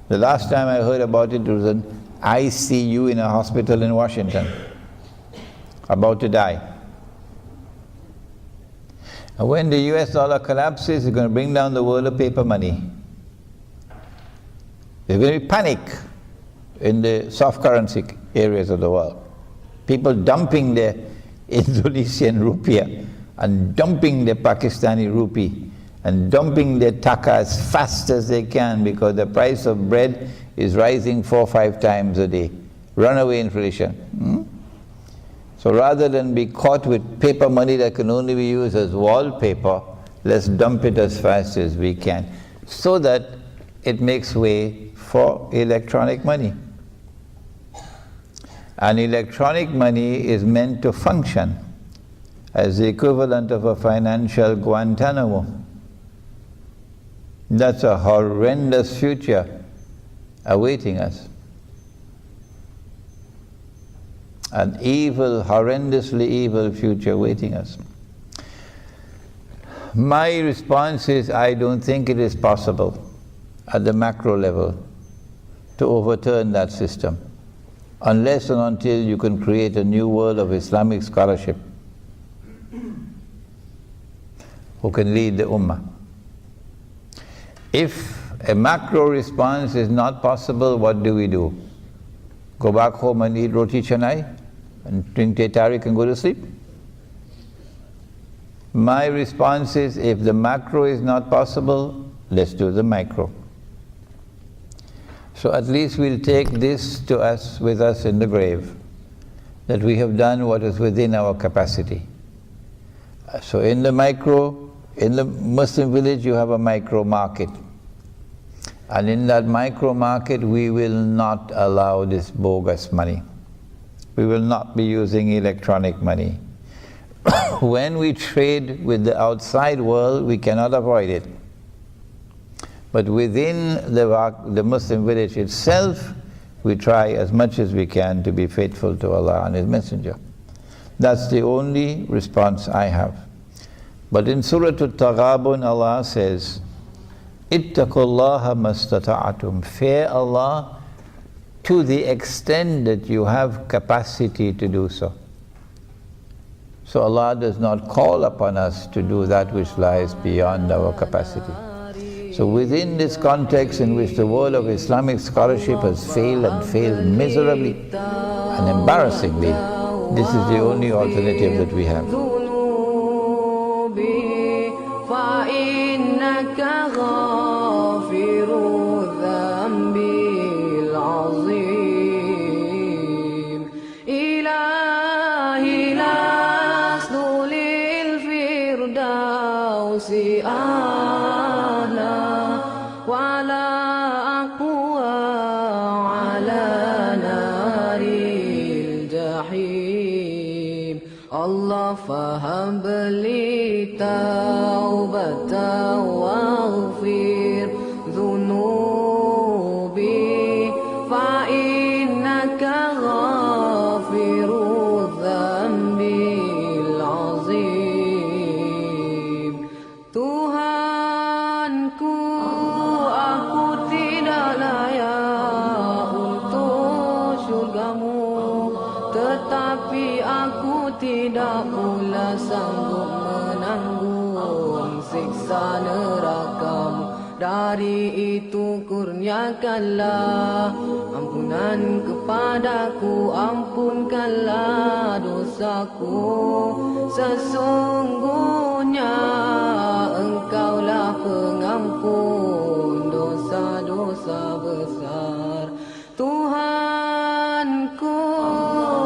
Speaker 2: The last time I heard about it was an ICU in a hospital in Washington, about to die. And when the US dollar collapses, it's going to bring down the world of paper money. There's going to be panic in the soft currency areas of the world. People dumping their Indonesian rupiah and dumping their Pakistani rupee and dumping their taka as fast as they can because the price of bread is rising 4 or 5 times a day. Runaway inflation. So rather than be caught with paper money that can only be used as wallpaper, let's dump it as fast as we can so that it makes way for electronic money. And electronic money is meant to function as the equivalent of a financial Guantanamo. That's a horrendous future awaiting us. An evil, horrendously evil future awaiting us. My response is, I don't think it is possible at the macro level to overturn that system, unless and until you can create a new world of Islamic scholarship who can lead the Ummah. If a macro response is not possible, what do? Go back home and eat roti canai and drink teh tarik and go to sleep? My response is, if the macro is not possible, let's do the micro. So at least we'll take this to us, with us in the grave, that we have done what is within our capacity. So in the Muslim village you have a micro market. And in that micro market we will not allow this bogus money. We will not be using electronic money. When we trade with the outside world, we cannot avoid it. But within the Muslim village itself, we try as much as we can to be faithful to Allah and His Messenger. That's the only response I have. But in Surah Al-Taghabun, Allah says, Ittaqullaha mastata'atum. Fear Allah to the extent that you have capacity to do so. So Allah does not call upon us to do that which lies beyond our capacity. So within this context in which the world of Islamic scholarship has failed and failed miserably and embarrassingly, this is the only alternative that we have.
Speaker 4: فهب لي توبة واغفر ذنوبي فإنك غافر الذنب العظيم. Tuhanku, aku tidak layak untuk syurgamu, tetapi aku tidak pula sanggup menanggung siksa nerakamu. Dari itu kurniakanlah ampunan kepadaku, ampunkanlah dosaku. Sesungguhnya Engkaulah pengampun dosa-dosa besar. Tuhanku,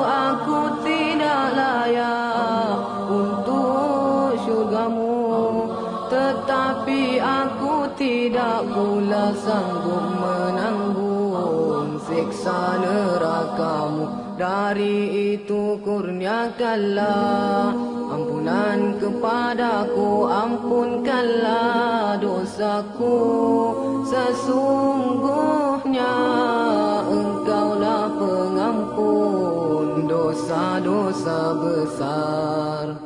Speaker 4: aku tidak layak untuk syurgamu, tetapi aku tidak pula sanggup menanggung siksa nerakamu. Dari itu kurniakanlah ampunan kepadaku, ampunkanlah dosaku. Sesungguhnya Engkaulah pengampun dosa-dosa besar.